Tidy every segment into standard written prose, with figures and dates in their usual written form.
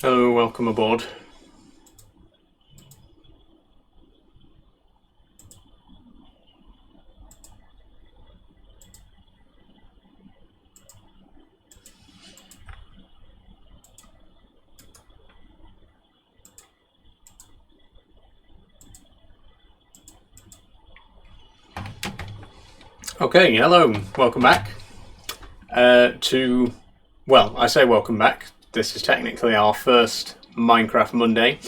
Hello, welcome aboard. Okay, hello, welcome back I say welcome back. This is technically our first Minecraft Monday.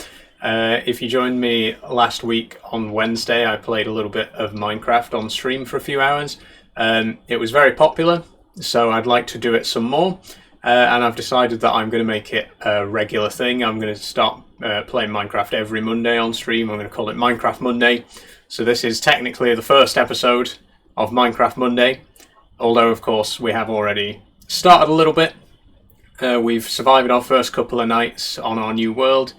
If you joined me last week on Wednesday, I played a little bit of Minecraft on stream for a few hours. It was very popular, so I'd like to do it some more. And I've decided that I'm going to make it a regular thing. I'm going to start playing Minecraft every Monday on stream. I'm going to call it Minecraft Monday. So this is technically the first episode of Minecraft Monday, although of course we have already started a little bit. We've survived our first couple of nights on our new world.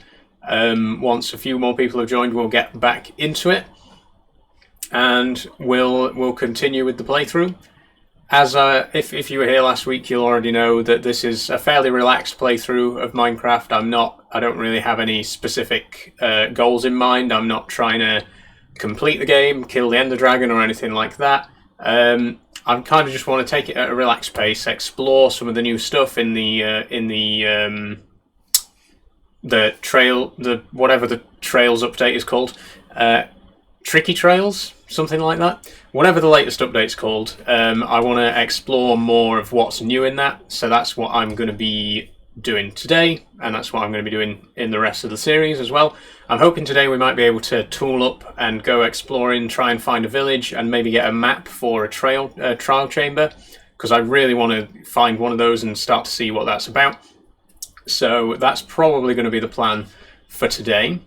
Once a few more people have joined, we'll get back into it, and we'll continue with the playthrough. As if you were here last week, you'll already know that this is a fairly relaxed playthrough of Minecraft. I don't really have any specific goals in mind. I'm not trying to complete the game, kill the Ender Dragon, or anything like that. I kind of just want to take it at a relaxed pace, explore some of the new stuff in the trail, whatever the Trails update is called, Tricky Trails, something like that. Whatever the latest update's called, I want to explore more of what's new in that. So that's what I'm going to be doing today, and that's what I'm going to be doing in the rest of the series as well. I'm hoping today we might be able to tool up and go exploring, try and find a village, and maybe get a map for a trial chamber, because I really want to find one of those and start to see what that's about. So that's probably going to be the plan for today.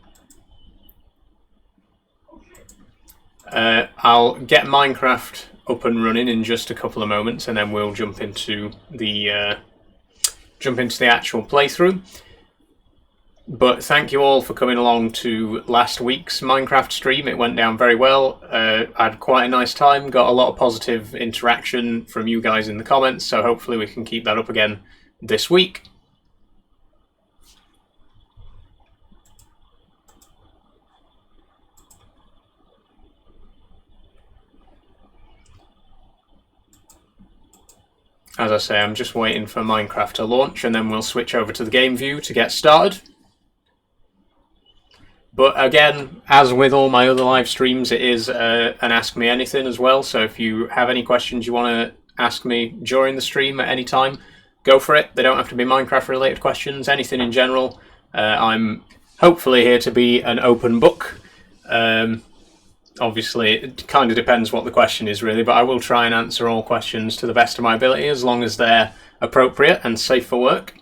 I'll get Minecraft up and running in just a couple of moments, and then we'll jump into the actual playthrough. But thank you all for coming along to last week's Minecraft stream. It went down very well. I had quite a nice time, got a lot of positive interaction from you guys in the comments, so hopefully we can keep that up again this week. As I say, I'm just waiting for Minecraft to launch, and then we'll switch over to the game view to get started. But again, as with all my other live streams, it is an Ask Me Anything as well. So if you have any questions you want to ask me during the stream at any time, go for it. They don't have to be Minecraft related questions, anything in general. I'm hopefully here to be an open book. Obviously, it kind of depends what the question is, really, but I will try and answer all questions to the best of my ability, as long as they're appropriate and safe for work.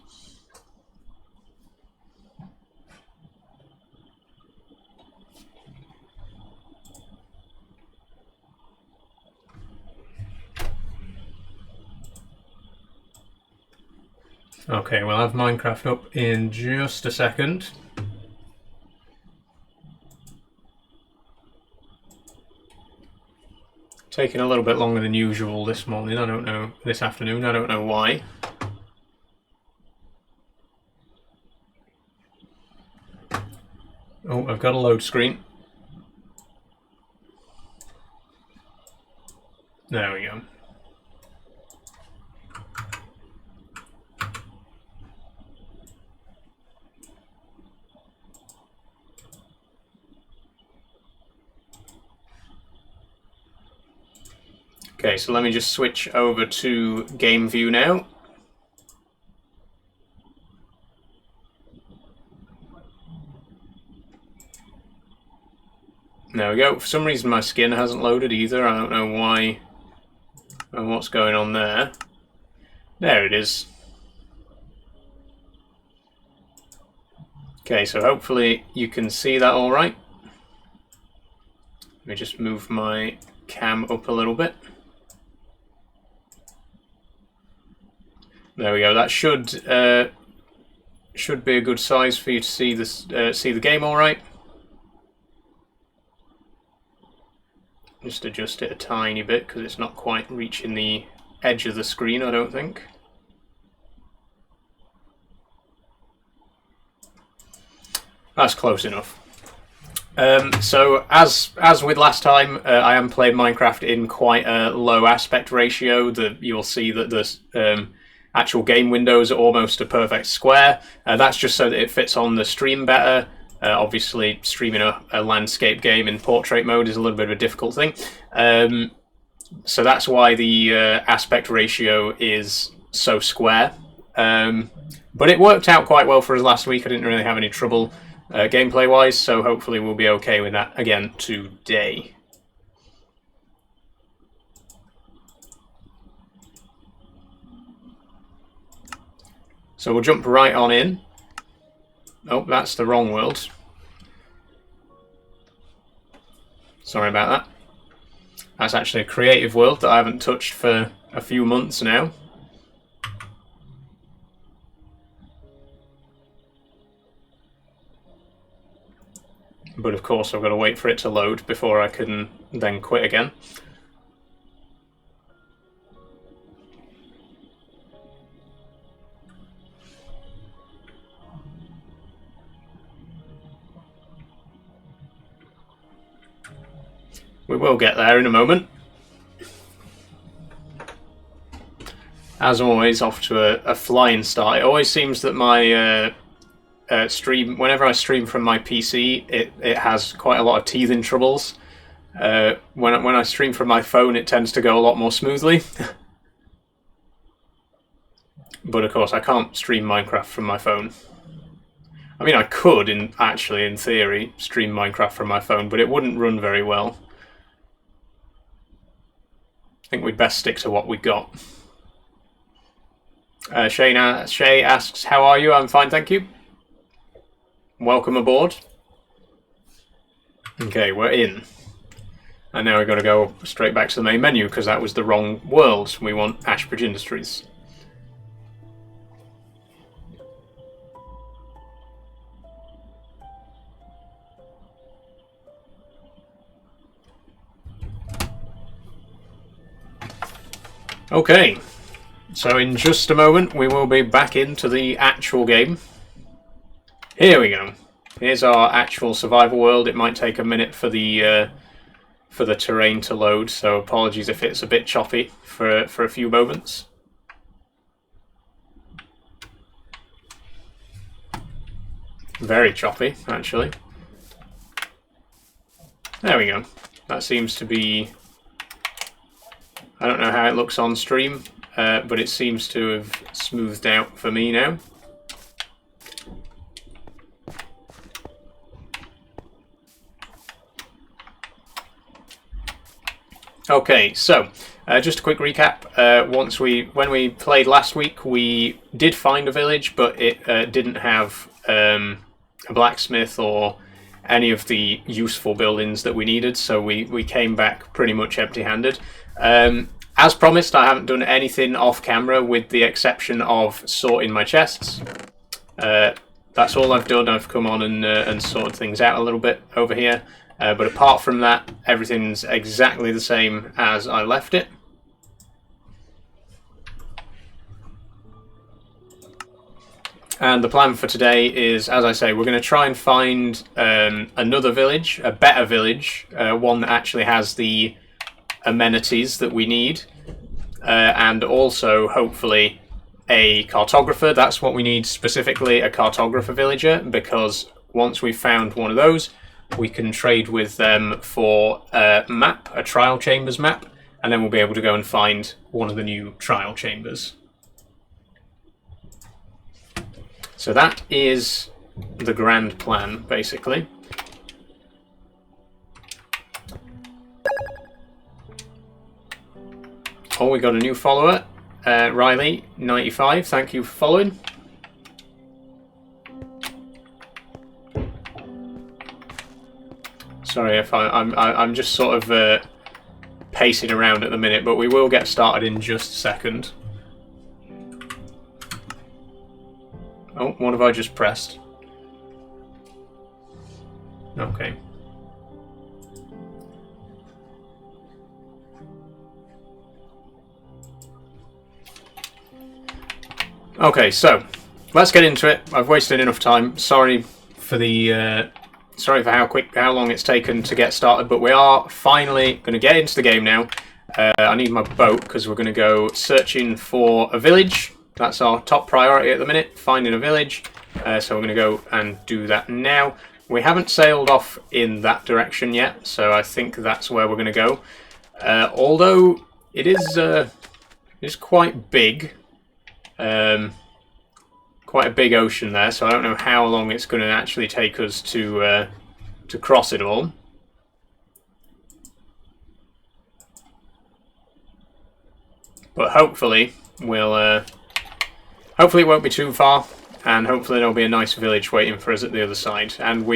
Okay, we'll have Minecraft up in just a second. Taking a little bit longer than usual this morning, this afternoon, I don't know why. Oh, I've got a load screen. There we go. Okay, so let me just switch over to game view now. There we go. For some reason my skin hasn't loaded either. I don't know why and what's going on there. There it is. Okay, so hopefully you can see that all right. Let me just move my cam up a little bit. There we go. That should be a good size for you to see this, see the game all right. Just adjust it a tiny bit because it's not quite reaching the edge of the screen, I don't think. That's close enough. So as with last time, I am playing Minecraft in quite a low aspect ratio. You'll see that the actual game windows are almost a perfect square. That's just so that it fits on the stream better. Obviously, streaming a landscape game in portrait mode is a little bit of a difficult thing. So that's why the aspect ratio is so square. But it worked out quite well for us last week. I didn't really have any trouble gameplay-wise, so hopefully we'll be okay with that again today. So we'll jump right on in. Oh, that's the wrong world. Sorry about that. That's actually a creative world that I haven't touched for a few months now. But of course I've got to wait for it to load before I can then quit again. We will get there in a moment. As always, off to a flying start. It always seems that my stream, whenever I stream from my PC, it has quite a lot of teething troubles. When I stream from my phone, it tends to go a lot more smoothly. But of course, I can't stream Minecraft from my phone. I mean, I could, in theory, stream Minecraft from my phone, but it wouldn't run very well. I think we'd best stick to what we got. Shay asks, how are you? I'm fine, thank you. Welcome aboard. Okay, we're in. And now we've got to go straight back to the main menu, because that was the wrong world. We want Ashbridge Industries. Okay, so in just a moment we will be back into the actual game. Here we go. Here's our actual survival world. It might take a minute for the terrain to load, so apologies if it's a bit choppy for a few moments. Very choppy, actually. There we go. That seems to be... I don't know how it looks on stream, but it seems to have smoothed out for me now. Okay, so just a quick recap. When we played last week, we did find a village, but it didn't have a blacksmith or any of the useful buildings that we needed, so we came back pretty much empty-handed. As promised, I haven't done anything off camera with the exception of sorting my chests. That's all I've done. I've come on and sorted things out a little bit over here. But apart from that, everything's exactly the same as I left it. And the plan for today is, as I say, we're going to try and find another village, a better village, one that actually has the amenities that we need, and also hopefully a cartographer. That's what we need specifically, a cartographer villager, because once we've found one of those, we can trade with them for a map, a trial chambers map, and then we'll be able to go and find one of the new trial chambers. So that is the grand plan, basically. Oh, we got a new follower, Riley95. Thank you for following. Sorry if I'm just sort of pacing around at the minute, but we will get started in just a second. Oh, what have I just pressed? Okay. Okay, so let's get into it. I've wasted enough time. Sorry for the sorry for how long it's taken to get started, but we are finally going to get into the game now. I need my boat because we're going to go searching for a village. That's our top priority at the minute, finding a village. So we're going to go and do that now. We haven't sailed off in that direction yet, so I think that's where we're going to go. Although it is quite big. Quite a big ocean there, so I don't know how long it's going to actually take us to cross it all. But hopefully hopefully it won't be too far, and hopefully there'll be a nice village waiting for us at the other side. And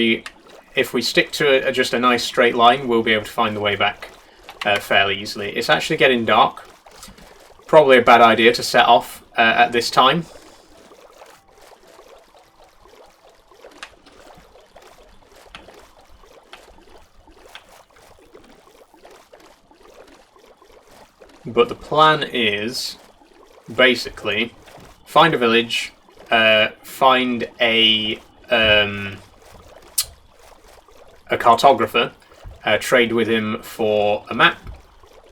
if we stick to just a nice straight line, we'll be able to find the way back fairly easily. It's actually getting dark. Probably a bad idea to set off at this time. But the plan is basically find a village, find a cartographer, trade with him for a map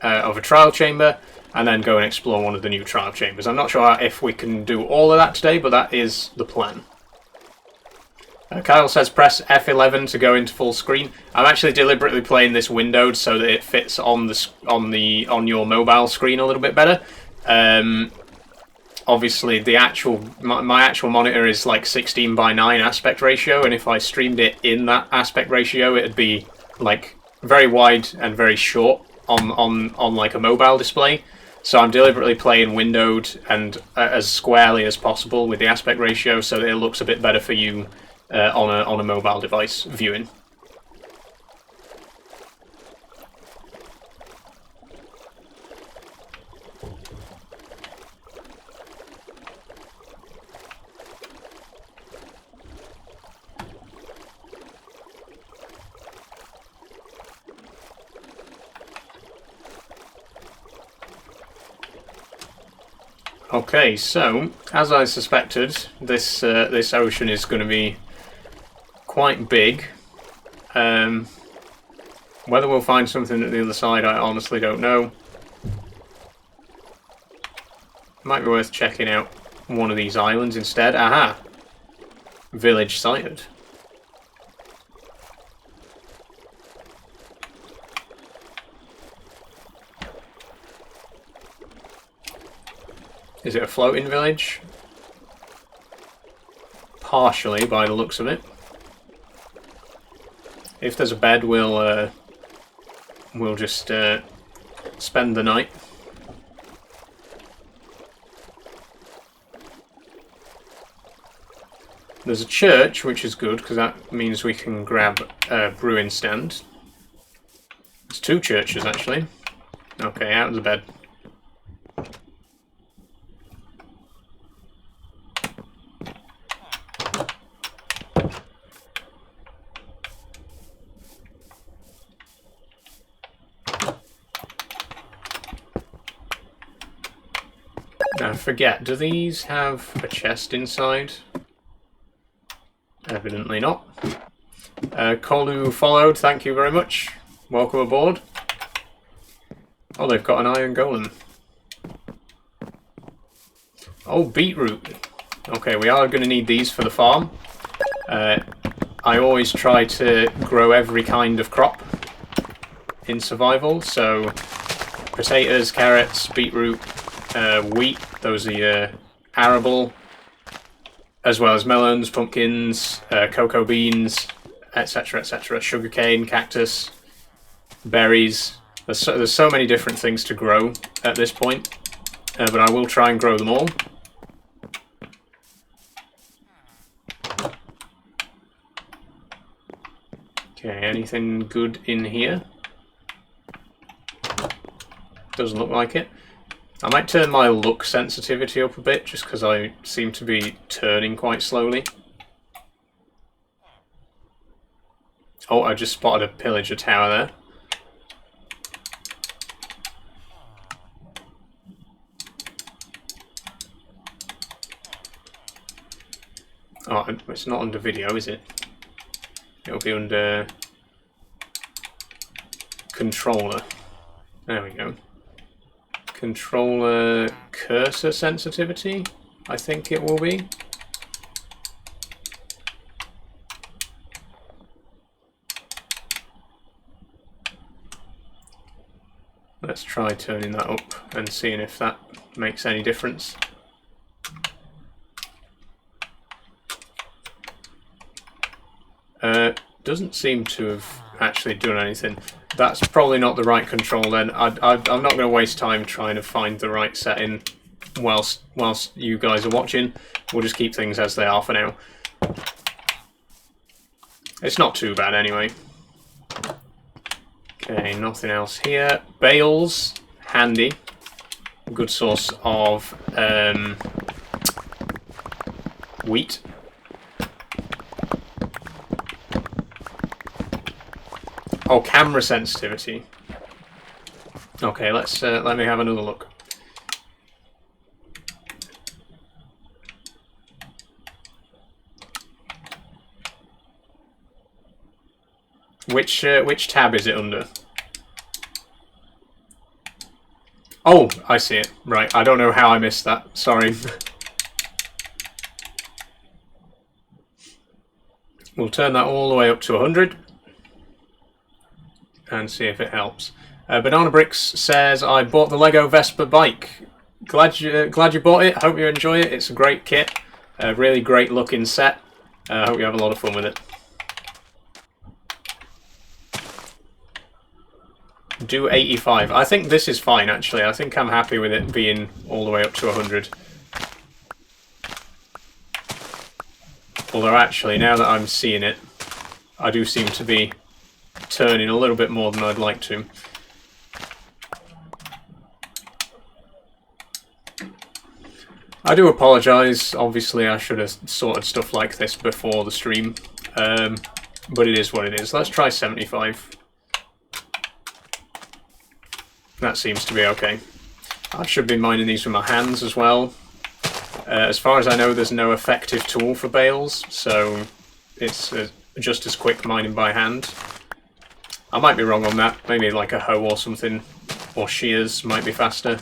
of a trial chamber, and then go and explore one of the new trial chambers. I'm not sure if we can do all of that today, but that is the plan. Kyle says press F11 to go into full screen. I'm actually deliberately playing this windowed so that it fits on your mobile screen a little bit better. Obviously, my actual monitor is like 16:9 aspect ratio, and if I streamed it in that aspect ratio, it'd be like very wide and very short on like a mobile display. So I'm deliberately playing windowed and as squarely as possible with the aspect ratio, so that it looks a bit better for you. On a mobile device viewing. Okay, so as I suspected, this ocean is going to be quite big. Whether we'll find something at the other side, I honestly don't know. Might be worth checking out one of these islands instead. Aha! Village sighted. Is it a floating village? Partially, by the looks of it. If there's a bed, we'll just spend the night. There's a church, which is good because that means we can grab a brewing stand. There's two churches actually. Okay, out of the bed. I forget, do these have a chest inside? Evidently not. Kolu followed, thank you very much. Welcome aboard. Oh, they've got an iron golem. Oh, beetroot. Okay, we are going to need these for the farm. I always try to grow every kind of crop in survival, so potatoes, carrots, beetroot, wheat, those are your arable, as well as melons, pumpkins, cocoa beans, etc, etc, sugarcane, cactus, berries. There's so many different things to grow at this point, but I will try and grow them all. Okay, anything good in here? Doesn't look like it. I might turn my look sensitivity up a bit, just because I seem to be turning quite slowly. Oh, I just spotted a pillager tower there. Oh, it's not under video, is it? It'll be under controller. There we go. Controller cursor sensitivity, I think it will be. Let's try turning that up and seeing if that makes any difference. Doesn't seem to have actually done anything. That's probably not the right control then. I'm not going to waste time trying to find the right setting whilst you guys are watching. We'll just keep things as they are for now. It's not too bad anyway. Okay, nothing else here. Bales, handy. Good source of wheat. Oh, camera sensitivity. Okay, let's let me have another look. Which tab is it under? Oh, I see it. Right, I don't know how I missed that. Sorry. We'll turn that all the way up to 100. And see if it helps. Banana Bricks says, I bought the Lego Vespa bike. Glad you bought it. Hope you enjoy it. It's a great kit. A really great looking set. Hope you have a lot of fun with it. Do 85. I think this is fine actually. I think I'm happy with it being all the way up to 100. Although actually, now that I'm seeing it, I do seem to be turning a little bit more than I'd like to. I do apologise, obviously I should have sorted stuff like this before the stream, but it is what it is. Let's try 75. That seems to be okay. I should be mining these with my hands as well. As far as I know, there's no effective tool for bales, so it's just as quick mining by hand. I might be wrong on that. Maybe like a hoe or something, or shears might be faster.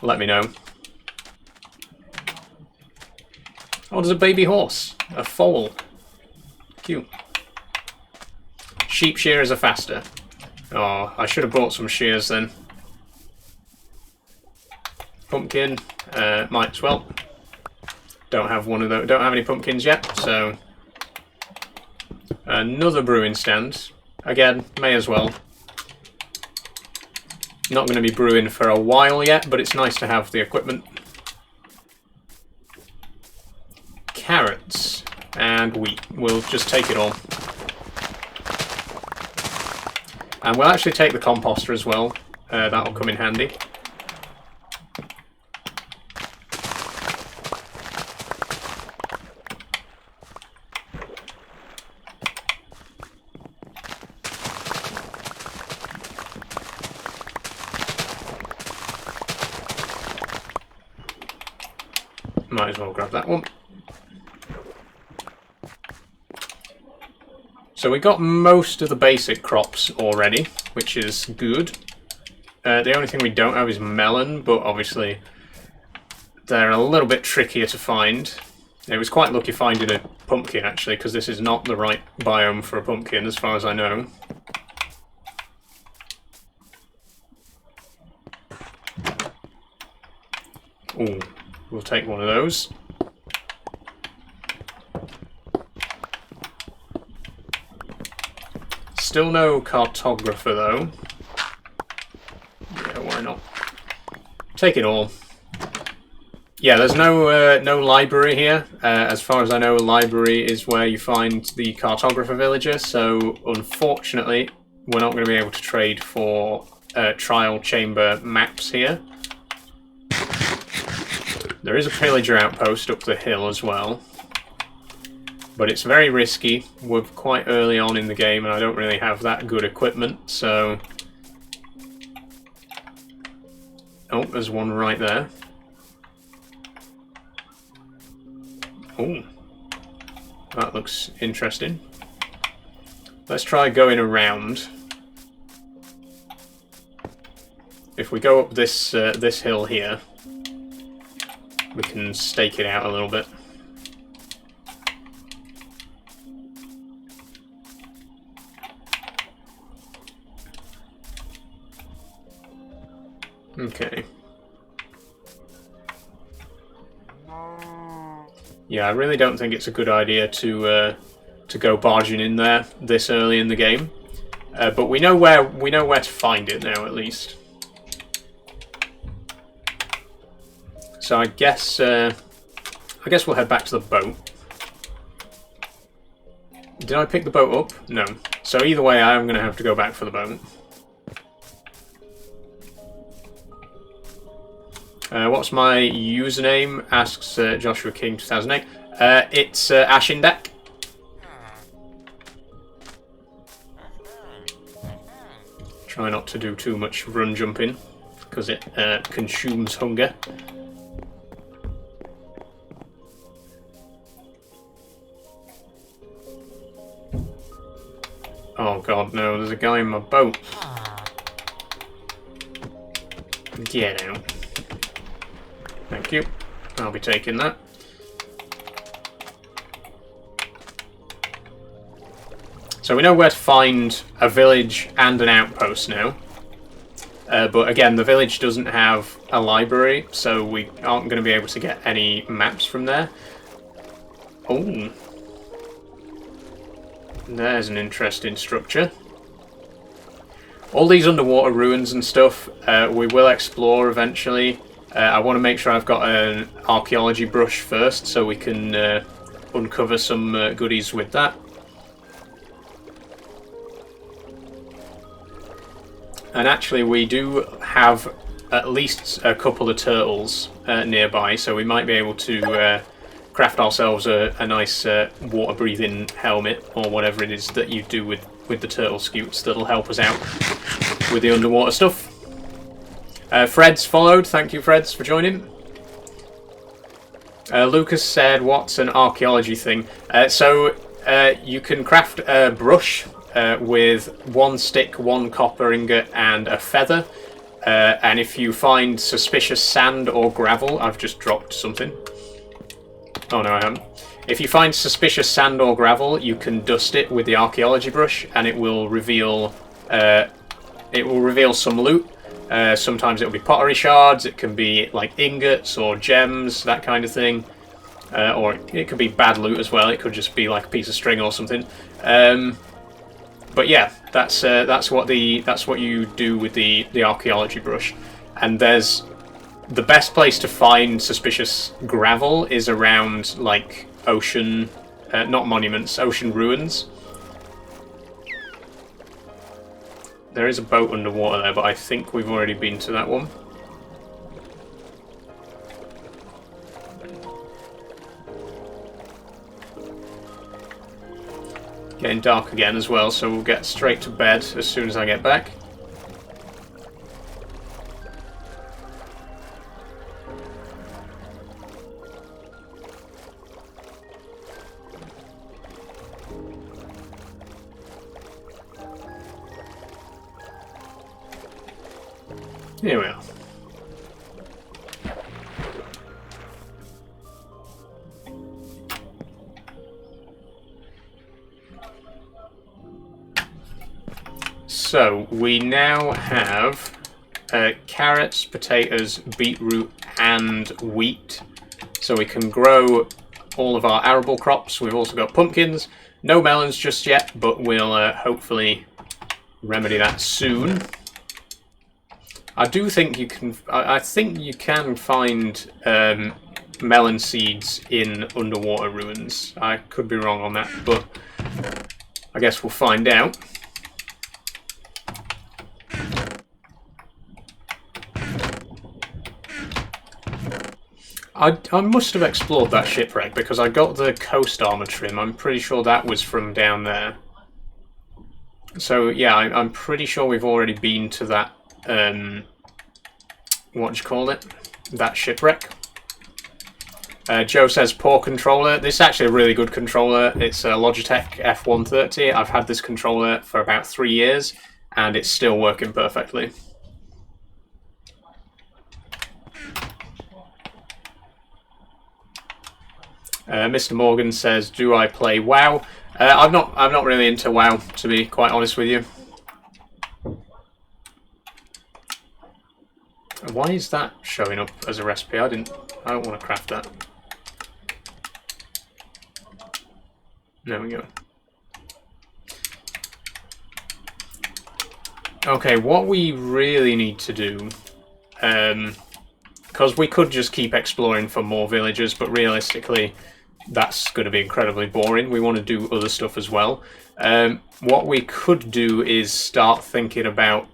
Let me know. Oh, there's a baby horse. A foal. Cute. Sheep shearers are faster. Oh, I should have bought some shears then. Pumpkin. Might as well. Don't have one of those. Don't have any pumpkins yet, so another brewing stand. Again, may as well. Not going to be brewing for a while yet, but it's nice to have the equipment. Carrots and wheat. We'll just take it all. And we'll actually take the composter as well. That'll come in handy. Might as well grab that one. So we got most of the basic crops already, which is good. The only thing we don't have is melon, but obviously they're a little bit trickier to find. It was quite lucky finding a pumpkin actually, because this is not the right biome for a pumpkin as far as I know. Ooh, we'll take one of those. Still no cartographer though. Yeah, why not? Take it all. Yeah, there's no library here. As far as I know, a library is where you find the cartographer villager. So unfortunately, we're not going to be able to trade for trial chamber maps here. There is a pillager outpost up the hill as well. But it's very risky. We're quite early on in the game and I don't really have that good equipment, so... Oh, there's one right there. Oh, that looks interesting. let's try going around. If we go up this this hill here, we can stake it out a little bit. Okay. Yeah, I really don't think it's a good idea to go barging in there this early in the game, but we know where to find it now, at least. So I guess we'll head back to the boat. Did I pick the boat up? No. So either way, I am going to have to go back for the boat. What's my username? Asks Joshua King 2008. It's Ashindak. Try not to do too much run jumping because it consumes hunger. Oh god, no, there's a guy in my boat. Get out. Thank you. I'll be taking that. So we know where to find a village and an outpost now. But again, the village doesn't have a library, so we aren't going to be able to get any maps from there. Oh. There's an interesting structure. All these underwater ruins and stuff, we will explore eventually. I want to make sure I've got an archaeology brush first, so we can uncover some goodies with that. And actually, we do have at least a couple of turtles nearby, so we might be able to craft ourselves a nice water-breathing helmet, or whatever it is that you do with the turtle scutes that'll help us out with the underwater stuff. Fred's followed. Thank you, Freds, for joining. Lucas said, what's an archaeology thing? So you can craft a brush with 1 stick, 1 copper ingot, and a feather. And if you find suspicious sand or gravel, I've just dropped something. Oh no, I haven't. If you find suspicious sand or gravel, you can dust it with the archaeology brush, and it will reveal some loot. Sometimes it'll be pottery shards. It can be like ingots or gems, that kind of thing. Or it could be bad loot as well. It could just be like a piece of string or something. But yeah, that's what you do with the archaeology brush. And there's the best place to find suspicious gravel is around like ocean, not monuments, ocean ruins. There is a boat underwater there, but I think we've already been to that one. Getting dark again as well, so we'll get straight to bed as soon as I get back. Here we are. So we now have carrots, potatoes, beetroot, and wheat. So we can grow all of our arable crops. We've also got pumpkins. No melons just yet, but we'll hopefully remedy that soon. I do think you can. I think you can find melon seeds in underwater ruins. I could be wrong on that, but I guess we'll find out. I must have explored that shipwreck because I got the coast armor trim. I'm pretty sure that was from down there. So yeah, I'm pretty sure we've already been to that. What do you call it? That shipwreck. Joe says poor controller. This is actually a really good controller. It's a Logitech F130. I've had this controller for about 3 years and it's still working perfectly. Mr. Morgan says, do I play WoW? I'm not really into WoW, to be quite honest with you. Why is that showing up as a recipe? I don't want to craft that. There we go. Okay, what we really need to do, because we could just keep exploring for more villages, but realistically, that's going to be incredibly boring. We want to do other stuff as well. What we could do is start thinking about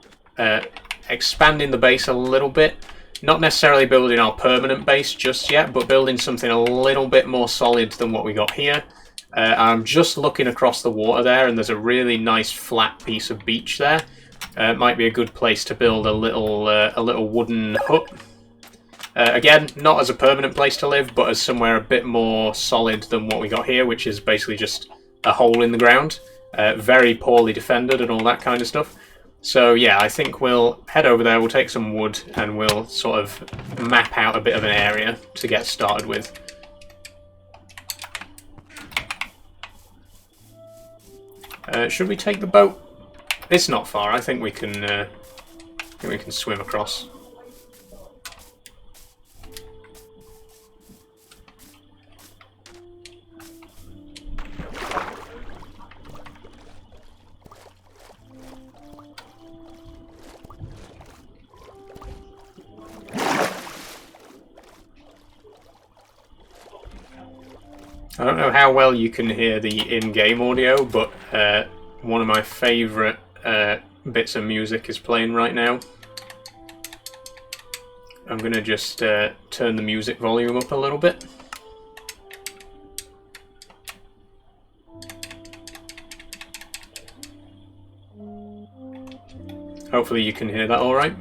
expanding the base a little bit. Not necessarily building our permanent base just yet, but building something a little bit more solid than what we got here. I'm just looking across the water there, and there's a really nice flat piece of beach there. It might be a good place to build a little wooden hut. Again, not as a permanent place to live, but as somewhere a bit more solid than what we got here, which is basically just a hole in the ground. Very poorly defended and all that kind of stuff. So yeah, I think we'll head over there, we'll take some wood, and we'll sort of map out a bit of an area to get started with. Should we take the boat? It's not far. I think we can swim across. I don't know how well you can hear the in-game audio, but one of my favourite bits of music is playing right now. I'm going to just turn the music volume up a little bit. Hopefully you can hear that alright.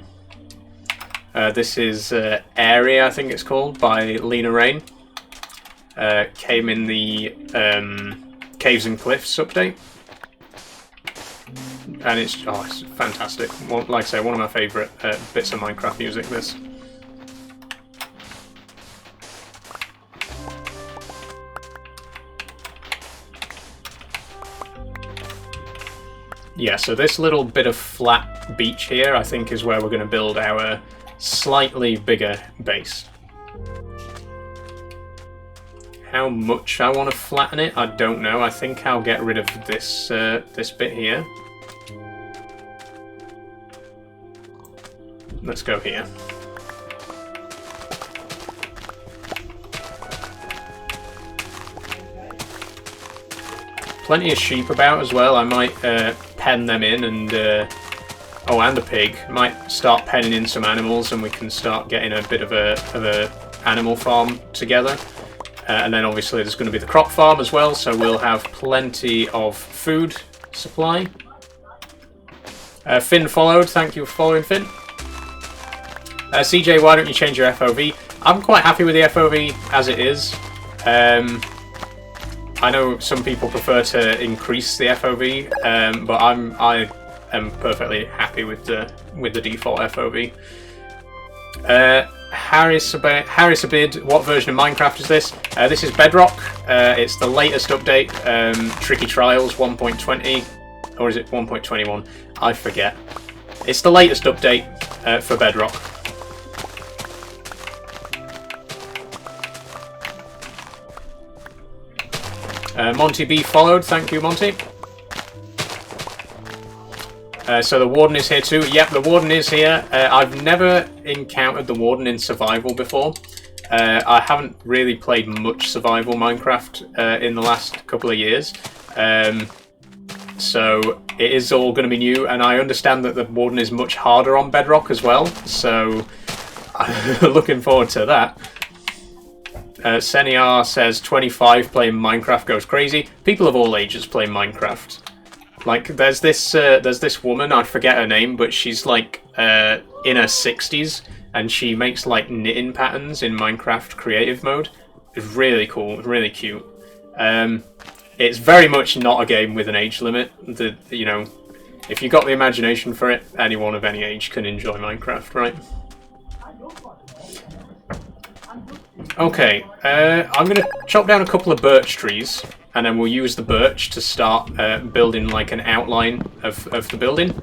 This is Area, I think it's called, by Lena Raine. Came in the Caves and Cliffs update, and it's fantastic. Like I say, one of my favourite bits of Minecraft music. This. Yeah, so this little bit of flat beach here, I think, is where we're going to build our slightly bigger base. How much I want to flatten it, I don't know. I think I'll get rid of this this bit here. Let's go here. Plenty of sheep about as well. I might pen them in, and and the pig. Might start penning in some animals, and we can start getting a bit of a animal farm together. And then obviously there's going to be the crop farm as well, so we'll have plenty of food supply. Finn followed, thank you for following, Finn. CJ, why don't you change your FOV? I'm quite happy with the FOV as it is. I know some people prefer to increase the FOV, but I am perfectly happy with the default FOV. Harris Abid, what version of Minecraft is this? This is Bedrock. It's the latest update, Tricky Trials 1.20, or is it 1.21? I forget. It's the latest update for Bedrock. Monty B followed, thank you, Monty. So the Warden is here too. Yep, the Warden is here. I've never encountered the Warden in survival before. I haven't really played much survival Minecraft in the last couple of years. So it is all going to be new, and I understand that the Warden is much harder on Bedrock as well. So I'm looking forward to that. Seniar says 25 playing Minecraft goes crazy. People of all ages play Minecraft. Like, there's this woman, I forget her name, but she's like in her 60s, and she makes like knitting patterns in Minecraft creative mode. It's really cool, really cute. It's very much not a game with an age limit. You know, if you've got the imagination for it, anyone of any age can enjoy Minecraft, right? Okay, I'm going to chop down a couple of birch trees, and then we'll use the birch to start building like an outline of the building.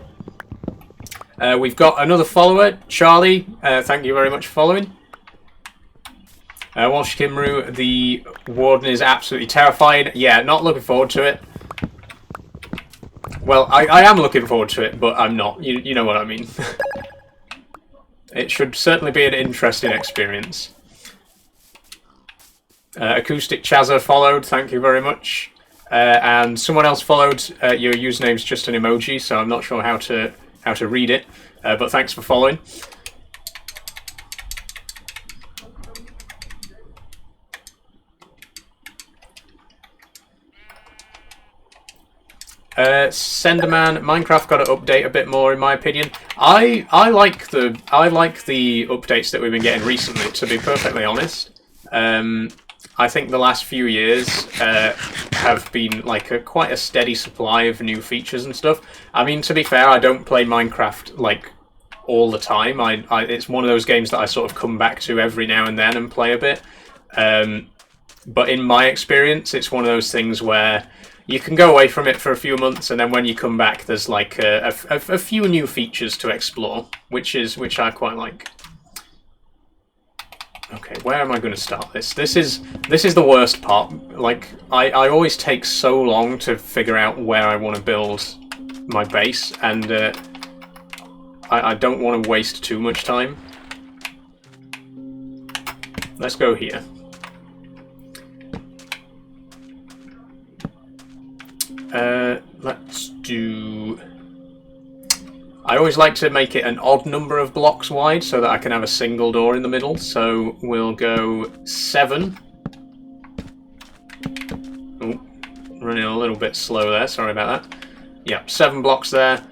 We've got another follower, Charlie. Thank you very much for following. Walsh Kimru, the warden is absolutely terrified. Yeah, not looking forward to it. Well, I am looking forward to it, but I'm not. You know what I mean. It should certainly be an interesting experience. Acoustic Chazza followed, thank you very much. And someone else followed. Your username's just an emoji, so I'm not sure how to read it. But thanks for following. Senderman, Minecraft got to update a bit more, in my opinion. I like the updates that we've been getting recently. To be perfectly honest, I think the last few years have been like quite a steady supply of new features and stuff. I mean, to be fair, I don't play Minecraft like all the time. It's one of those games that I sort of come back to every now and then and play a bit. But in my experience, it's one of those things where you can go away from it for a few months, and then when you come back, there's like a few new features to explore, which I quite like. Okay, where am I going to start this? This is the worst part. Like, I always take so long to figure out where I want to build my base, and I don't want to waste too much time. Let's go here. Let's do... I always like to make it an odd number of blocks wide so that I can have a single door in the middle. So we'll go 7. Oh, running a little bit slow there, sorry about that. Yeah, 7 blocks there.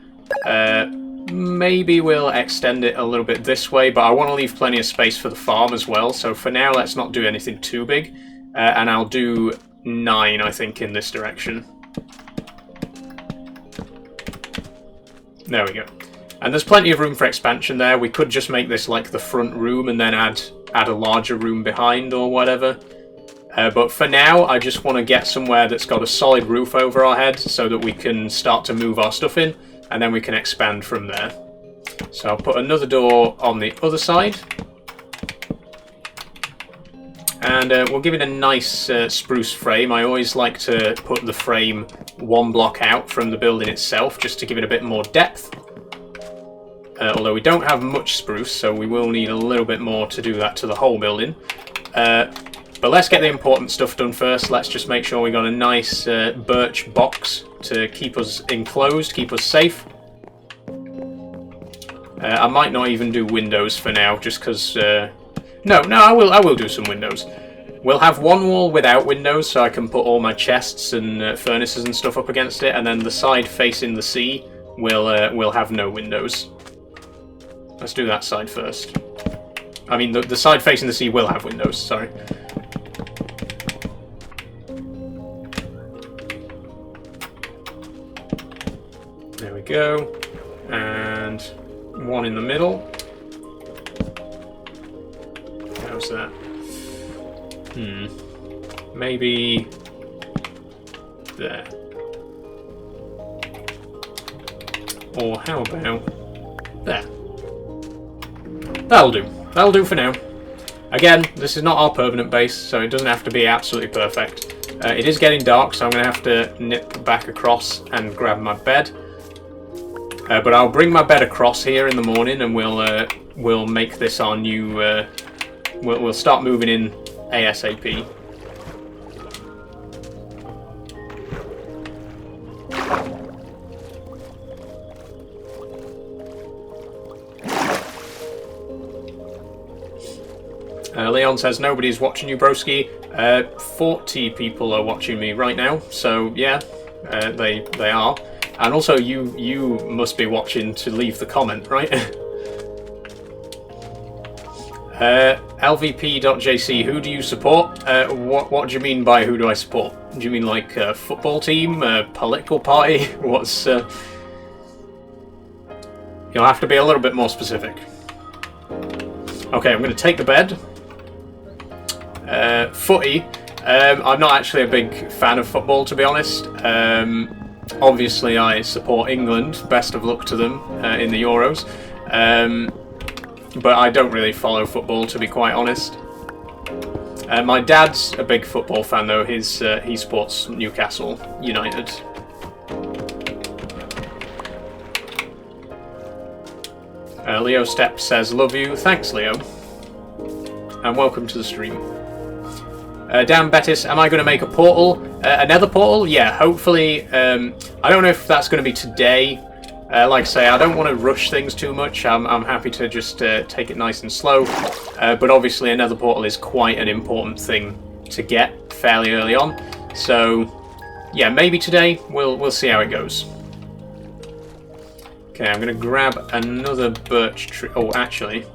Maybe we'll extend it a little bit this way, but I want to leave plenty of space for the farm as well. So for now, let's not do anything too big. And I'll do 9, I think, in this direction. There we go. And there's plenty of room for expansion there. We could just make this like the front room and then add a larger room behind or whatever. But for now, I just want to get somewhere that's got a solid roof over our head so that we can start to move our stuff in, and then we can expand from there. So I'll put another door on the other side. And we'll give it a nice spruce frame. I always like to put the frame 1 block out from the building itself, just to give it a bit more depth. Although we don't have much spruce, so we will need a little bit more to do that to the whole building. But let's get the important stuff done first. Let's just make sure we got a nice birch box to keep us enclosed, keep us safe. I might not even do windows for now, just because... No, I will do some windows. We'll have one wall without windows, so I can put all my chests and furnaces and stuff up against it, and then the side facing the sea will have no windows. Let's do that side first. I mean, the side facing the sea will have windows, sorry. There we go. And 1 in the middle. How's that? Maybe there. Or how about there? That'll do. That'll do for now. Again, this is not our permanent base, so it doesn't have to be absolutely perfect. It is getting dark, so I'm going to have to nip back across and grab my bed. But I'll bring my bed across here in the morning, and we'll make this our new... We'll start moving in ASAP. Leon says nobody's watching you, broski. 40 people are watching me right now, so yeah, they are. And also, you must be watching to leave the comment, right? LVP.jc, who do you support? What do you mean by who do I support? Do you mean like a football team, a political party? What's... You'll have to be a little bit more specific. Okay, I'm going to take the bed. Footy. I'm not actually a big fan of football, to be honest. Obviously, I support England. Best of luck to them in the Euros. But I don't really follow football, to be quite honest. My dad's a big football fan, though. He supports Newcastle United. Leo Step says, love you. Thanks, Leo. And welcome to the stream. Dan Bettis, am I going to make a portal? Another portal? Yeah, hopefully. I don't know if that's going to be today. Like I say, I don't want to rush things too much. I'm happy to just take it nice and slow. But obviously another portal is quite an important thing to get fairly early on. So, yeah, maybe today. We'll see how it goes. Okay, I'm going to grab another birch tree. Oh, actually,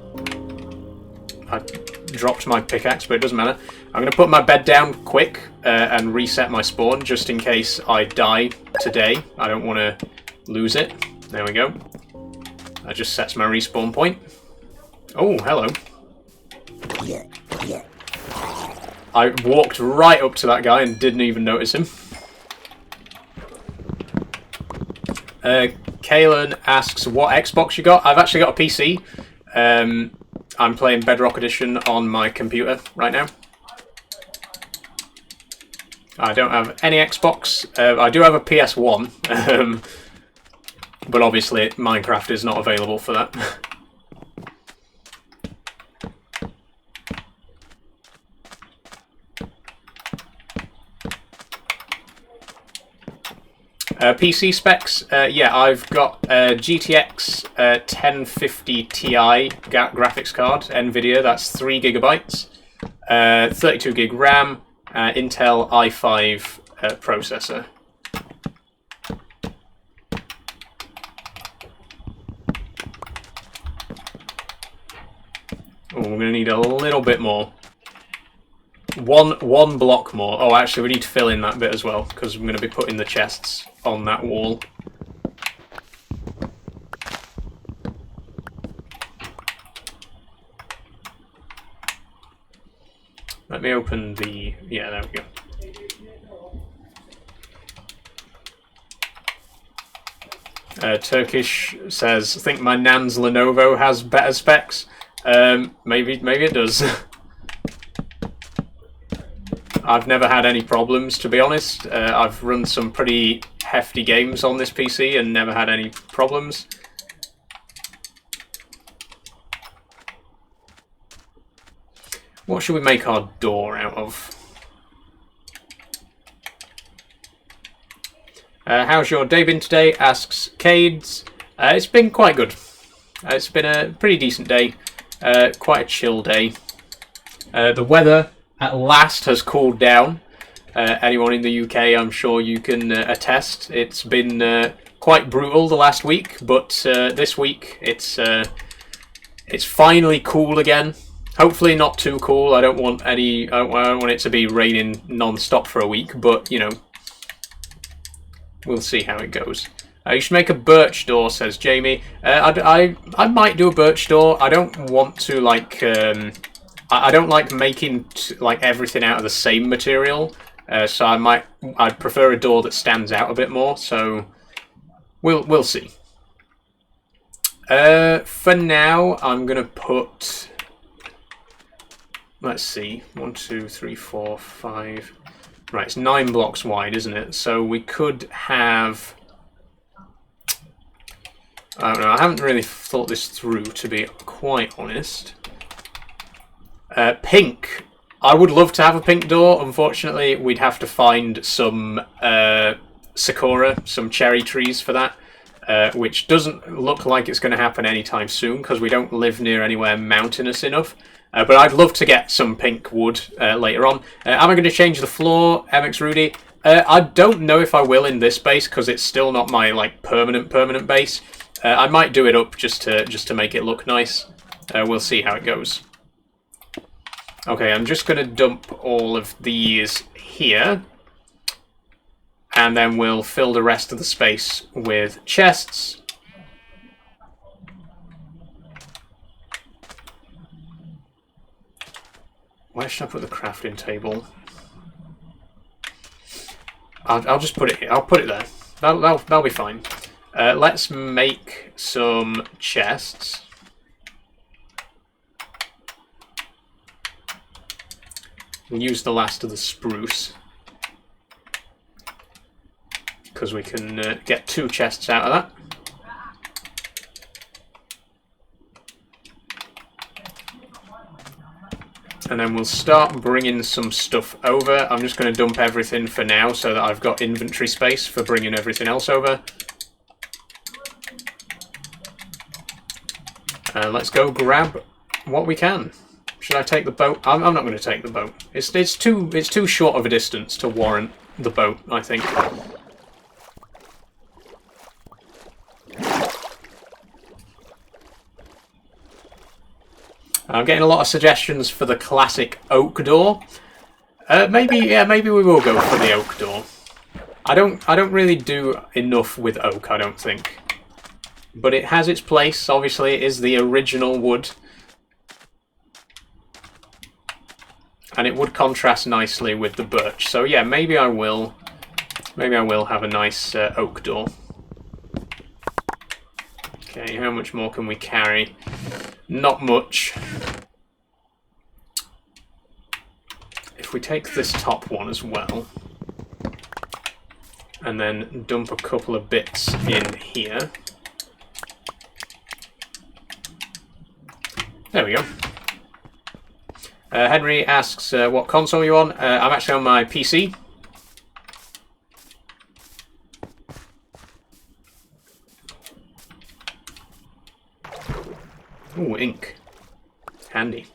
I dropped my pickaxe, but it doesn't matter. I'm going to put my bed down quick and reset my spawn, just in case I die today. I don't want to lose it. There we go. That just sets my respawn point. Oh, hello. I walked right up to that guy and didn't even notice him. Kalen asks, what Xbox you got? I've actually got a PC. I'm playing Bedrock Edition on my computer right now. I don't have any Xbox. I do have a PS1. But obviously Minecraft is not available for that. PC specs, yeah, I've got GTX 1050 Ti graphics card, NVIDIA, that's 3 gigabytes, 32 gig RAM, Intel i5 processor. Oh, we're going to need a little bit more. One block more. Oh, actually, we need to fill in that bit as well, because I'm going to be putting the chests on that wall. Let me open the... Yeah, there we go. Turkish says, I think my Nan's Lenovo has better specs. Maybe it does. I've never had any problems, to be honest. I've run some pretty hefty games on this PC and never had any problems. What should we make our door out of? How's your day been today? Asks Cades. It's been quite good. It's been a pretty decent day. Quite a chill day. The weather at last has cooled down. Anyone in the UK, I'm sure you can attest. It's been quite brutal the last week, but this week it's finally cool again. Hopefully not too cool. I don't want any. I don't want it to be raining non-stop for a week, but you know, we'll see how it goes. You should make a birch door, says Jamie. I might do a birch door. I don't want to like. I don't like making like everything out of the same material. So I'd prefer a door that stands out a bit more. So we'll see. For now, I'm gonna put. Let's see, 1, 2, 3, 4, 5. Right, it's 9 blocks wide, isn't it? So we could have. I don't know. I haven't really thought this through, to be quite honest. Pink. I would love to have a pink door. Unfortunately, we'd have to find some sakura, some cherry trees for that, which doesn't look like it's going to happen anytime soon because we don't live near anywhere mountainous enough. But I'd love to get some pink wood later on. Am I going to change the floor, MX Rudy? I don't know if I will in this base because it's still not my like permanent base. I might do it up just to make it look nice. We'll see how it goes. Okay, I'm just going to dump all of these here. And then we'll fill the rest of the space with chests. Where should I put the crafting table? I'll just put it here. I'll put it there. That'll be fine. Let's make some chests. We'll use the last of the spruce, because we can get 2 chests out of that. And then we'll start bringing some stuff over. I'm just going to dump everything for now so that I've got inventory space for bringing everything else over. And let's go grab what we can. Should I take the boat? I'm not going to take the boat. It's too short of a distance to warrant the boat, I think. I'm getting a lot of suggestions for the classic oak door. Maybe we will go for the oak door. I don't really do enough with oak, I don't think. But it has its place. Obviously, it is the original wood. And it would contrast nicely with the birch. So yeah, maybe I will have a nice oak door. Okay, how much more can we carry? Not much. If we take this top one as well, and then dump a couple of bits in here. There we go. Henry asks, what console are you on? I'm actually on my PC. Ooh, ink. Handy.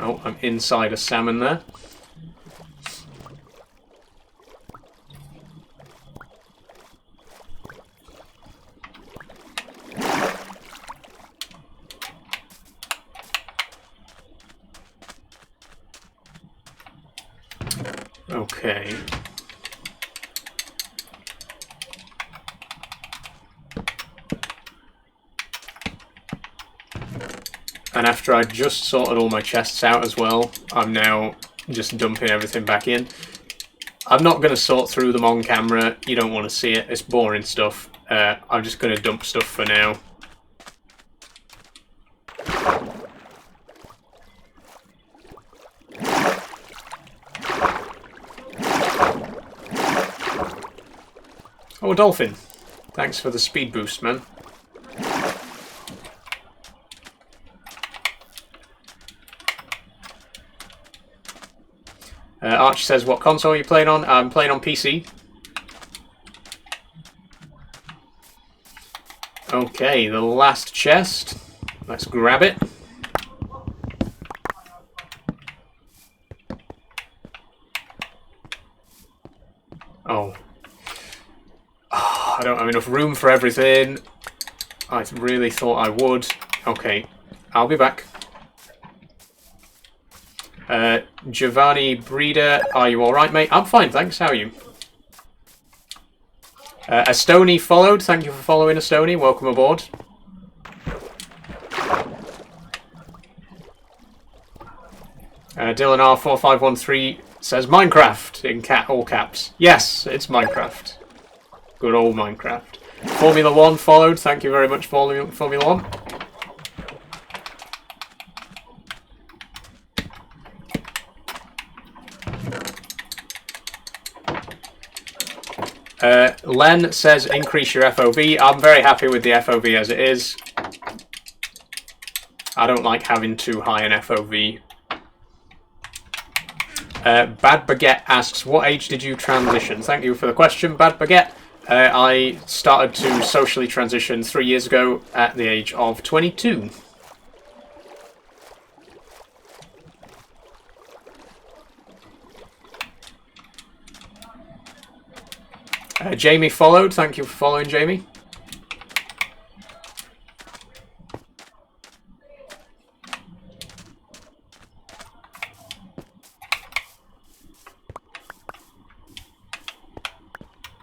Oh, I'm inside a salmon there. Okay. And after I just sorted all my chests out as well, I'm now just dumping everything back in. I'm not going to sort through them on camera. You don't want to see it. It's boring stuff. I'm just going to dump stuff for now. Oh, dolphin. Thanks for the speed boost, man. Archie says, what console are you playing on? I'm playing on PC. Okay, the last chest. Let's grab it. Oh. I don't have enough room for everything. I really thought I would. Okay, I'll be back. Giovanni Breeder, are you alright, mate? I'm fine, thanks. How are you? Astoni followed. Thank you for following, Astoni. Welcome aboard. Dylan R4513 says Minecraft in all caps. Yes, it's Minecraft. Good old Minecraft. Formula 1 followed. Thank you very much, Formula 1. Len says increase your FOV. I'm very happy with the FOV as it is. I don't like having too high an FOV. Bad Baguette asks, what age did you transition? Thank you for the question, Bad Baguette. I started to socially transition 3 years ago at the age of 22. Jamie followed. Thank you for following, Jamie.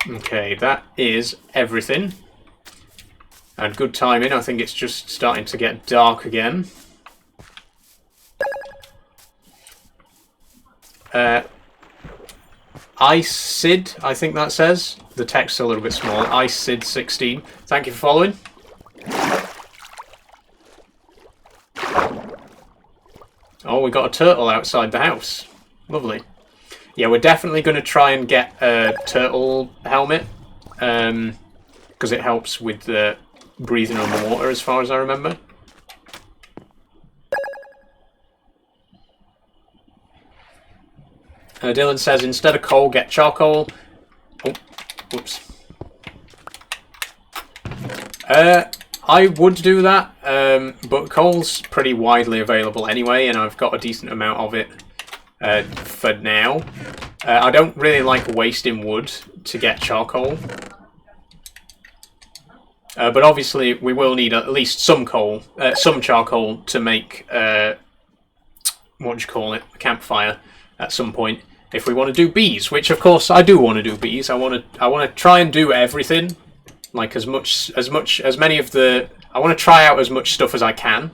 Okay, that is everything. And good timing, I think it's just starting to get dark again. ICID, I think that says. The text's a little bit small. ICID16. Thank you for following. Oh, we got a turtle outside the house. Lovely. Yeah, we're definitely going to try and get a turtle helmet. Because it helps with the breathing underwater, as far as I remember. Dylan says, instead of coal, get charcoal. Oh, whoops. I would do that, but coal's pretty widely available anyway, and I've got a decent amount of it for now. I don't really like wasting wood to get charcoal. But obviously we will need at least some coal, some charcoal to make, what do you call it, a campfire at some point. If we want to do bees, which of course I do want to do bees. I want to try and do everything, like as many of the. I want to try out as much stuff as I can.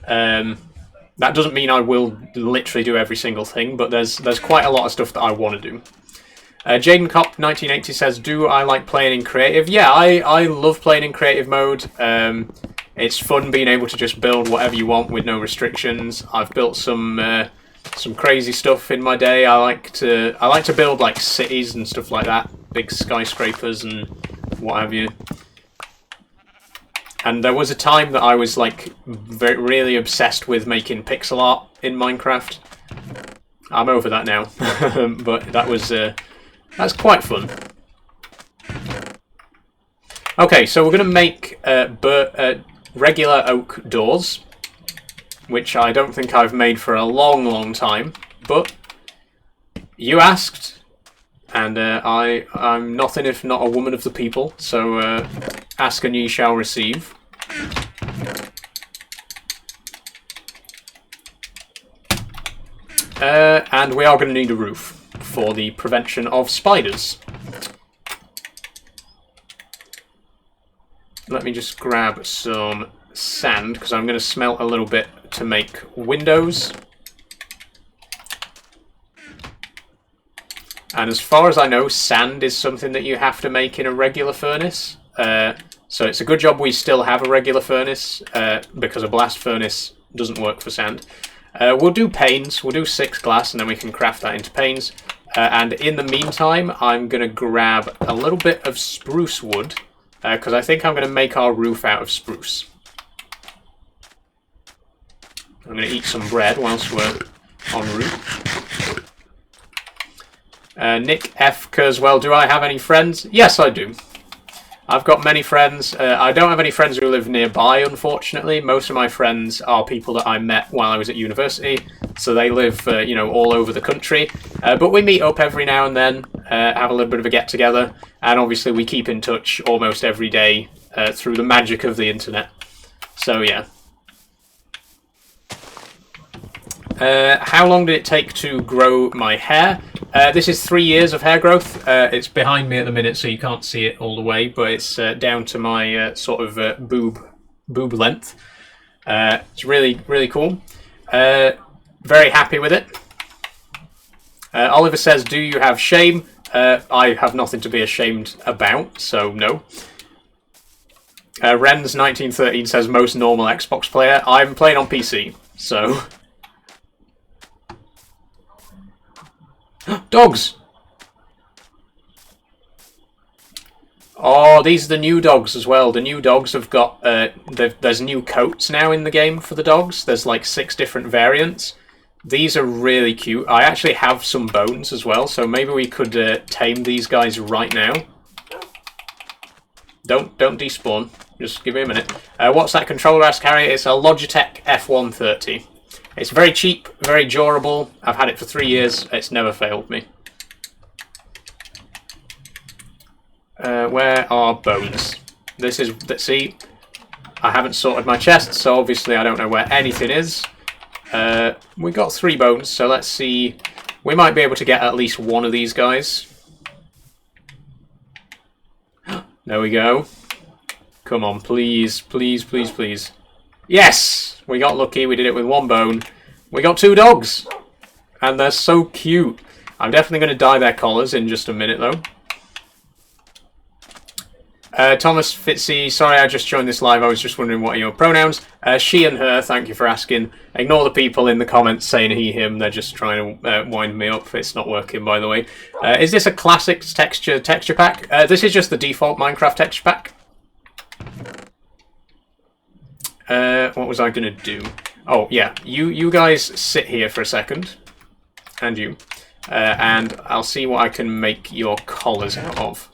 That doesn't mean I will literally do every single thing, but there's quite a lot of stuff that I want to do. Jaden Cop 1980 says, "Do I like playing in creative?" Yeah, I love playing in creative mode. It's fun being able to just build whatever you want with no restrictions. I've built some crazy stuff in my day. I like to build like cities and stuff like that, big skyscrapers and what have you. And there was a time that I was like really obsessed with making pixel art in Minecraft. I'm over that now, but that's quite fun. Okay, so we're going to make regular oak doors, which I don't think I've made for a long time, but you asked, and I'm nothing if not a woman of the people, so ask and ye shall receive. And we are going to need a roof for the prevention of spiders. Let me just grab some sand, because I'm going to smelt a little bit to make windows. And as far as I know, sand is something that you have to make in a regular furnace. So it's a good job we still have a regular furnace, because a blast furnace doesn't work for sand. We'll do panes, we'll do 6 glass, and then we can craft that into panes. And in the meantime, I'm going to grab a little bit of spruce wood, because I think I'm going to make our roof out of spruce. I'm going to eat some bread whilst we're en route. Nick F. Kurzweil, do I have any friends? Yes, I do. I've got many friends. I don't have any friends who live nearby, unfortunately. Most of my friends are people that I met while I was at university, so they live, all over the country. But we meet up every now and then, have a little bit of a get-together, and obviously we keep in touch almost every day through the magic of the internet. So, yeah. How long did it take to grow my hair? This is 3 years of hair growth. It's behind me at the minute, so you can't see it all the way, but it's down to my sort of boob length. It's really, really cool. Very happy with it. Oliver says, do you have shame? I have nothing to be ashamed about, so no. Renz1913 says, most normal Xbox player. I'm playing on PC, so... Dogs! Oh, these are the new dogs as well. The new dogs have got... there's new coats now in the game for the dogs. There's like 6 different variants. These are really cute. I actually have some bones as well, so maybe we could tame these guys right now. Don't despawn. Just give me a minute. What's that controller? Asked Harry. It's a Logitech F130. It's very cheap, very durable. I've had it for 3 years. It's never failed me. Where are bones? This is... See, I haven't sorted my chest, so obviously I don't know where anything is. We got 3 bones, so let's see. We might be able to get at least one of these guys. There we go. Come on, please, please, please, please. Yes! We got lucky, we did it with one bone. We got 2 dogs! And they're so cute. I'm definitely going to dye their collars in just a minute, though. Thomas Fitzy, sorry I just joined this live, I was just wondering what are your pronouns. She and her, thank you for asking. Ignore the people in the comments saying he, him, they're just trying to wind me up. It's not working, by the way. Is this a classic texture pack? This is just the default Minecraft texture pack. What was I going to do? Oh, yeah, you guys sit here for a second. And you. And I'll see what I can make your collars out of.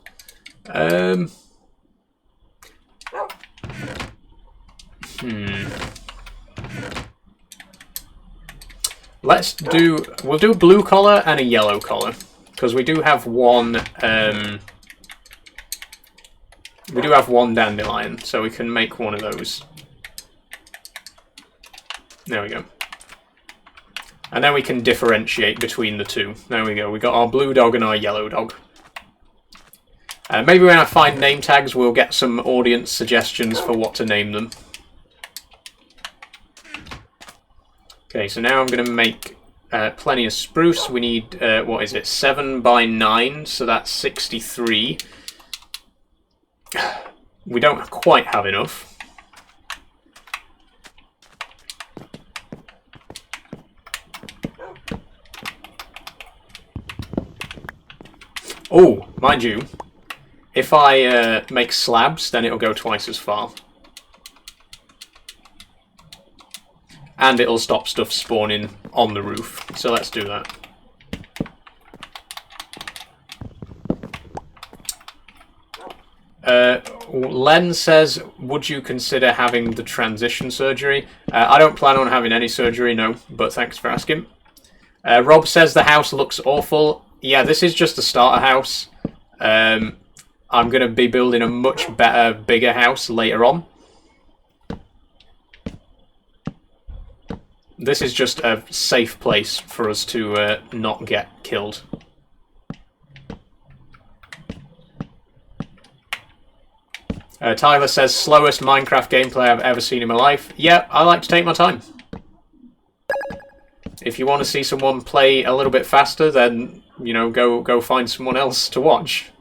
We'll do a blue collar and a yellow collar, because we do have one dandelion, so we can make one of those. There we go. And then we can differentiate between the two. There we go, we got our blue dog and our yellow dog. Maybe when I find name tags, we'll get some audience suggestions for what to name them. Okay, so now I'm going to make plenty of spruce. We need, what is it, 7 by 9, so that's 63. We don't quite have enough. Oh, mind you, if I make slabs, then it'll go twice as far. And it'll stop stuff spawning on the roof. So let's do that. Len says, would you consider having the transition surgery? I don't plan on having any surgery, no, but thanks for asking. Rob says the house looks awful. Yeah, this is just a starter house. I'm going to be building a much better, bigger house later on. This is just a safe place for us to not get killed. Tyler says, slowest Minecraft gameplay I've ever seen in my life. Yeah, I like to take my time. If you want to see someone play a little bit faster, then, you know, go find someone else to watch.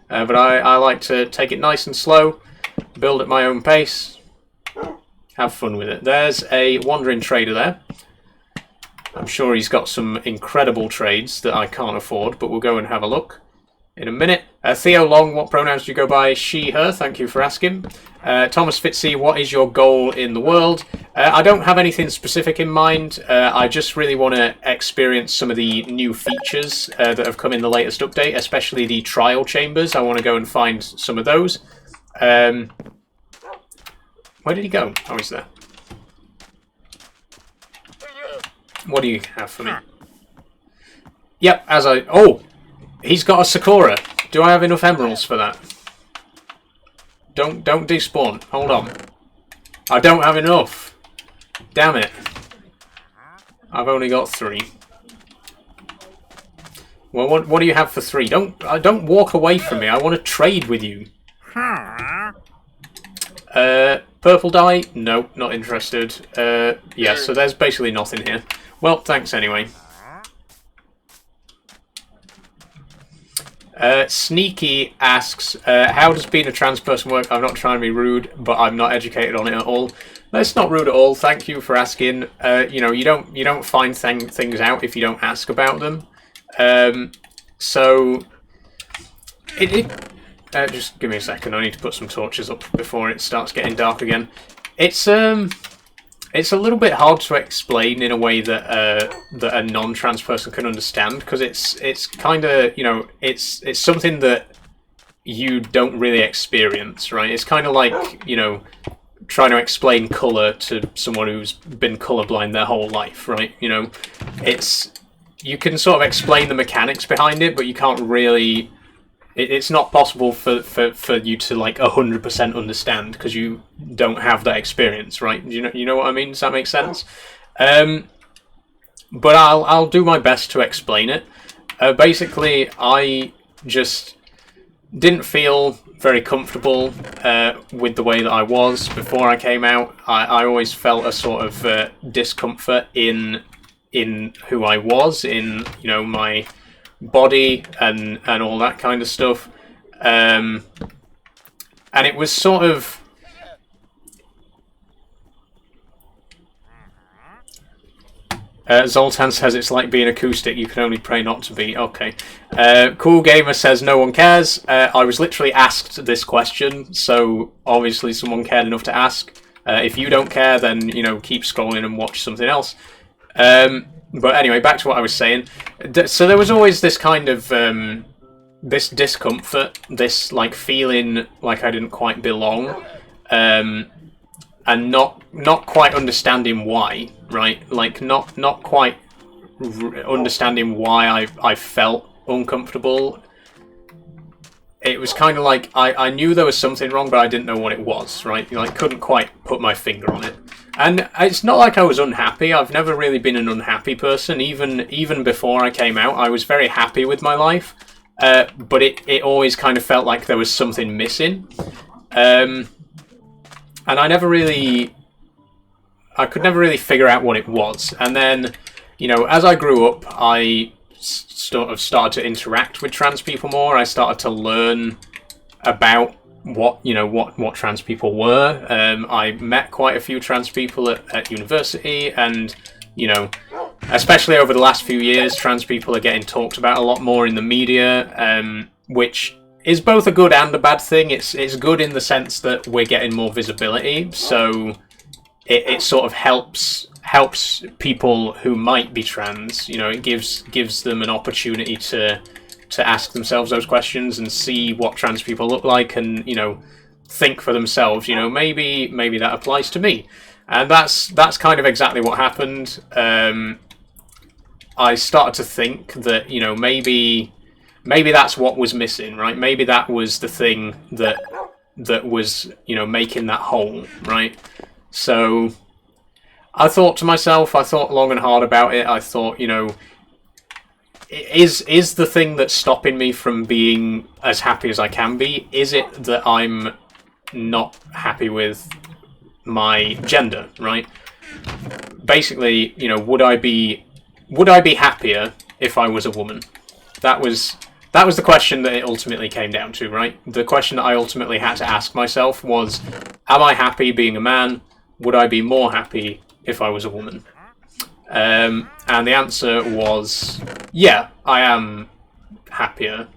But I like to take it nice and slow, build at my own pace, have fun with it. There's a wandering trader there. I'm sure he's got some incredible trades that I can't afford, but we'll go and have a look in a minute. Theo Long, what pronouns do you go by? She, her, thank you for asking. Thomas Fitzy, what is your goal in the world? I don't have anything specific in mind. I just really want to experience some of the new features that have come in the latest update, especially the trial chambers. I want to go and find some of those. Where did he go? Oh, he's there. What do you have for me? Yep, oh! He's got a Sakura. Do I have enough emeralds for that? Don't despawn. Hold on. I don't have enough. Damn it. I've only got 3. Well, what do you have for 3? Don't walk away from me. I want to trade with you. Purple dye? No, not interested. Yeah, so there's basically nothing here. Well, thanks anyway. Sneaky asks, how does being a trans person work? I'm not trying to be rude, but I'm not educated on it at all. That's not rude at all. Thank you for asking. You know, you don't find things out if you don't ask about them. So just give me a second. I need to put some torches up before it starts getting dark again. It's a little bit hard to explain in a way that that a non-trans person can understand, because it's kind of, you know, it's something that you don't really experience, right? It's kind of like, you know, trying to explain colour to someone who's been colourblind their whole life, right? You know, you can sort of explain the mechanics behind it, but you can't really. It's not possible for you to like 100% understand, because you don't have that experience, right? You know what I mean? Does that make sense? But I'll do my best to explain it. Basically, I just didn't feel very comfortable with the way that I was before I came out. I always felt a sort of discomfort in who I was, in my body and all that kind of stuff, and it was sort of. Zoltan says it's like being acoustic, you can only pray not to be. Okay. Cool Gamer says no one cares. I was literally asked this question, so obviously someone cared enough to ask. If you don't care, then, keep scrolling and watch something else. But anyway, back to what I was saying. So there was always this kind of, this discomfort, this, like, feeling like I didn't quite belong. And not quite understanding why, right? Like not quite understanding why I felt uncomfortable. It was kind of like I knew there was something wrong, but I didn't know what it was, right? Like couldn't quite put my finger on it. And it's not like I was unhappy. I've never really been an unhappy person. Even before I came out, I was very happy with my life. But it always kind of felt like there was something missing. And I could never really figure out what it was. And then, as I grew up, I sort of started to interact with trans people more. I started to learn about what trans people were. I met quite a few trans people at university, and, especially over the last few years, trans people are getting talked about a lot more in the media, which is both a good and a bad thing. It's good in the sense that we're getting more visibility, so it sort of helps people who might be trans. It gives them an opportunity to ask themselves those questions and see what trans people look like, and think for themselves. Maybe that applies to me, and that's kind of exactly what happened. I started to think that maybe that's what was missing, right? Maybe that was the thing that was, making that hole, right? So I thought to myself, I thought long and hard about it. I thought, is the thing that's stopping me from being as happy as I can be, is it that I'm not happy with my gender, right? Basically, would I be happier if I was a woman? That was the question that it ultimately came down to, right? The question that I ultimately had to ask myself was, am I happy being a man? Would I be more happy if I was a woman? And the answer was, yeah, I am happier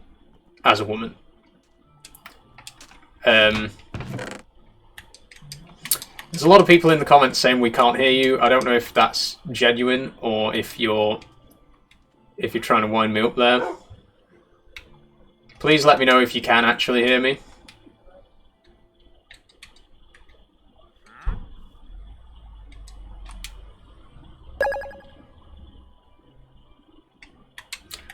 as a woman. There's a lot of people in the comments saying we can't hear you. I don't know if that's genuine or if you're trying to wind me up there. Please let me know if you can actually hear me.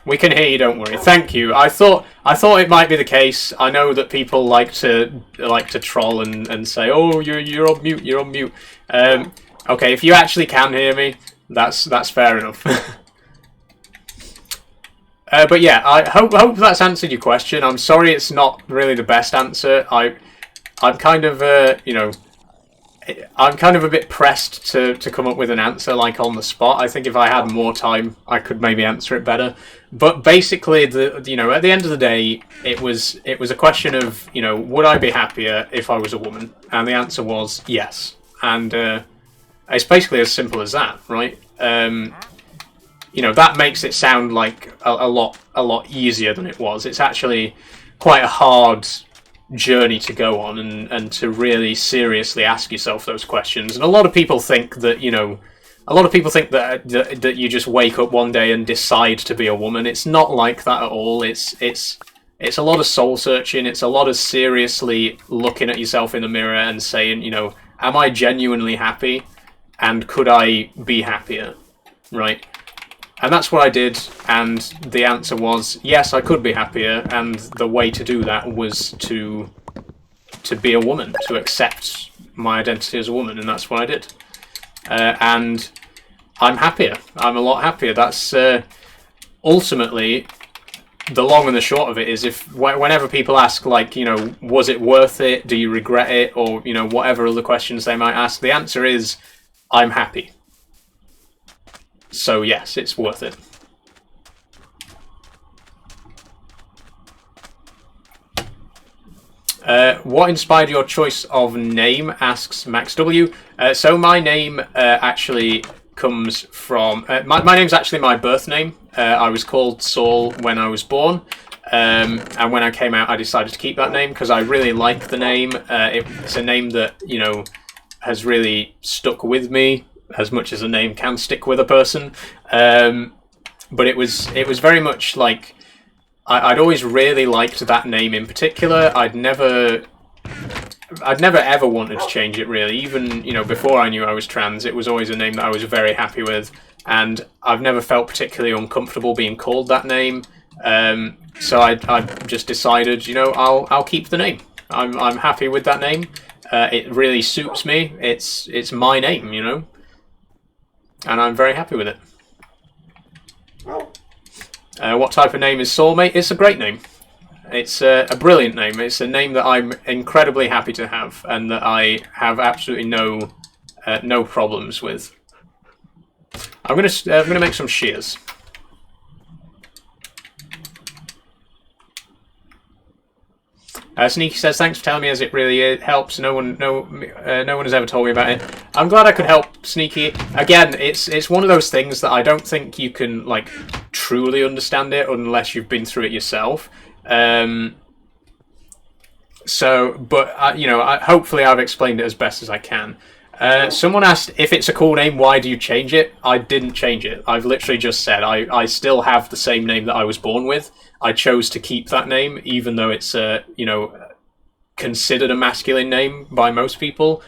We can hear you, don't worry. Thank you. I thought it might be the case. I know that people like to troll and say, "Oh, you're on mute. You're on mute." Okay, if you actually can hear me, that's fair enough. But yeah, I hope that's answered your question. I'm sorry it's not really the best answer. I'm kind of I'm kind of a bit pressed to come up with an answer like on the spot. I think if I had more time, I could maybe answer it better. But basically, at the end of the day, it was a question of would I be happier if I was a woman? And the answer was yes. And it's basically as simple as that, right? That makes it sound like a lot easier than it was. It's actually quite a hard journey to go on and to really seriously ask yourself those questions. And a lot of people think that that you just wake up one day and decide to be a woman. It's not like that at all. It's a lot of soul searching. It's a lot of seriously looking at yourself in the mirror and saying, am I genuinely happy? And could I be happier? Right? And that's what I did, and the answer was, yes, I could be happier, and the way to do that was to be a woman, to accept my identity as a woman, and that's what I did. And I'm happier. I'm a lot happier. That's ultimately, the long and the short of it is, whenever people ask, like, you know, was it worth it? Do you regret it? Or, you know, whatever other questions they might ask, the answer is, I'm happy. So yes, it's worth it. What inspired your choice of name? Asks Max W. So my name actually comes from... my name's actually my birth name. I was called Saul when I was born. And when I came out, I decided to keep that name because I really like the name. It's a name that, you know, has really stuck with me as much as a name can stick with a person. But it was very much like... I'd always really liked that name in particular. I'd never ever wanted to change it, really. Even, you know, before I knew I was trans, it was always a name that I was very happy with, and I've never felt particularly uncomfortable being called that name. So I just decided, you know, I'll keep the name. I'm happy with that name. It really suits me. It's my name, you know, and I'm very happy with it. What type of name is Soulmate? It's a great name. It's a brilliant name. It's a name that I'm incredibly happy to have, and that I have absolutely no problems with. I'm gonna make some shears. Sneaky says, thanks for telling me, as it really helps. No one has ever told me about it. I'm glad I could help, Sneaky. Again, it's one of those things that I don't think you can, like, truly understand it unless you've been through it yourself. But you know, hopefully I've explained it as best as I can. Someone asked, if it's a cool name, why do you change it? I didn't change it. I've literally just said I still have the same name that I was born with. I chose to keep that name, even though it's you know, considered a masculine name by most people.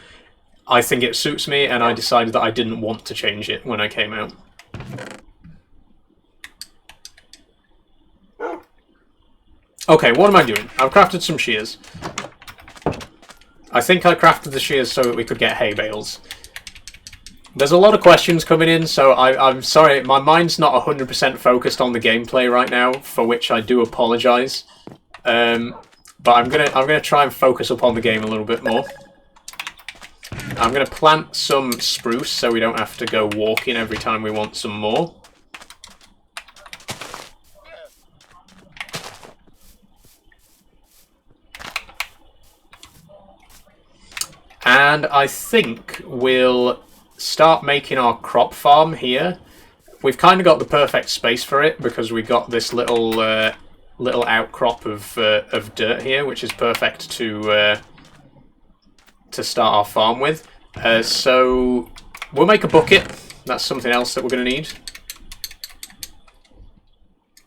I think it suits me, and I decided that I didn't want to change it when I came out. Okay, what am I doing? I've crafted some shears. I think I crafted the shears so that we could get hay bales. There's a lot of questions coming in, so I'm sorry, my mind's not 100% focused on the gameplay right now, for which I do apologise. But I'm gonna try and focus upon the game a little bit more. I'm gonna plant some spruce so we don't have to go walking every time we want some more. And I think we'll start making our crop farm here. We've kind of got the perfect space for it because we got this little outcrop of dirt here, which is perfect to start our farm with. So we'll make a bucket. That's something else that we're going to need.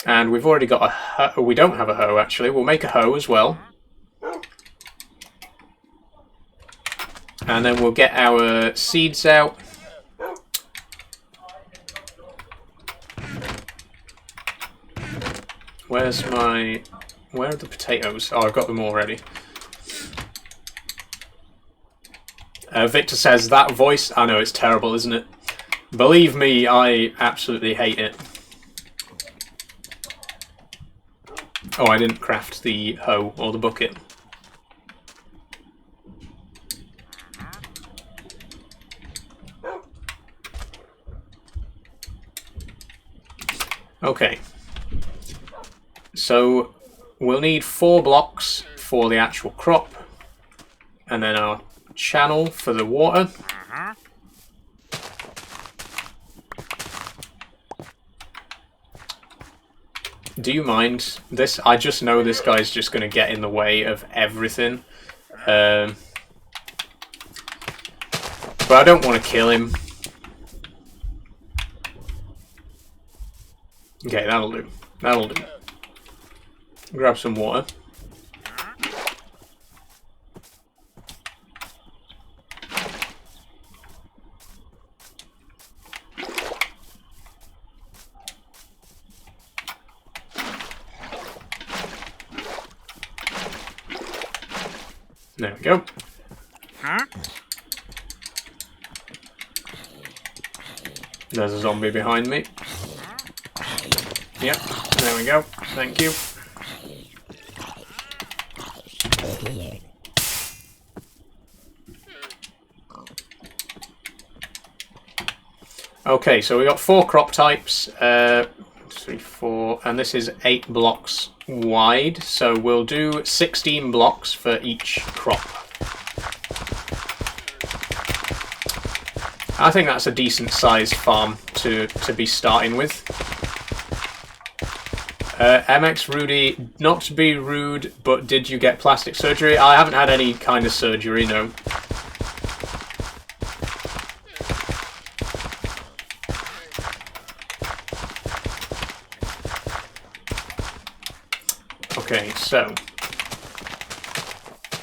And we've already got a hoe. We don't have a hoe, actually. We'll make a hoe as well. And then we'll get our seeds out. Where are the potatoes? Oh, I've got them already. Victor says, that voice, I know it's terrible, isn't it? Believe me, I absolutely hate it. Oh, I didn't craft the hoe or the bucket. Okay, so we'll need 4 blocks for the actual crop, and then our channel for the water. Do you mind this? I just know this guy's just going to get in the way of everything. But I don't want to kill him. Okay, that'll do. That'll do. Grab some water. There we go. There's a zombie behind me. Yep, there we go. Thank you. Okay, so we got 4 crop types. 3, 4, and this is 8 blocks wide. So we'll do 16 blocks for each crop. I think that's a decent sized farm to be starting with. MX Rudy, not to be rude, but did you get plastic surgery? I haven't had any kind of surgery, no. Okay, so...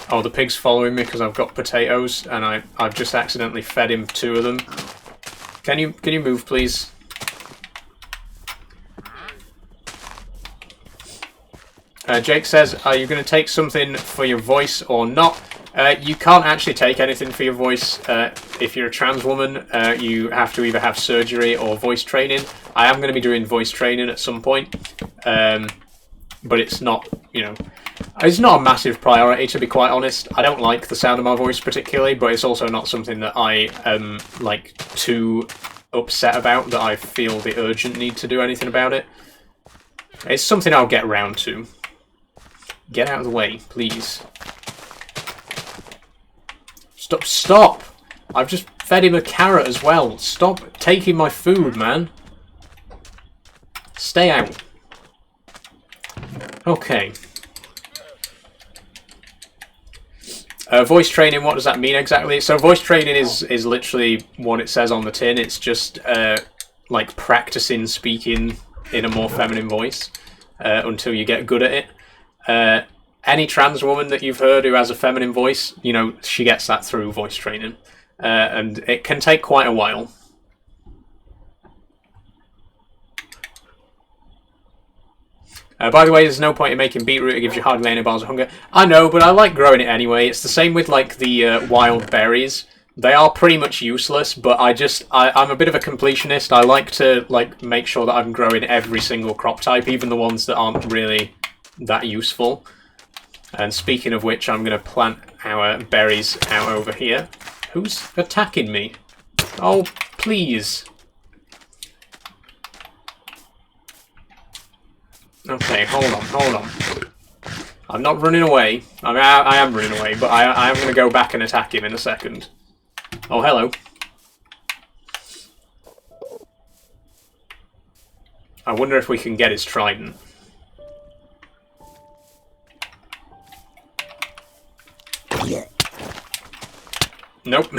Oh, the pig's following me because I've got potatoes, and I've just accidentally fed him 2 of them. Can you move, please? Jake says, are you going to take something for your voice or not? You can't actually take anything for your voice. If you're a trans woman, you have to either have surgery or voice training. I am going to be doing voice training at some point. But it's not, you know, it's not a massive priority, to be quite honest. I don't like the sound of my voice particularly, but it's also not something that I am, like, too upset about, that I feel the urgent need to do anything about it. It's something I'll get round to. Get out of the way, please. Stop! I've just fed him a carrot as well. Stop taking my food, man. Stay out. Okay. Voice training, what does that mean exactly? So voice training is literally what it says on the tin. It's just like practicing speaking in a more feminine voice until you get good at it. Any trans woman that you've heard who has a feminine voice, you know, she gets that through voice training. And it can take quite a while. By the way, there's no point in making beetroot, it gives you hardly any bars of hunger. I know, but I like growing it anyway. It's the same with, like, the wild berries. They are pretty much useless, but I'm a bit of a completionist. I like to, like, make sure that I'm growing every single crop type, even the ones that aren't really that useful. And speaking of which, I'm going to plant our berries out over here. Who's attacking me? Oh, please. Okay, hold on. I'm not running away. I mean, I am running away, but I am going to go back and attack him in a second. Oh, hello. I wonder if we can get his trident. Nope.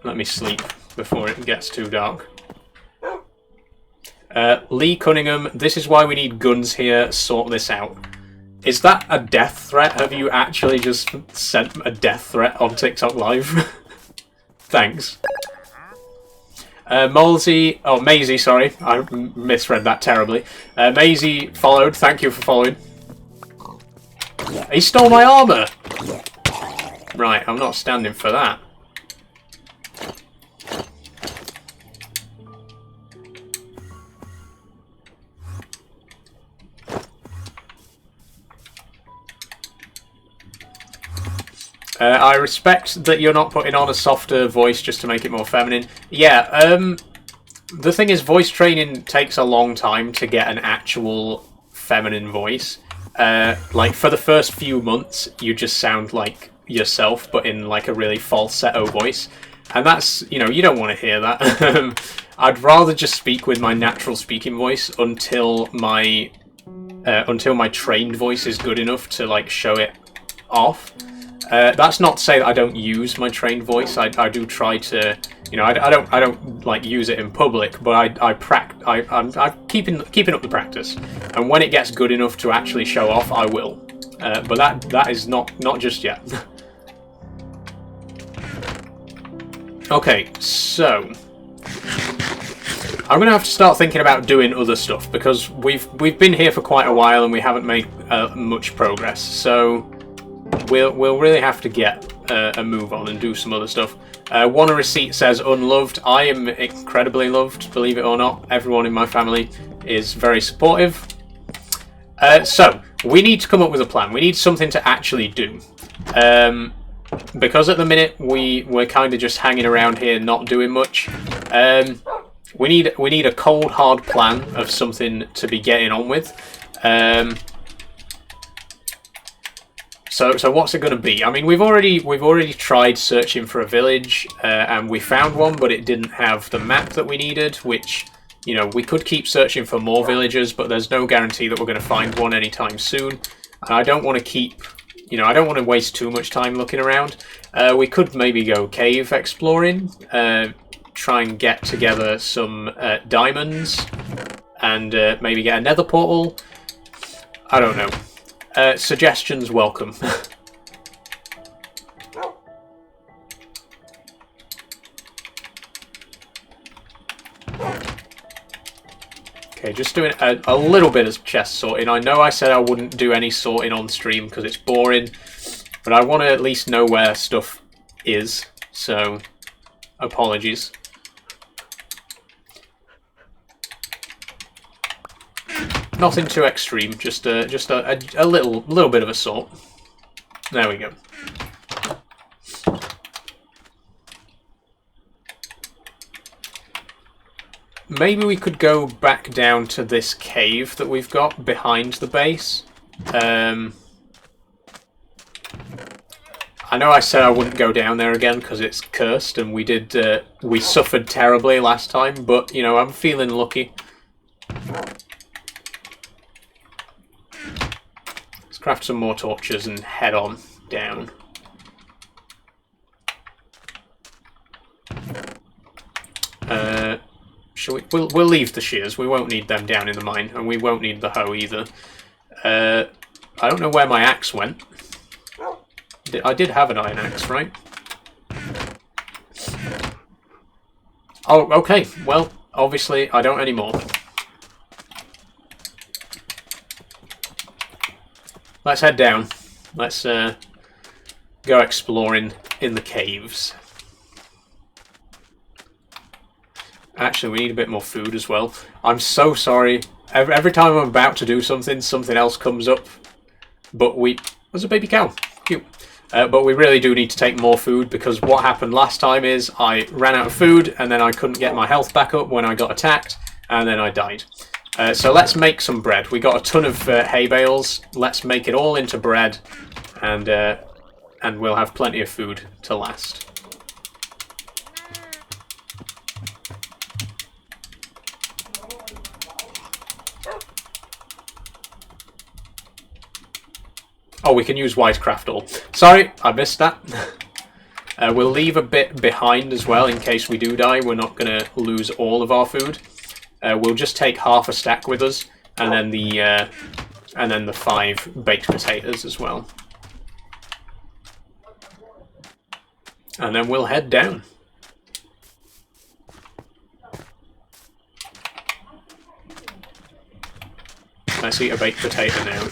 Let me sleep before it gets too dark. Lee Cunningham, this is why we need guns here, sort this out. Is that a death threat? Have you actually just sent a death threat on TikTok Live? Thanks. Maisie, sorry, I misread that terribly. Maisie followed, thank you for following. He stole my armour! Right, I'm not standing for that. I respect that you're not putting on a softer voice just to make it more feminine. Yeah, the thing is, voice training takes a long time to get an actual feminine voice. Like, for the first few months, you just sound like yourself, but in, like, a really falsetto voice. And that's, you know, you don't want to hear that. I'd rather just speak with my natural speaking voice until my trained voice is good enough to, like, show it off. That's not to say that I don't use my trained voice. I do try to, you know, I don't like use it in public, but I'm keeping up the practice. And when it gets good enough to actually show off, I will. But that is not just yet. Okay, so I'm gonna have to start thinking about doing other stuff because we've been here for quite a while and we haven't made much progress. So we'll really have to get a move on and do some other stuff. One receipt says unloved. I am incredibly loved, believe it or not. Everyone in my family is very supportive. So, we need to come up with a plan. We need something to actually do. Because at the minute we're kind of just hanging around here, not doing much. We need a cold hard plan of something to be getting on with. So what's it going to be? I mean, we've already tried searching for a village, and we found one, but it didn't have the map that we needed. Which, you know, we could keep searching for more villages, but there's no guarantee that we're going to find one anytime soon. And I don't want to keep. You know, I don't want to waste too much time looking around. We could maybe go cave exploring, try and get together some diamonds, and maybe get a nether portal. I don't know. Suggestions welcome. Okay, just doing a little bit of chest sorting. I know I said I wouldn't do any sorting on stream because it's boring, but I want to at least know where stuff is, so apologies. Nothing too extreme, just a little bit of a sort. There we go. Maybe we could go back down to this cave that we've got behind the base. I know I said I wouldn't go down there again because it's cursed, and we suffered terribly last time, but, you know, I'm feeling lucky. Let's craft some more torches and head on down. We'll leave the shears. We won't need them down in the mine, and we won't need the hoe either. I don't know where my axe went. I did have an iron axe, right? Oh, okay. Well, obviously I don't anymore. Let's head down. Let's go exploring in the caves. Actually, we need a bit more food as well. I'm so sorry. Every time I'm about to do something, something else comes up. But there's a baby cow. Cute. But we really do need to take more food, because what happened last time is I ran out of food, and then I couldn't get my health back up when I got attacked, and then I died. So let's make some bread. We got a ton of hay bales. Let's make it all into bread, and we'll have plenty of food to last. Oh, we can use white craft all. Sorry, I missed that. We'll leave a bit behind as well in case we do die. We're not going to lose all of our food. We'll just take half a stack with us, and then the 5 baked potatoes as well. And then we'll head down. Let's eat a baked potato now.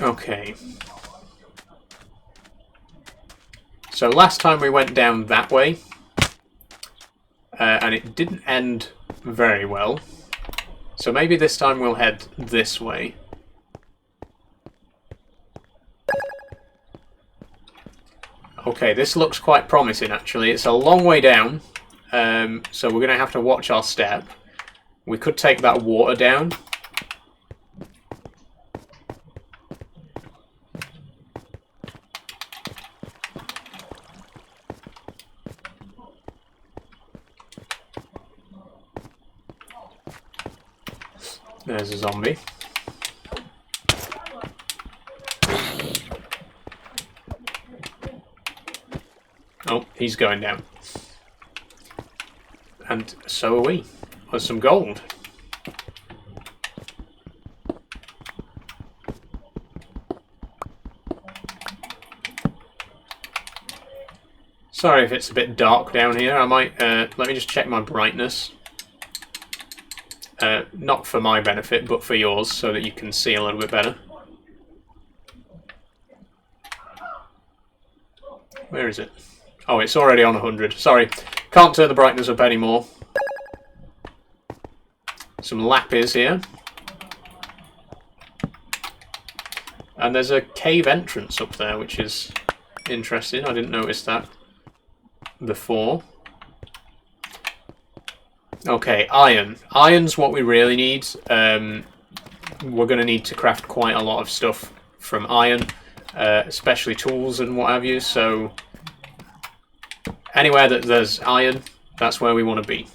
Okay. So last time we went down that way, and it didn't end very well. So maybe this time we'll head this way. Okay, this looks quite promising actually. It's a long way down, so we're going to have to watch our step. We could take that water down. There's a zombie. Oh, he's going down. And so are we. There's some gold. Sorry if it's a bit dark down here. I might let me just check my brightness. Not for my benefit, but for yours, so that you can see a little bit better. Where is it? Oh, it's already on 100. Sorry. Can't turn the brightness up anymore. Some lapis here. And there's a cave entrance up there, which is interesting. I didn't notice that before. Okay, iron. Iron's what we really need. We're going to need to craft quite a lot of stuff from iron, especially tools and what have you. So anywhere that there's iron, that's where we want to be.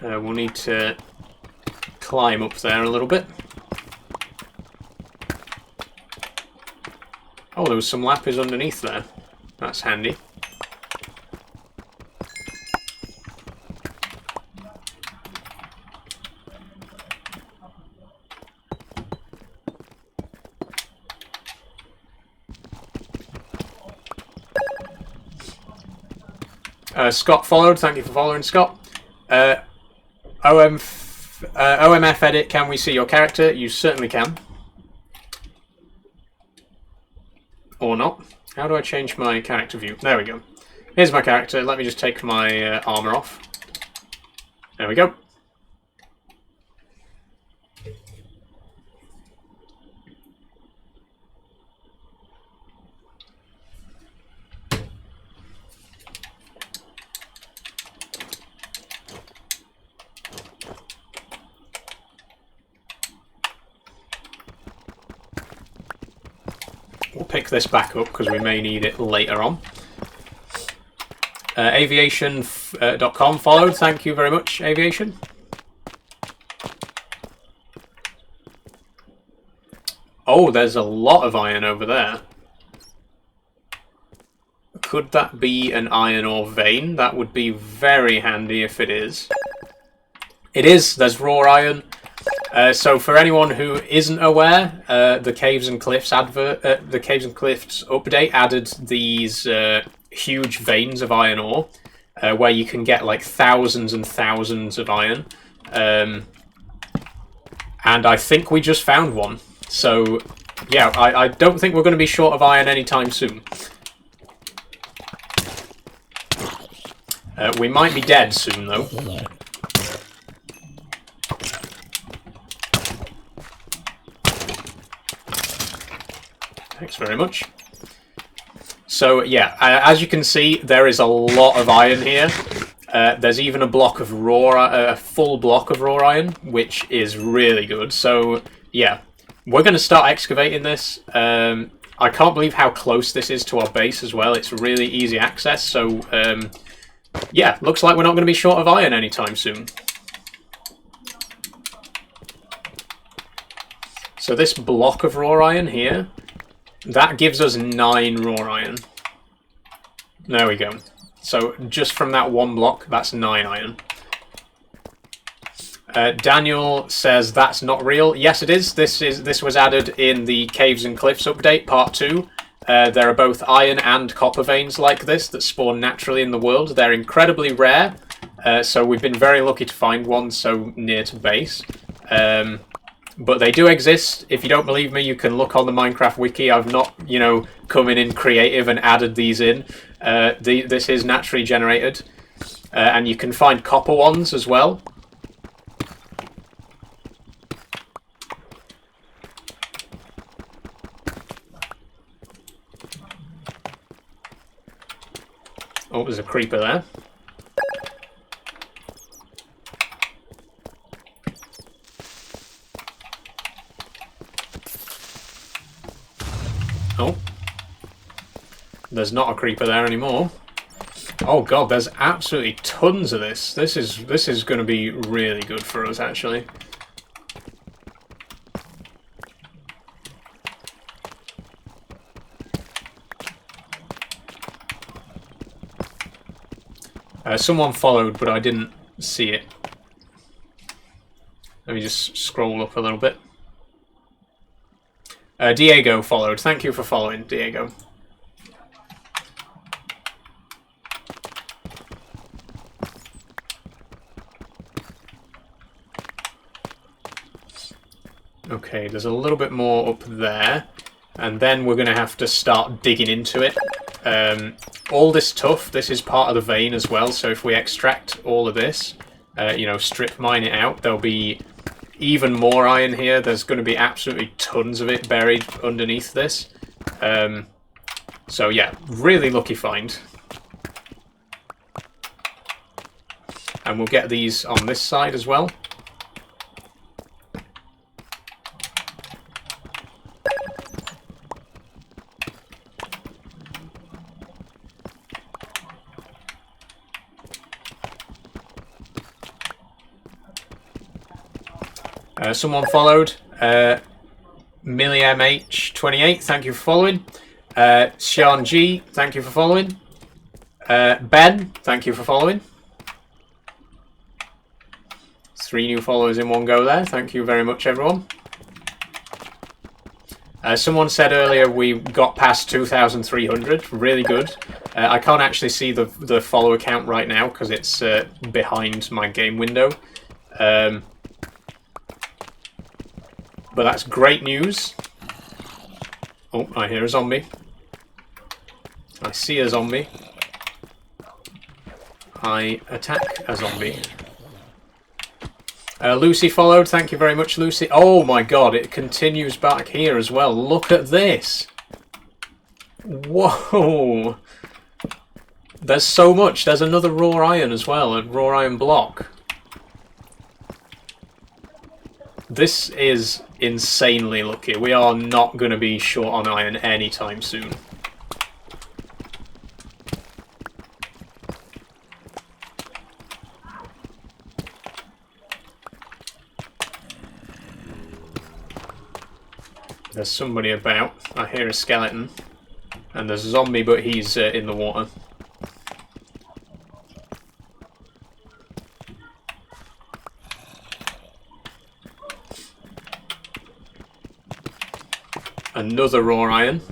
We'll need to climb up there a little bit. Oh, there was some lapis underneath there. That's handy. Scott followed. Thank you for following, Scott. OMF edit, can we see your character? You certainly can. Or not. How do I change my character view? There we go. Here's my character. Let me just take my armor off. There we go. We'll pick this back up because we may need it later on. Aviation.com followed. Thank you very much, Aviation. Oh, there's a lot of iron over there. Could that be an iron ore vein? That would be very handy if it is. It is. There's raw iron. So for anyone who isn't aware, the Caves and Cliffs the Caves and Cliffs update added these huge veins of iron ore, where you can get like thousands and thousands of iron. And I think we just found one. So yeah, I don't think we're going to be short of iron anytime soon. We might be dead soon though. Thanks very much. So yeah, as you can see, there is a lot of iron here. There's even a block of a full block of raw iron, which is really good. So yeah, we're going to start excavating this. I can't believe how close this is to our base as well. It's really easy access. So yeah, looks like we're not going to be short of iron anytime soon. So this block of raw iron here, that gives us 9 raw iron. There we go. So just from that one block, that's 9 iron. Daniel says that's not real. Yes, it is. This was added in the Caves and Cliffs update, part 2. There are both iron and copper veins like this that spawn naturally in the world. They're incredibly rare, so we've been very lucky to find one so near to base. But they do exist. If you don't believe me, you can look on the Minecraft wiki. I've not, come in creative and added these in. This is naturally generated. And you can find copper ones as well. Oh, there's a creeper there. Oh. There's not a creeper there anymore. Oh god, there's absolutely tons of this. This is going to be really good for us, actually. Someone followed, but I didn't see it. Let me just scroll up a little bit. Diego followed. Thank you for following, Diego. Okay, there's a little bit more up there. And then we're going to have to start digging into it. All this tuff, this is part of the vein as well, so if we extract all of this, you know, strip mine it out, there'll be even more iron here. There's going to be absolutely tons of it buried underneath this. So yeah, really lucky find. And we'll get these on this side as well. Someone followed. MillyMH28, thank you for following. Sean G, thank you for following. Ben, thank you for following. 3 new followers in one go there. Thank you very much, everyone. Someone said earlier we got past 2,300. Really good. I can't actually see the follower count right now because it's behind my game window. But that's great news. Oh, I hear a zombie. I see a zombie. I attack a zombie. Lucy followed. Thank you very much, Lucy. Oh my god, it continues back here as well. Look at this. Whoa. There's so much. There's another raw iron as well, a raw iron block. This is insanely lucky. We are not going to be short on iron anytime soon. There's somebody about. I hear a skeleton. And there's a zombie, but he's in the water. Another raw iron.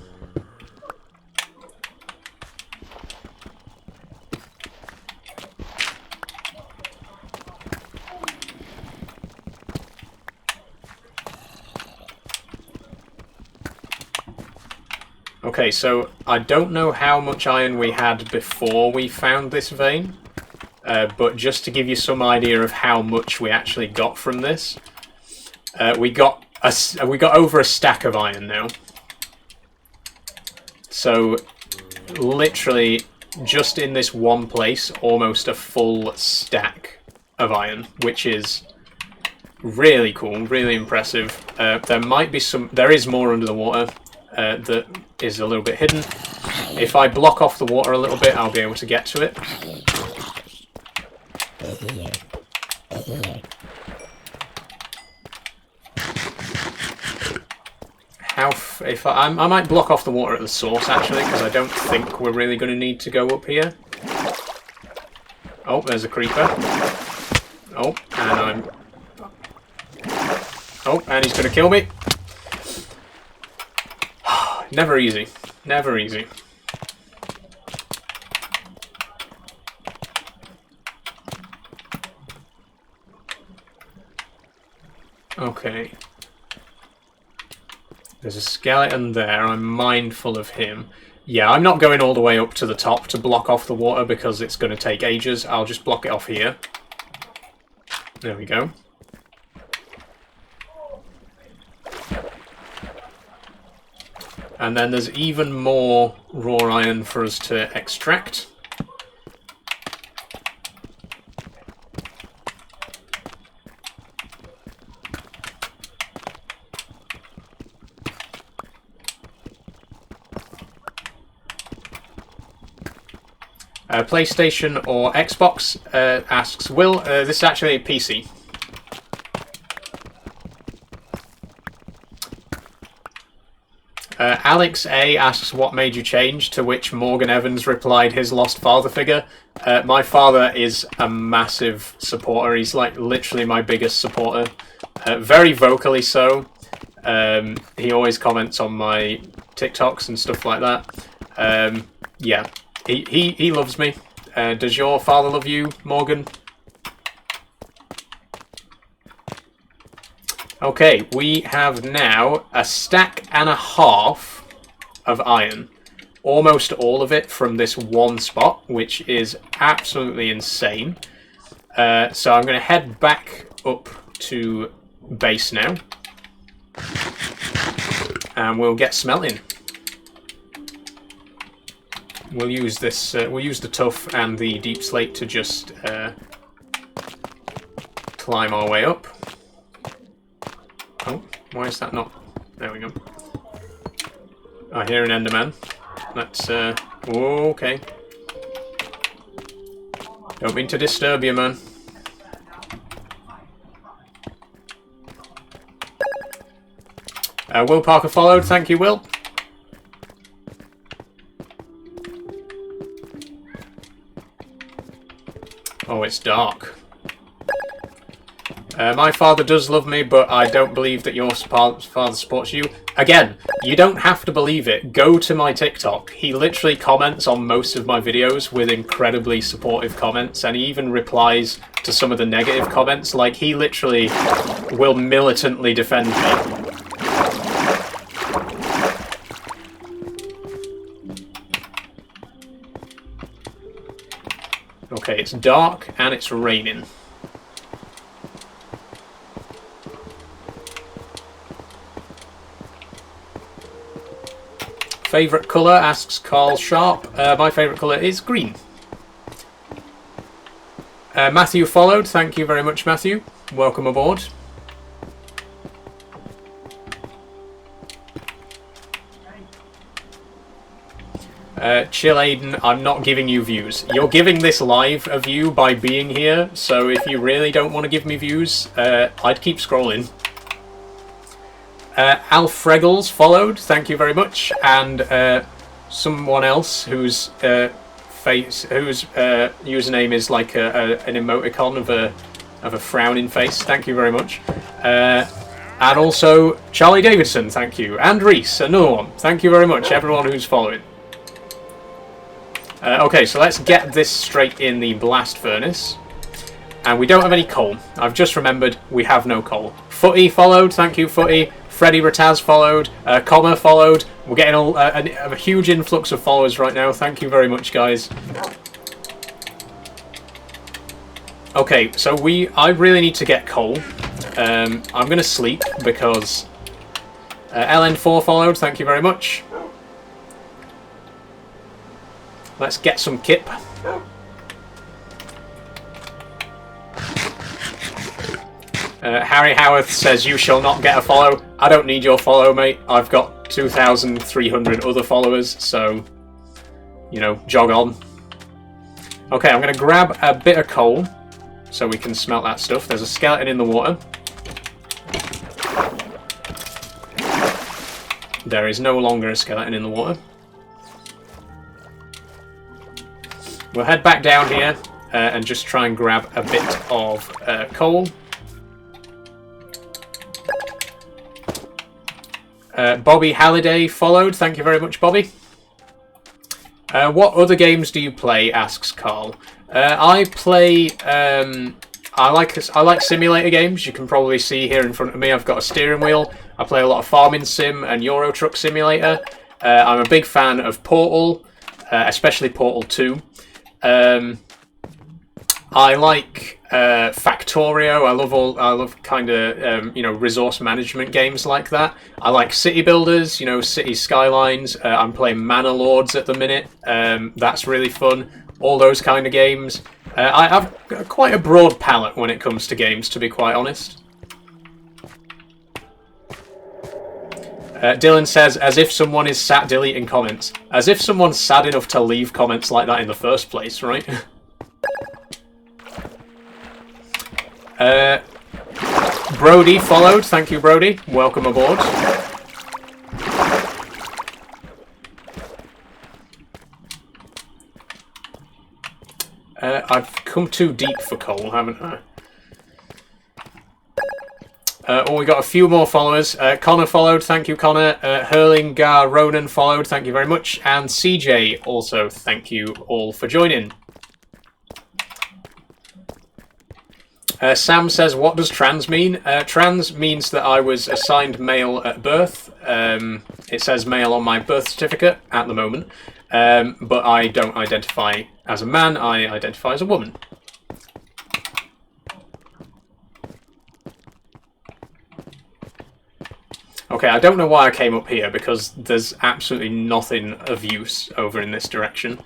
Okay, so I don't know how much iron we had before we found this vein, but just to give you some idea of how much we actually got from this, we got over a stack of iron now. So literally just in this one place, almost a full stack of iron, which is really cool, really impressive. There is more under the water that is a little bit hidden. If I block off the water a little bit, I'll be able to get to it. I might block off the water at the source actually, because I don't think we're really going to need to go up here. Oh, there's a creeper. Oh, and he's going to kill me. Never easy. Never easy. Okay. There's a skeleton there. I'm mindful of him. Yeah, I'm not going all the way up to the top to block off the water because it's going to take ages. I'll just block it off here. There we go. And then there's even more raw iron for us to extract. PlayStation or Xbox, asks Will. This is actually a PC. Alex A asks what made you change, to which Morgan Evans replied his lost father figure. My father is a massive supporter. He's like literally my biggest supporter. Very vocally so. He always comments on my TikToks and stuff like that. Yeah, he loves me. Does your father love you, Morgan? Okay, we have now a stack and a half of iron. Almost all of it from this one spot, which is absolutely insane. So I'm going to head back up to base now. And we'll get smelting. We'll use this. We'll use the tuff and the deep slate to just climb our way up. Oh, why is that not? There we go. I hear an Enderman. Let's. Okay. Don't mean to disturb you, man. Will Parker followed. Thank you, Will. Oh, it's dark. My father does love me, but I don't believe that your father supports you. Again, you don't have to believe it. Go to my TikTok. He literally comments on most of my videos with incredibly supportive comments, and he even replies to some of the negative comments. Like, he literally will militantly defend me. Okay, it's dark and it's raining. Favourite colour, asks Carl Sharp. My favourite colour is green. Matthew followed. Thank you very much, Matthew. Welcome aboard. Chill, Aiden, I'm not giving you views. You're giving this live a view by being here, so if you really don't want to give me views, I'd keep scrolling. Alfregels followed, thank you very much, and someone else whose username is like an emoticon of a frowning face. Thank you very much. And also Charlie Davidson, thank you, and Reese, another one. Thank you very much, everyone who's following. Okay, so let's get this straight in the blast furnace. And we don't have any coal. I've just remembered we have no coal. Footy followed, thank you, Footy. Freddie Rataz followed. Comma followed. We're getting a huge influx of followers right now. Thank you very much, guys. Okay, so I really need to get coal. I'm going to sleep because LN4 followed. Thank you very much. Let's get some kip. Harry Howarth says, you shall not get a follow. I don't need your follow, mate. I've got 2,300 other followers, so, you know, jog on. Okay, I'm going to grab a bit of coal so we can smelt that stuff. There's a skeleton in the water. There is no longer a skeleton in the water. We'll head back down here and just try and grab a bit of coal. Bobby Halliday followed. Thank you very much, Bobby. What other games do you play? Asks Carl. I play. I like simulator games. You can probably see here in front of me. I've got a steering wheel. I play a lot of Farming Sim and Euro Truck Simulator. I'm a big fan of Portal, especially Portal 2. I like Factorio. I love kind of you know, resource management games like that. I like city builders, you know, City Skylines. I'm playing Manor Lords at the minute. That's really fun. All those kind of games. I have quite a broad palette when it comes to games, to be quite honest. Dylan says, as if someone is sat deleting comments. As if someone's sad enough to leave comments like that in the first place, right? Brody followed. Thank you, Brody. Welcome aboard. I've come too deep for coal, haven't I? Oh, we got a few more followers. Connor followed, thank you, Connor. Hurling Gar Ronan followed, thank you very much. And CJ also, thank you all for joining. Sam says, what does trans mean? Trans means that I was assigned male at birth. It says male on my birth certificate at the moment. But I don't identify as a man, I identify as a woman. Okay, I don't know why I came up here, because there's absolutely nothing of use over in this direction.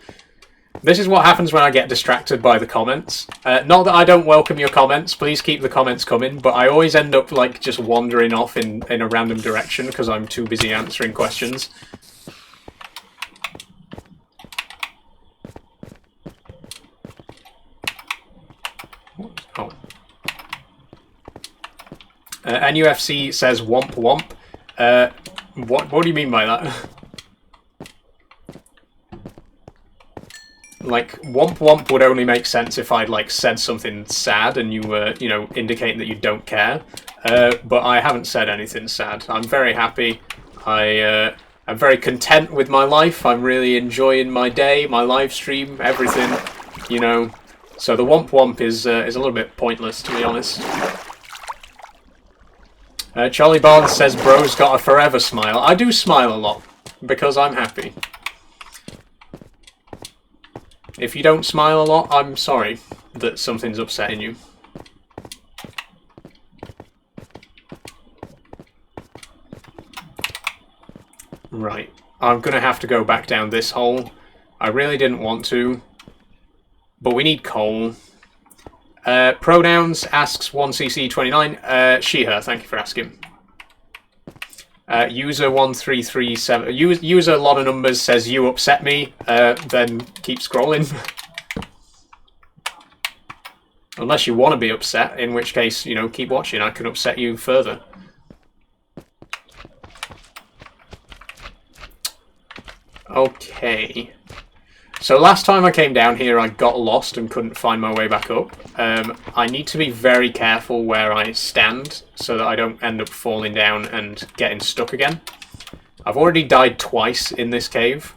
This is what happens when I get distracted by the comments. Not that I don't welcome your comments, please keep the comments coming, but I always end up like just wandering off in a random direction because I'm too busy answering questions. Oh. NUFC says womp womp. What do you mean by that? Like, womp womp would only make sense if I'd, like, said something sad and you were, you know, indicating that you don't care. But I haven't said anything sad. I'm very happy. I'm very content with my life. I'm really enjoying my day, my live stream, everything, you know. So the womp womp is a little bit pointless, to be honest. Charlie Barnes says, bro's got a forever smile. I do smile a lot, because I'm happy. If you don't smile a lot, I'm sorry that something's upsetting you. Right, I'm gonna have to go back down this hole. I really didn't want to, but we need coal. Pronouns asks 1cc29. She, her, thank you for asking. User 1337. User a lot of numbers says you upset me. Then keep scrolling. Unless you want to be upset, in which case, you know, keep watching. I can upset you further. Okay. So last time I came down here, I got lost and couldn't find my way back up. I need to be very careful where I stand so that I don't end up falling down and getting stuck again. I've already died twice in this cave.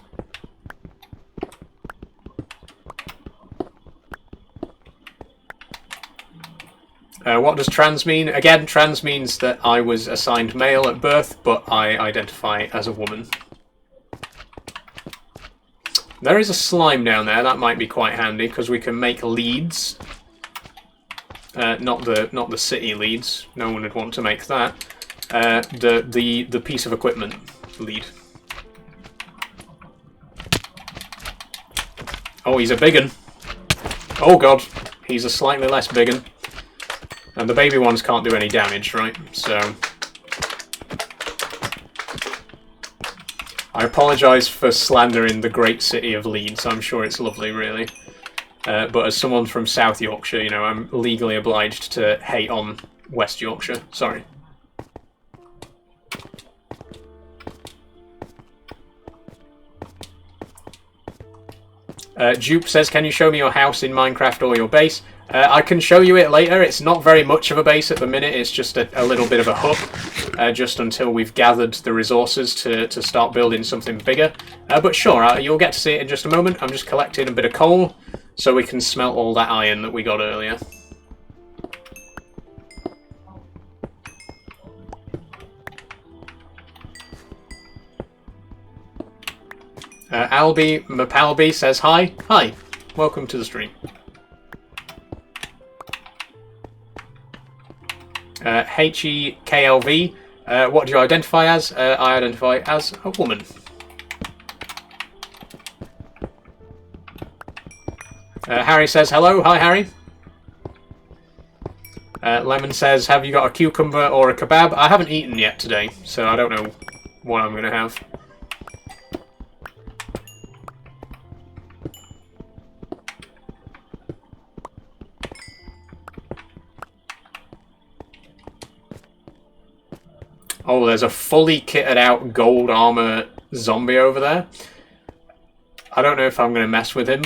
What does trans mean? Again, trans means that I was assigned male at birth, but I identify as a woman. There is a slime down there, that might be quite handy, because we can make leads. Not the city leads, no one would want to make that. The piece of equipment lead. Oh, he's a biggin. Oh god, he's a slightly less biggin. And the baby ones can't do any damage, right? So I apologise for slandering the great city of Leeds. I'm sure it's lovely, really. But as someone from South Yorkshire, you know, I'm legally obliged to hate on West Yorkshire. Sorry. Jupe says, can you show me your house in Minecraft or your base? I can show you it later. It's not very much of a base at the minute. It's just a little bit of a hub, just until we've gathered the resources to start building something bigger. But sure, you'll get to see it in just a moment. I'm just collecting a bit of coal so we can smelt all that iron that we got earlier. Albi Mapalbi says hi. Hi, welcome to the stream. HEKLV, what do you identify as? I identify as a woman. Harry says hello. Hi, Harry. Lemon says, have you got a cucumber or a kebab? I haven't eaten yet today, so I don't know what I'm going to have. Oh, there's a fully kitted out gold armor zombie over there. I don't know if I'm going to mess with him.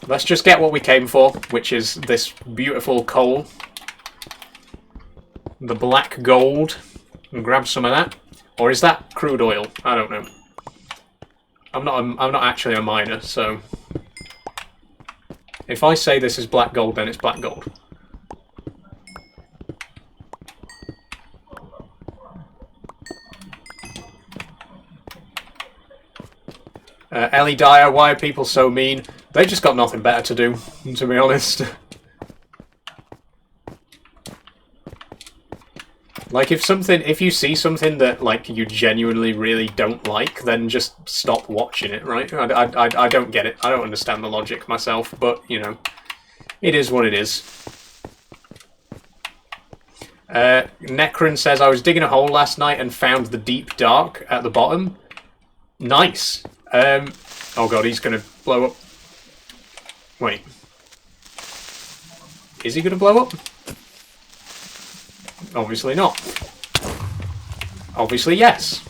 Let's just get what we came for, which is this beautiful coal. The black gold. And grab some of that. Or is that crude oil? I don't know. I'm not actually a miner, so... If I say this is black gold, then it's black gold. Ellie Dyer, why are people so mean? They've just got nothing better to do, to be honest. Like, if you see something that, like, you genuinely really don't like, then just stop watching it, right? I don't get it. I don't understand the logic myself, but, you know, it is what it is. Necron says, I was digging a hole last night and found the deep dark at the bottom. Nice. Oh god, he's gonna blow up. Wait. Is he gonna blow up? Obviously not. Obviously yes.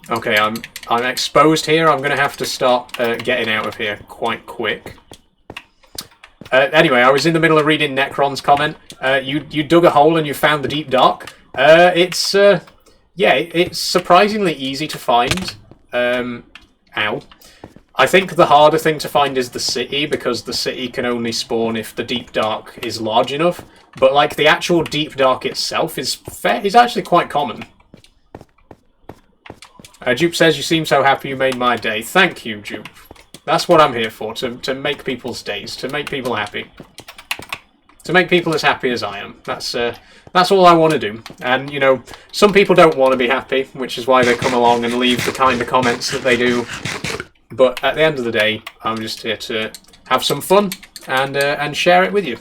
Okay, I'm exposed here. I'm gonna have to start getting out of here quite quick. Anyway, I was in the middle of reading Necron's comment. You dug a hole and you found the deep dark. Yeah, it's surprisingly easy to find. Ow. I think the harder thing to find is the city, because the city can only spawn if the deep dark is large enough. But like the actual deep dark itself is actually quite common. Dupe says, you seem so happy you made my day. Thank you, Dupe. That's what I'm here for, to make people's days, to make people happy. To make people as happy as I am. That's all I want to do. And, you know, some people don't want to be happy, which is why they come along and leave the kind of comments that they do. But at the end of the day, I'm just here to have some fun and share it with you.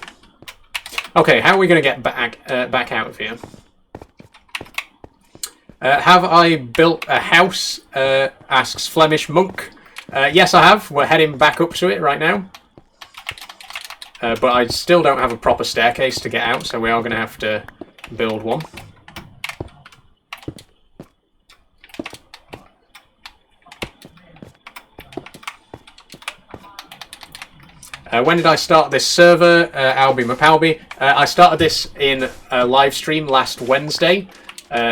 Okay, how are we going to get back out of here? Have I built a house? Asks Flemish Monk. Yes, I have. We're heading back up to it right now. But I still don't have a proper staircase to get out, so we are going to have to build one. When did I start this server? Albi Mapalbi. I started this in a live stream last Wednesday.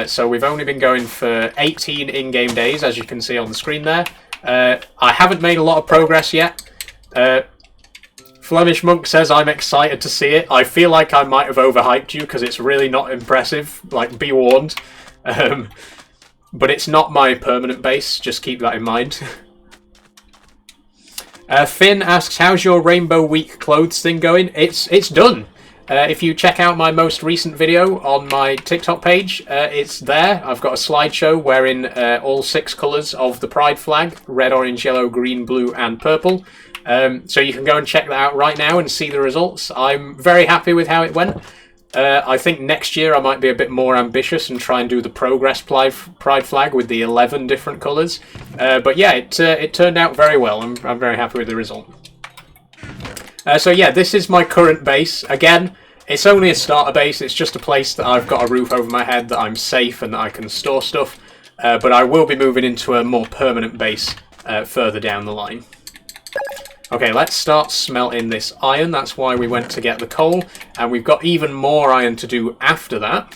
So we've only been going for 18 in-game days, as you can see on the screen there. I haven't made a lot of progress yet. Flemish Monk says, I'm excited to see it. I feel like I might have overhyped you, because it's really not impressive. Like, be warned. But it's not my permanent base, just keep that in mind. Finn asks, how's your Rainbow Week clothes thing going? It's done. If you check out my most recent video on my TikTok page, it's there. I've got a slideshow wearing all 6 colours of the Pride flag: red, orange, yellow, green, blue and purple. So you can go and check that out right now and see the results. I'm very happy with how it went. I think next year I might be a bit more ambitious and try and do the Progress Pride flag with the 11 different colours. But yeah, it turned out very well. I'm very happy with the result. So yeah, this is my current base. Again, it's only a starter base. It's just a place that I've got a roof over my head, that I'm safe and that I can store stuff. But I will be moving into a more permanent base further down the line. Okay, let's start smelting this iron. That's why we went to get the coal. And we've got even more iron to do after that.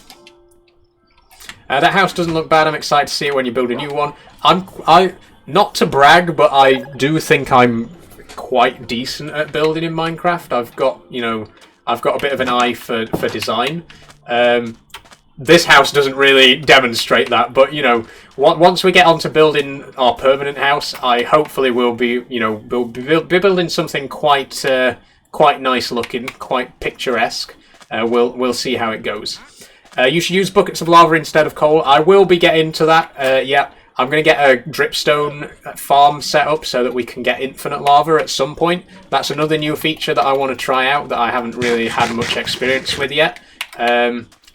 That house doesn't look bad. I'm excited to see it when you build a new one. Not to brag, but I do think I'm quite decent at building in Minecraft. I've got a bit of an eye for design. This house doesn't really demonstrate that, but you know, once we get on to building our permanent house, I hopefully will be, be building something quite nice looking, quite picturesque. We'll see how it goes. You should use buckets of lava instead of coal. I will be getting to that. Yeah, I'm going to get a dripstone farm set up so that we can get infinite lava at some point. That's another new feature that I want to try out that I haven't really had much experience with yet.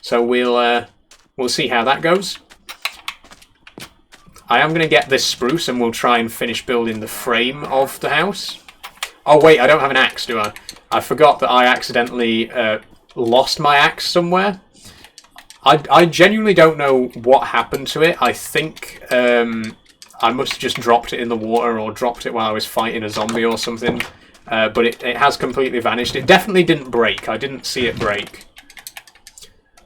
So we'll see how that goes. I am going to get this spruce and we'll try and finish building the frame of the house. Oh wait, I don't have an axe, do I? I forgot that I accidentally lost my axe somewhere. I genuinely don't know what happened to it. I think I must have just dropped it in the water or dropped it while I was fighting a zombie or something. But it has completely vanished. It definitely didn't break. I didn't see it break.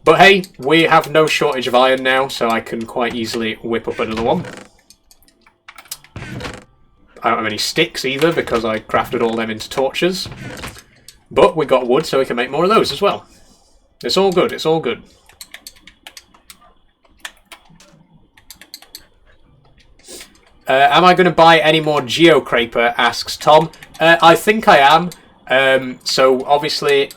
But hey, we have no shortage of iron now, so I can quite easily whip up another one. don't have any sticks either because I crafted all them into torches. But we got wood, so we can make more of those as well. It's all good, it's all good. Am I going to buy any more Geocraper, asks Tom. I think I am. So obviously,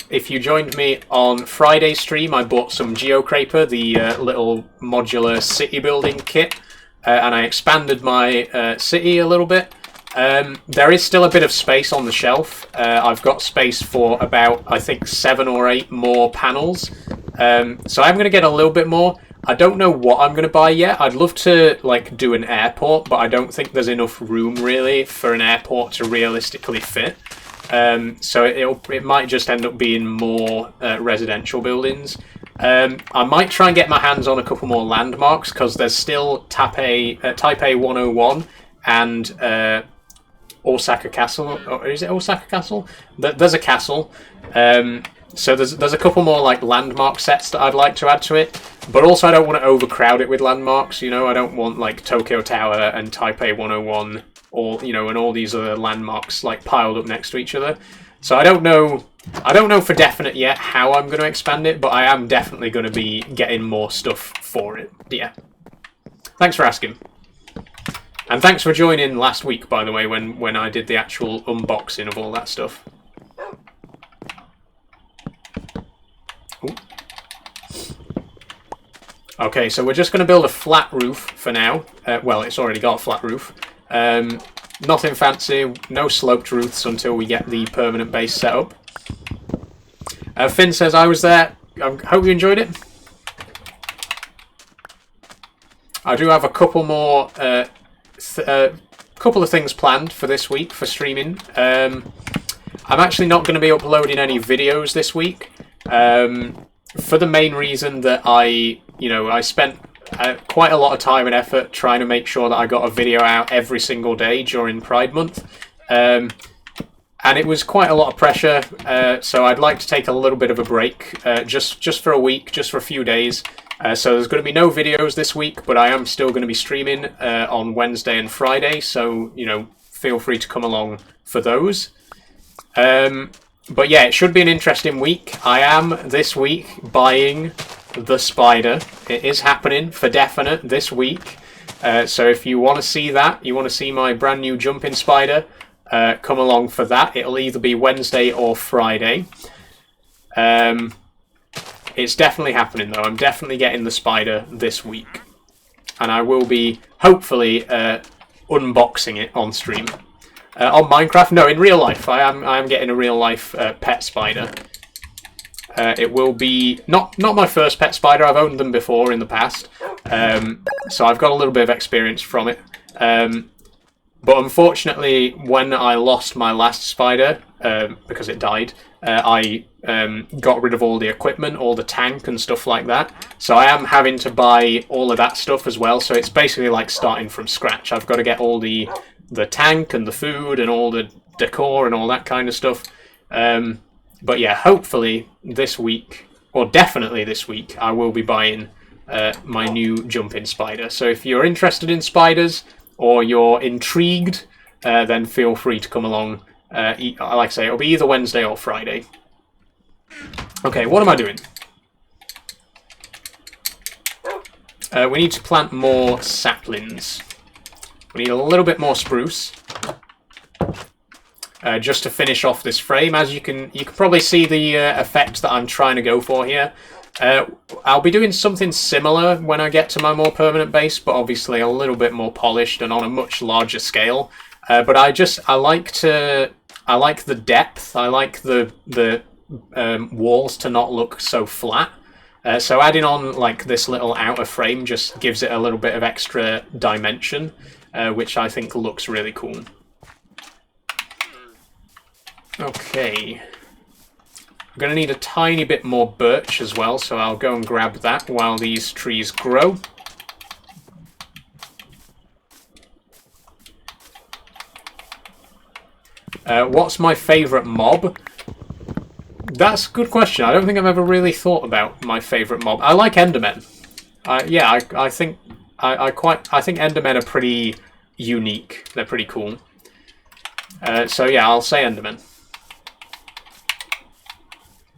if you joined me on Friday's stream, I bought some Geocraper, the little modular city building kit, and I expanded my city a little bit. There is still a bit of space on the shelf. I've got space for about, I think, 7 or 8 more panels. So I'm going to get a little bit more. I don't know what I'm going to buy yet. I'd love to like do an airport, but I don't think there's enough room really for an airport to realistically fit. So it might just end up being more residential buildings. I might try and get my hands on a couple more landmarks because there's still Taipei 101 and Osaka Castle. Or is it Osaka Castle? There's a castle. So there's a couple more like landmark sets that I'd like to add to it, but also I don't want to overcrowd it with landmarks. You know, I don't want like Tokyo Tower and Taipei 101, or you know, and all these other landmarks like piled up next to each other. So I don't know for definite yet how I'm going to expand it, but I am definitely going to be getting more stuff for it. Yeah. Thanks for asking. And thanks for joining last week, by the way, when I did the actual unboxing of all that stuff. Ooh. Okay, so we're just going to build a flat roof for now. Well, it's already got a flat roof. Nothing fancy, no sloped roofs until we get the permanent base set up. Finn says, I was there. I hope you enjoyed it. I do have a couple more, couple of things planned for this week for streaming. I'm actually not going to be uploading any videos this week. For the main reason that I spent quite a lot of time and effort trying to make sure that I got a video out every single day during Pride Month. And it was quite a lot of pressure, so I'd like to take a little bit of a break, just for a week, just for a few days. So there's going to be no videos this week, but I am still going to be streaming on Wednesday and Friday, so, you know, feel free to come along for those. But yeah, it should be an interesting week. I am, this week, buying the spider. It is happening for definite this week. So if you want to see that, you want to see my brand new jumping spider, come along for that. It'll either be Wednesday or Friday. It's definitely happening though. I'm definitely getting the spider this week. And I will be, hopefully, unboxing it on stream. On Minecraft? No, in real life. I am getting a real life pet spider. It will be not my first pet spider. I've owned them before in the past, so I've got a little bit of experience from it. But unfortunately, when I lost my last spider because it died, I got rid of all the equipment, all the tank and stuff like that. So I am having to buy all of that stuff as well. So it's basically like starting from scratch. I've got to get all the tank and the food and all the decor and all that kind of stuff. But yeah, hopefully this week, or definitely this week, I will be buying my new jumping spider. So if you're interested in spiders or you're intrigued, then feel free to come along. Like I say, it'll be either Wednesday or Friday. Okay, what am I doing? We need to plant more saplings. We need a little bit more spruce, just to finish off this frame. As you can probably see the effect that I'm trying to go for here. I'll be doing something similar when I get to my more permanent base, but obviously a little bit more polished and on a much larger scale. But I like the depth. I like the walls to not look so flat. So adding on like this little outer frame just gives it a little bit of extra dimension. Which I think looks really cool. Okay. I'm going to need a tiny bit more birch as well, so I'll go and grab that while these trees grow. What's my favourite mob? That's a good question. I don't think I've ever really thought about my favourite mob. I like Endermen. Yeah, I think Endermen are pretty unique. They're pretty cool. So yeah, I'll say Enderman.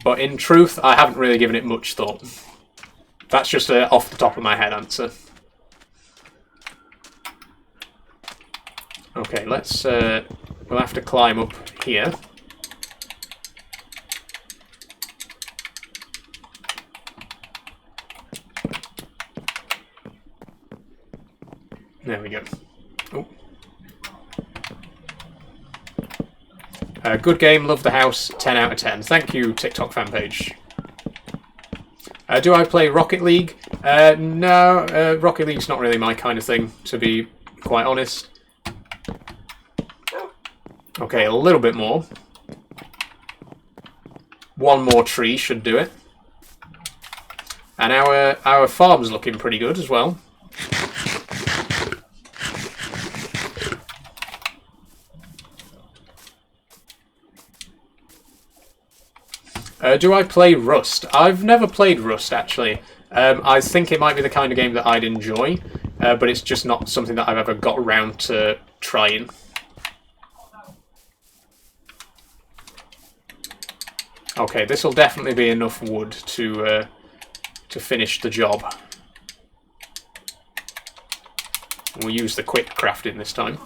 But in truth, I haven't really given it much thought. That's just a off the top of my head answer. Okay, let's... we'll have to climb up here. There we go. Oh. Good game, love the house, 10 out of 10. Thank you, TikTok fan page. Do I play Rocket League? No, Rocket League's not really my kind of thing, to be quite honest. Okay, a little bit more. One more tree should do it. And our farm's looking pretty good as well. Do I play Rust? I've never played Rust, actually. I think it might be the kind of game that I'd enjoy, but it's just not something that I've ever got around to trying. Okay, this will definitely be enough wood to finish the job. We'll use the quick crafting this time.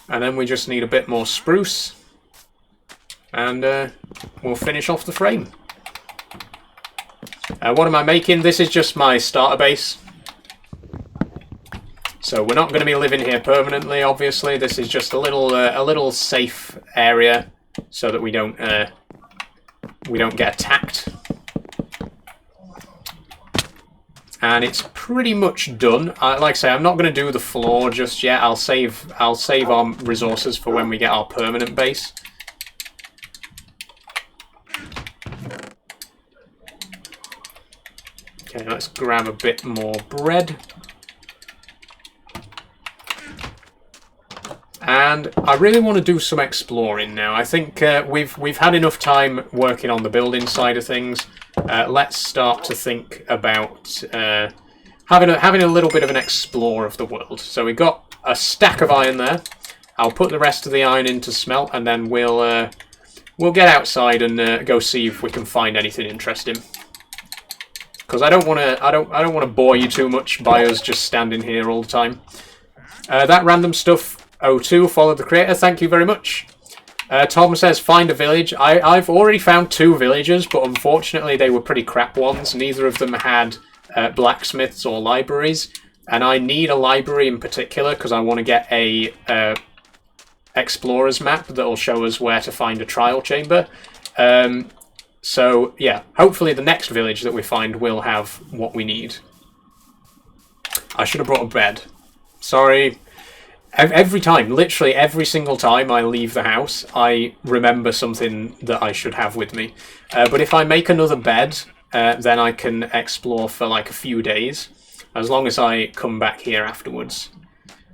And then we just need a bit more spruce. And we'll finish off the frame. What am I making? This is just my starter base. So we're not going to be living here permanently, obviously. This is just a little safe area so that we don't get attacked. And it's pretty much done. Like I say, I'm not going to do the floor just yet. I'll save our resources for when we get our permanent base. Okay, let's grab a bit more bread. And I really want to do some exploring now. I think we've had enough time working on the building side of things. Let's start to think about having a little bit of an explore of the world. So we've got a stack of iron there. I'll put the rest of the iron in to smelt, and then we'll get outside and go see if we can find anything interesting. Because I don't want to bore you too much by us just standing here all the time. That random stuff. O2, follow the creator, thank you very much. Tom says, find a village. I've already found 2 villages, but unfortunately they were pretty crap ones. Neither of them had blacksmiths or libraries. And I need a library in particular because I want to get a explorer's map that will show us where to find a trial chamber. So, yeah, hopefully the next village that we find will have what we need. I should have brought a bed. Sorry. Every time, literally every single time I leave the house, I remember something that I should have with me. But if I make another bed, then I can explore for like a few days, as long as I come back here afterwards.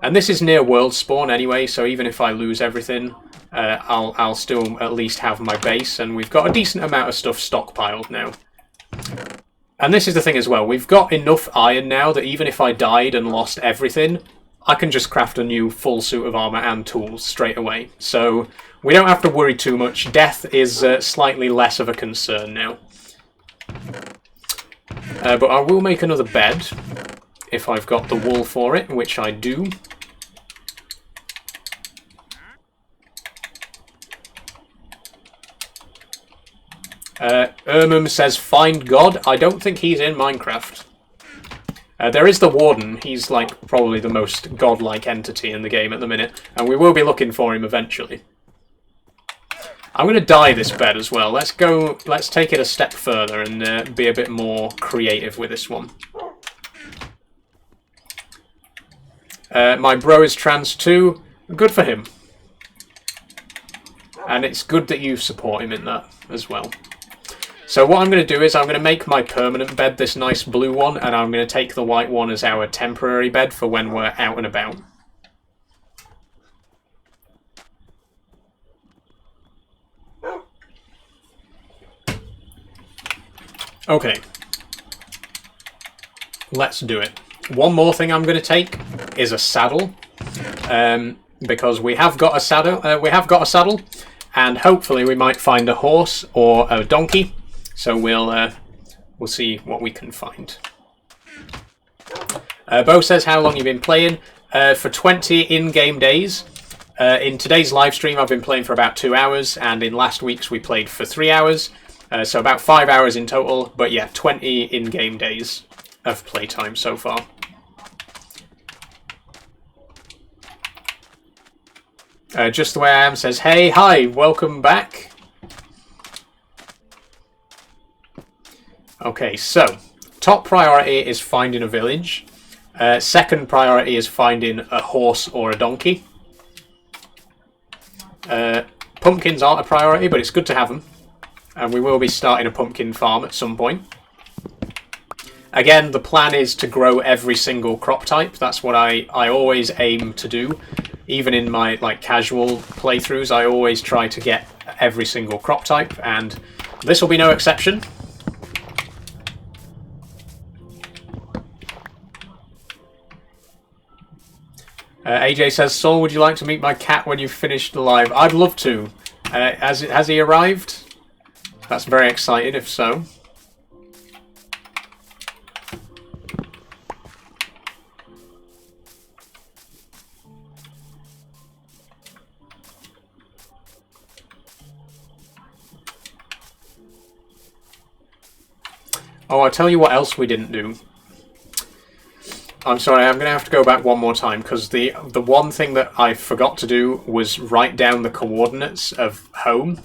And this is near world spawn anyway, so even if I lose everything, I'll still at least have my base, and we've got a decent amount of stuff stockpiled now. And this is the thing as well, we've got enough iron now that even if I died and lost everything, I can just craft a new full suit of armour and tools straight away. So we don't have to worry too much. Death is slightly less of a concern now. But I will make another bed if I've got the wool for it, which I do. Ermum says, find God. I don't think he's in Minecraft. There is the Warden. He's like probably the most godlike entity in the game at the minute, and we will be looking for him eventually. I'm going to dye this bed as well. Let's take it a step further and be a bit more creative with this one. My bro is trans too. Good for him. And it's good that you support him in that as well. So what I'm going to do is I'm going to make my permanent bed this nice blue one, and I'm going to take the white one as our temporary bed for when we're out and about. Okay. Let's do it. One more thing I'm going to take is a saddle, because we have got a saddle. And hopefully we might find a horse or a donkey. So we'll see what we can find. Bo says, how long you've been playing? For 20 in-game days. In today's live stream, I've been playing for about 2 hours, and in last week's we played for 3 hours. So about 5 hours in total, but yeah, 20 in-game days of playtime so far. Just the way I am says, hey, hi, welcome back. Okay, so top priority is finding a village. Second priority is finding a horse or a donkey. Pumpkins aren't a priority, but it's good to have them. And we will be starting a pumpkin farm at some point. Again, the plan is to grow every single crop type. That's what I always aim to do. Even in my casual playthroughs, I always try to get every single crop type, and this will be no exception. AJ says, Saul, would you like to meet my cat when you've finished the live? I'd love to. Has he arrived? That's very exciting, if so. Oh, I'll tell you what else we didn't do. I'm sorry, I'm going to have to go back one more time, because the one thing that I forgot to do was write down the coordinates of home,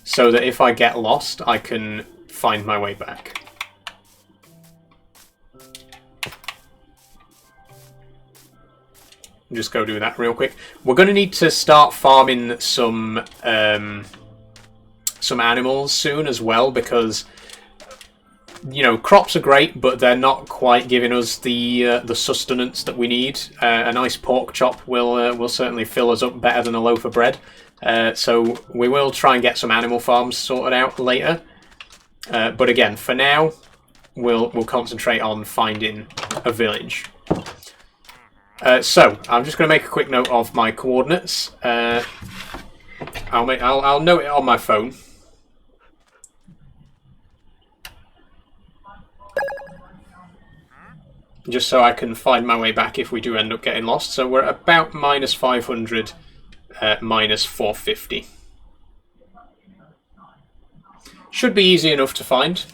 so that if I get lost, I can find my way back. Just go do that real quick. We're going to need to start farming some animals soon as well, because you know, crops are great, but they're not quite giving us the sustenance that we need. A nice pork chop will certainly fill us up better than a loaf of bread. So we will try and get some animal farms sorted out later. But again, for now, we'll concentrate on finding a village. So I'm just going to make a quick note of my coordinates. I'll note it on my phone. Just so I can find my way back if we do end up getting lost. So we're at about minus 500, minus 450. Should be easy enough to find.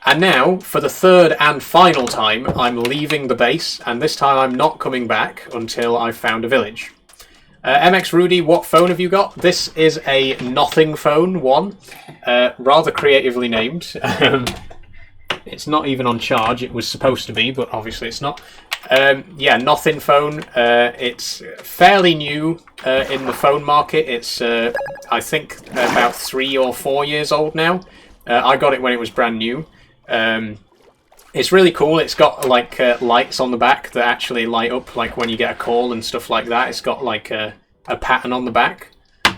And now, for the third and final time, I'm leaving the base, and this time I'm not coming back until I've found a village. MX Rudy, what phone have you got? This is a Nothing Phone 1, rather creatively named. It's not even on charge. It was supposed to be, but obviously it's not. Yeah, Nothing Phone. It's fairly new in the phone market. It's, I think, about 3 or 4 years old now. I got it when it was brand new. It's really cool. It's got like lights on the back that actually light up, like when you get a call and stuff like that. It's got like a pattern on the back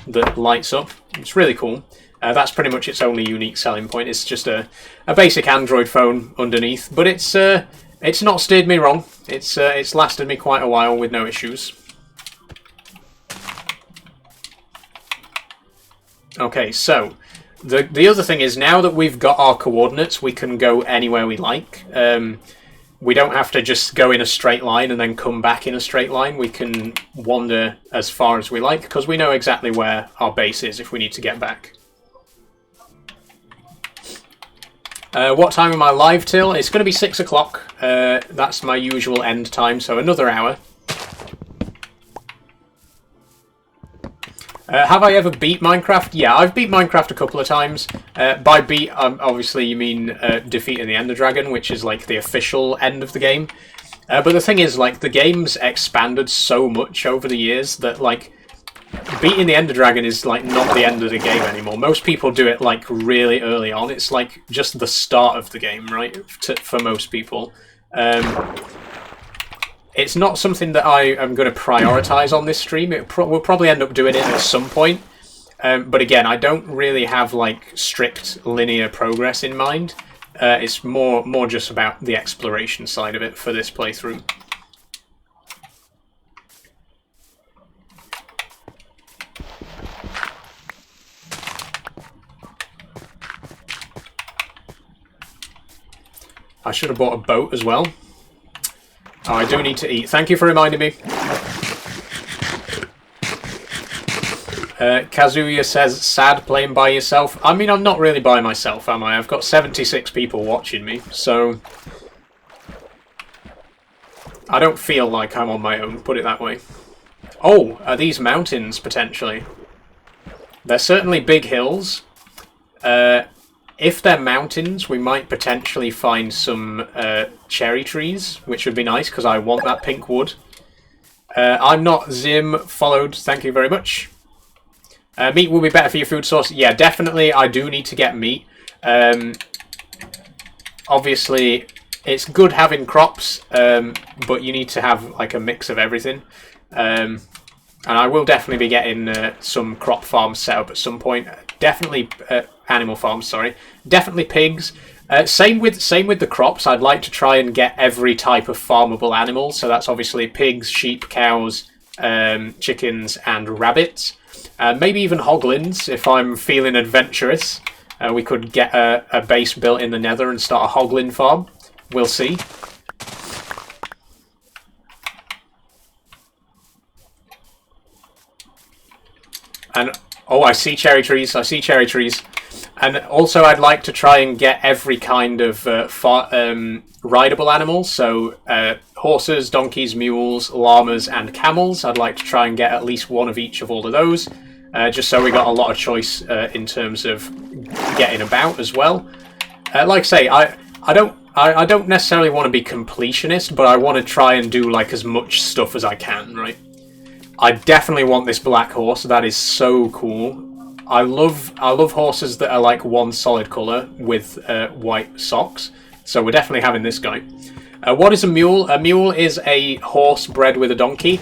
that lights up. It's really cool. That's pretty much its only unique selling point. It's just a basic Android phone underneath, but it's not steered me wrong. It's lasted me quite a while with no issues. Okay, so the other thing is, now that we've got our coordinates, we can go anywhere we like. We don't have to just go in a straight line and then come back in a straight line. We can wander as far as we like, because we know exactly where our base is if we need to get back. What time am I live till? It's going to be 6 o'clock. That's my usual end time, so another hour. Have I ever beat Minecraft? Yeah, I've beat Minecraft a couple of times. By beat, obviously you mean defeating the Ender Dragon, which is like the official end of the game. But the thing is, like, the game's expanded so much over the years that, like, beating the Ender Dragon is like not the end of the game anymore. Most people do it like really early on. It's like just the start of the game, right? For most people. It's not something that I am going to prioritize on this stream. We'll probably end up doing it at some point. But again, I don't really have like strict linear progress in mind. It's more just about the exploration side of it for this playthrough. I should have bought a boat as well. Oh, I do need to eat. Thank you for reminding me. Kazuya says, sad playing by yourself. I mean, I'm not really by myself, am I? I've got 76 people watching me, so... I don't feel like I'm on my own, put it that way. Oh, are these mountains, potentially? They're certainly big hills. If they're mountains, we might potentially find some cherry trees, which would be nice, because I want that pink wood. I'm not Zim, followed, thank you very much. Meat will be better for your food source. Yeah, definitely, I do need to get meat. Obviously, it's good having crops, but you need to have like a mix of everything. And I will definitely be getting some crop farms set up at some point. Definitely animal farms, sorry. Definitely pigs. Same with the crops. I'd like to try and get every type of farmable animal. So that's obviously pigs, sheep, cows, chickens, and rabbits. Maybe even hoglins if I'm feeling adventurous. We could get a base built in the Nether and start a hoglin farm. We'll see. And oh, I see cherry trees. I see cherry trees. And also, I'd like to try and get every kind of rideable animal. So horses, donkeys, mules, llamas, and camels. I'd like to try and get at least one of each of all of those, just so we got a lot of choice in terms of getting about as well. Like I say, I don't necessarily want to be completionist, but I want to try and do like as much stuff as I can, right? I definitely want this black horse. That is so cool. I love horses that are like one solid colour with white socks. So we're definitely having this guy. What is a mule? A mule is a horse bred with a donkey.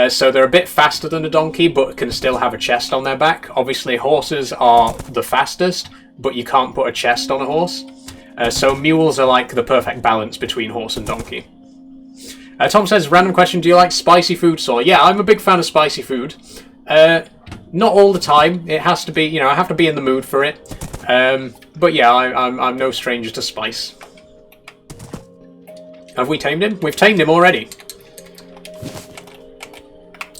So they're a bit faster than a donkey, but can still have a chest on their back. Obviously, horses are the fastest, but you can't put a chest on a horse. So mules are like the perfect balance between horse and donkey. Tom says, random question, do you like spicy food, Saw? Yeah, I'm a big fan of spicy food. Not all the time. It has to be, you know, I have to be in the mood for it. But yeah, I'm no stranger to spice. Have we tamed him? We've tamed him already.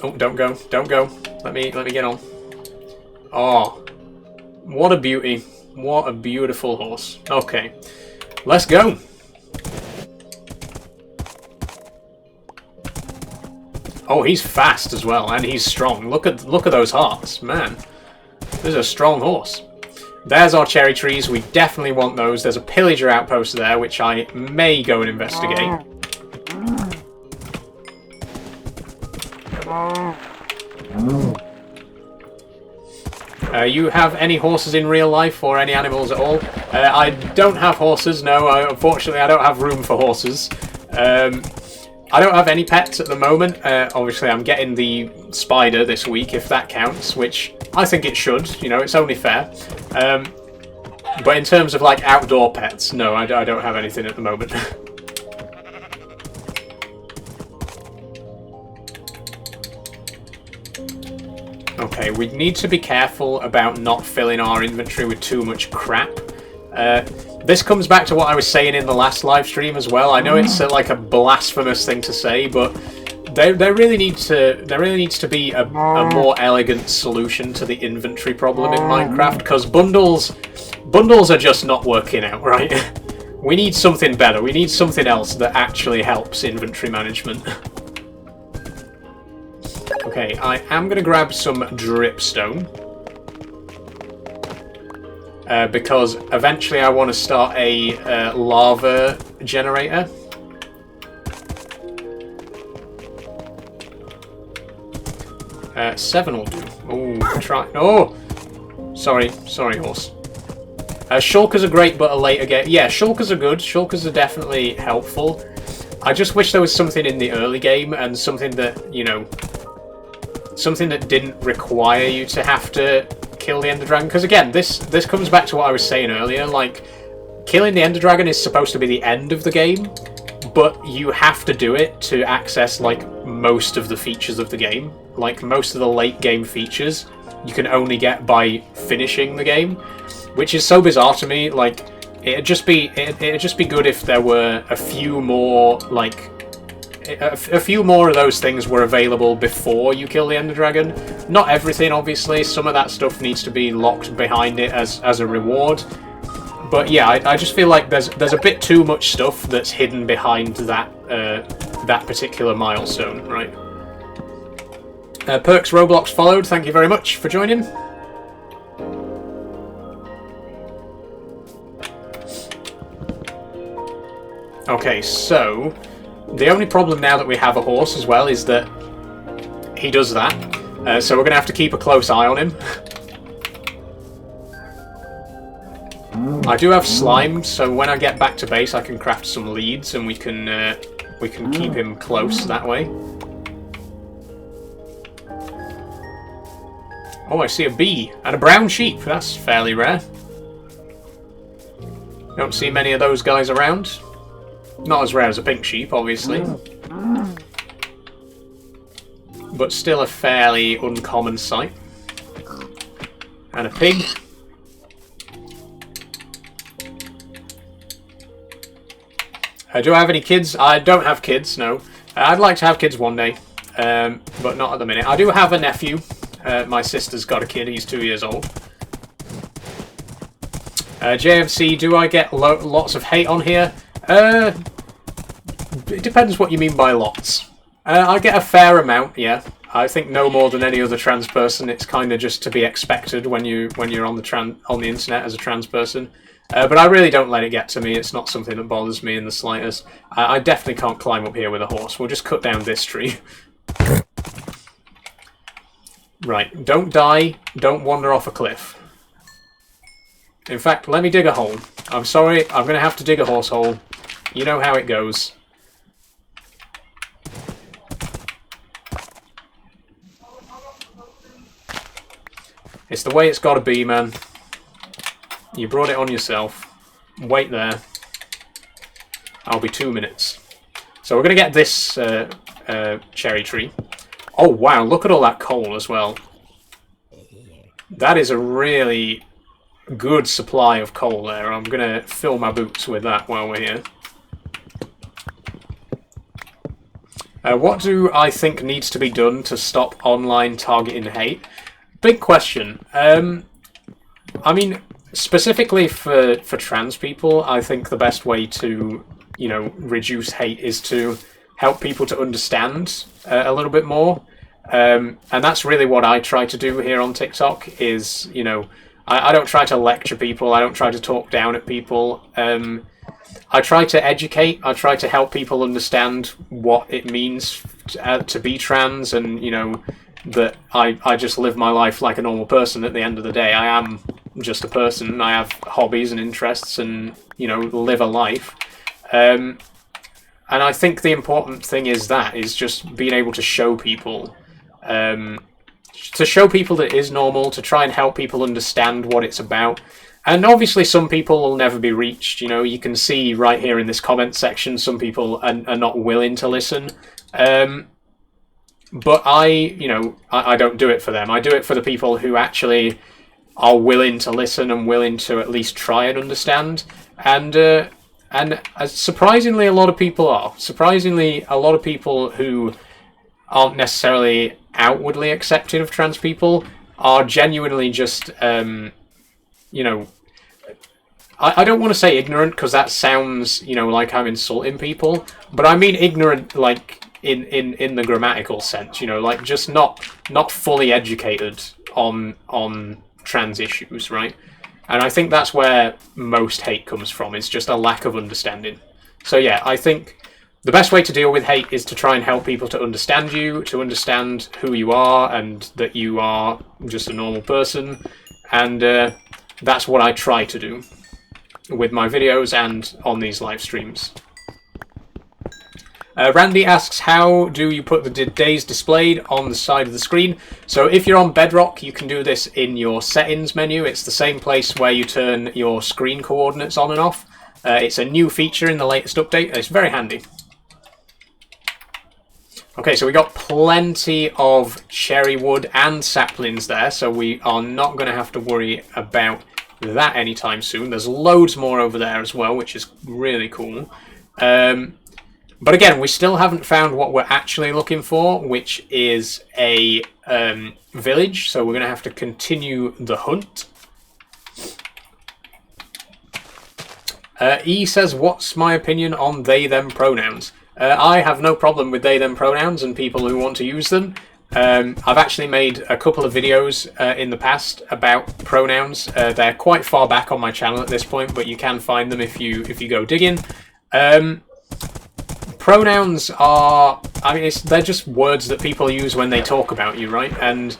Oh, don't go. Don't go. Let me get on. Oh, what a beauty. What a beautiful horse. Okay, let's go. Oh, he's fast as well, and he's strong. Look at those hearts, man. This is a strong horse. There's our cherry trees. We definitely want those. There's a pillager outpost there, which I may go and investigate. You have any horses in real life or any animals at all? I don't have horses, no. Unfortunately, I don't have room for horses. I don't have any pets at the moment. Obviously, I'm getting the spider this week, if that counts, which I think it should. You know, it's only fair. But in terms of, like, outdoor pets, no, I don't have anything at the moment. Okay, we need to be careful about not filling our inventory with too much crap. This comes back to what I was saying in the last live stream as well. I know it's like a blasphemous thing to say, but there really needs to be a more elegant solution to the inventory problem in Minecraft, because bundles are just not working out, right? We need something better. We need something else that actually helps inventory management. Okay, I am going to grab some dripstone. Because eventually I want to start a lava generator. Seven will do. Oh, try. Oh! Sorry, horse. Shulkers are great, but a later game. Yeah, shulkers are good. Shulkers are definitely helpful. I just wish there was something in the early game and something that, you know, something that didn't require you to have to kill the Ender Dragon, because again, this comes back to what I was saying earlier. Like, killing the Ender Dragon is supposed to be the end of the game, but you have to do it to access like most of the features of the game. Like most of the late game features, you can only get by finishing the game, which is so bizarre to me. Like, it'd just be good if there were a few more like. A few more of those things were available before you kill the Ender Dragon. Not everything, obviously. Some of that stuff needs to be locked behind it as a reward. But yeah, I just feel like there's a bit too much stuff that's hidden behind that that particular milestone, right? Perks Roblox followed. Thank you very much for joining. Okay, so the only problem now that we have a horse as well is that he does that. So we're going to have to keep a close eye on him. I do have slime, so when I get back to base I can craft some leads and we can keep him close that way. Oh, I see a bee and a brown sheep. That's fairly rare. Don't see many of those guys around. Not as rare as a pink sheep, obviously. But still a fairly uncommon sight. And a pig. Do I have any kids? I don't have kids, no. I'd like to have kids one day, but not at the minute. I do have a nephew. My sister's got a kid, he's 2 years old. JFC, do I get lots of hate on here? It depends what you mean by lots. I get a fair amount, yeah. I think no more than any other trans person. It's kind of just to be expected when you're on the internet as a trans person. But I really don't let it get to me. It's not something that bothers me in the slightest. I definitely can't climb up here with a horse. We'll just cut down this tree. Right, don't die. Don't wander off a cliff. In fact, let me dig a hole. I'm sorry, I'm going to have to dig a horse hole. You know how it goes. It's the way it's got to be, man. You brought it on yourself. Wait there. I'll be 2 minutes. So we're going to get this cherry tree. Oh, wow, look at all that coal as well. That is a really good supply of coal there. I'm going to fill my boots with that while we're here. What do I think needs to be done to stop online targeting hate? Big question. I mean, specifically for trans people, I think the best way to, you know, reduce hate is to help people to understand a little bit more. And that's really what I try to do here on TikTok is, you know, I don't try to lecture people. I don't try to talk down at people. I try to educate. I try to help people understand what it means to be trans and, you know, that I just live my life like a normal person at the end of the day. I am just a person. I have hobbies and interests and, you know, live a life. And I think the important thing is just being able to show people, that it is normal, to try and help people understand what it's about. And obviously some people will never be reached. You know, you can see right here in this comment section, some people are not willing to listen. But I don't do it for them. I do it for the people who actually are willing to listen and willing to at least try and understand. And surprisingly, a lot of people are. Surprisingly, a lot of people who aren't necessarily outwardly accepting of trans people are genuinely just, you know, I don't want to say ignorant because that sounds, you know, like I'm insulting people, but I mean ignorant, like, in the grammatical sense, you know, like just not fully educated on trans issues, right? And I think that's where most hate comes from. It's just a lack of understanding. So yeah, I think the best way to deal with hate is to try and help people to understand you, to understand who you are, and that you are just a normal person. And that's what I try to do with my videos and on these live streams. Randy asks, how do you put the days displayed on the side of the screen? So if you're on Bedrock, you can do this in your settings menu. It's the same place where you turn your screen coordinates on and off. It's a new feature in the latest update, and it's very handy. Okay, so we got plenty of cherry wood and saplings there, so we are not going to have to worry about that anytime soon. There's loads more over there as well, which is really cool. But again, we still haven't found what we're actually looking for, which is a village, so we're going to have to continue the hunt. E says, what's my opinion on they-them pronouns? I have no problem with they-them pronouns and people who want to use them. I've actually made a couple of videos in the past about pronouns. They're quite far back on my channel at this point, but you can find them if you go digging. Pronouns are, I mean, they're just words that people use when they talk about you, right? And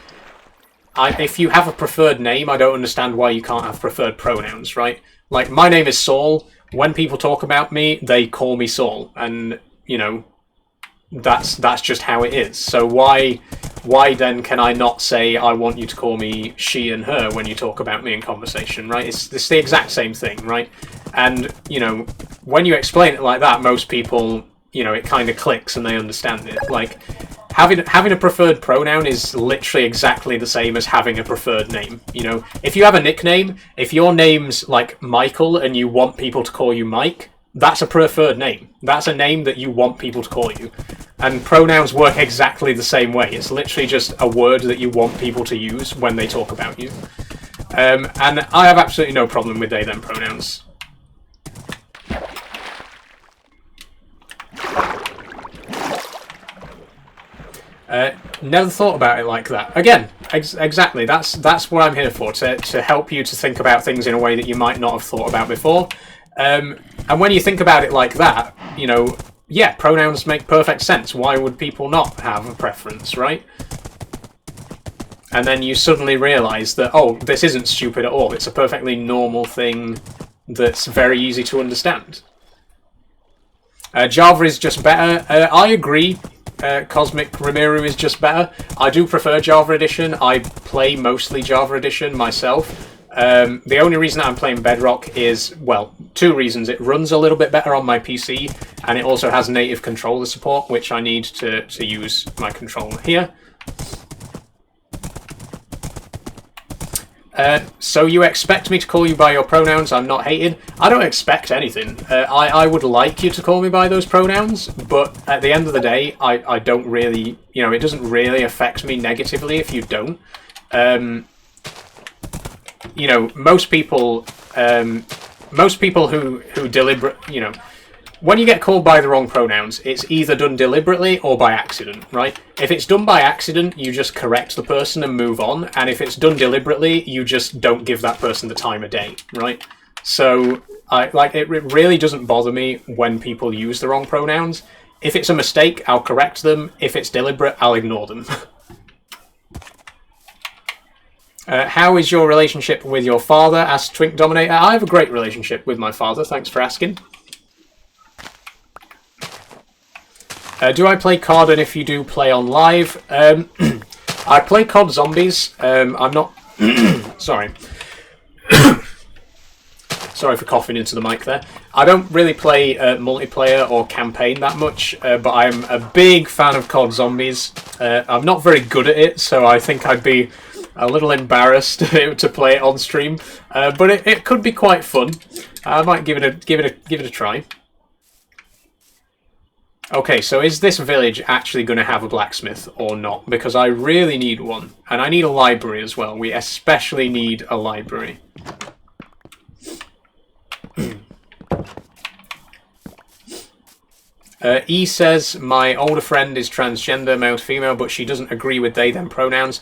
if you have a preferred name, I don't understand why you can't have preferred pronouns, right? Like, my name is Saul. When people talk about me, they call me Saul, and you know, that's just how it is. So why then can I not say I want you to call me she and her when you talk about me in conversation, right? It's the exact same thing, right? And you know, when you explain it like that, most people, you know, it kind of clicks and they understand it. Like, having a preferred pronoun is literally exactly the same as having a preferred name. You know, if you have a nickname, if your name's like Michael and you want people to call you Mike, that's a preferred name. That's a name that you want people to call you. And pronouns work exactly the same way. It's literally just a word that you want people to use when they talk about you. And I have absolutely no problem with they-them pronouns. Never thought about it like that. Again, exactly. That's what I'm here for, to help you to think about things in a way that you might not have thought about before. And when you think about it like that, you know, yeah, pronouns make perfect sense. Why would people not have a preference, right? And then you suddenly realise that, oh, this isn't stupid at all. It's a perfectly normal thing that's very easy to understand. Java is just better. I agree. Cosmic Rimiru is just better. I do prefer Java Edition. I play mostly Java Edition myself. The only reason that I'm playing Bedrock is, well, two reasons. It runs a little bit better on my PC, and it also has native controller support, which I need to use my controller here. So you expect me to call you by your pronouns? I'm not hated. I don't expect anything. I would like you to call me by those pronouns, but at the end of the day, I don't really, you know, it doesn't really affect me negatively if you don't. You know, most people who deliberate, you know, when you get called by the wrong pronouns, it's either done deliberately or by accident, right? If it's done by accident, you just correct the person and move on, and if it's done deliberately, you just don't give that person the time of day, right? So, it really doesn't bother me when people use the wrong pronouns. If it's a mistake, I'll correct them. If it's deliberate, I'll ignore them. How is your relationship with your father? Asked Twink Dominator. I have a great relationship with my father, thanks for asking. Do I play COD, and if you do, play on live? I play COD Zombies. I'm not... Sorry. Sorry for coughing into the mic there. I don't really play multiplayer or campaign that much, but I'm a big fan of COD Zombies. I'm not very good at it, so I think I'd be a little embarrassed to play it on stream. But it could be quite fun. I might give it a try. Okay, so is this village actually going to have a blacksmith or not? Because I really need one. And I need a library as well. We especially need a library. E says, my older friend is transgender, male to female, but she doesn't agree with they, them pronouns.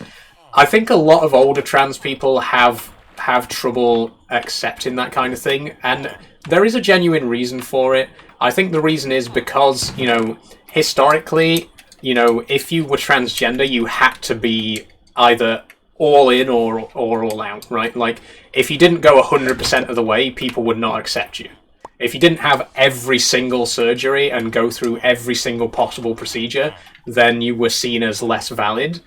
I think a lot of older trans people have trouble accepting that kind of thing. And there is a genuine reason for it. I think the reason is because, you know, historically, you know, if you were transgender, you had to be either all in or all out, right? Like, if you didn't go 100% of the way, people would not accept you. If you didn't have every single surgery and go through every single possible procedure, then you were seen as less valid.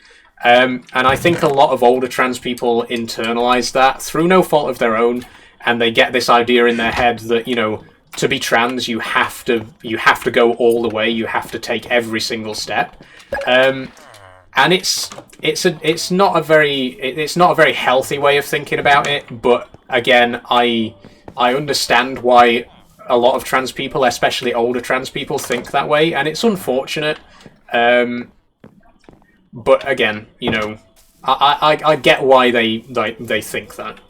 And I think a lot of older trans people internalize that through no fault of their own, and they get this idea in their head that, you know, to be trans, you have to go all the way. You have to take every single step, and it's not a very healthy way of thinking about it. But again, I understand why a lot of trans people, especially older trans people, think that way, and it's unfortunate. But again, you know, I get why they think that.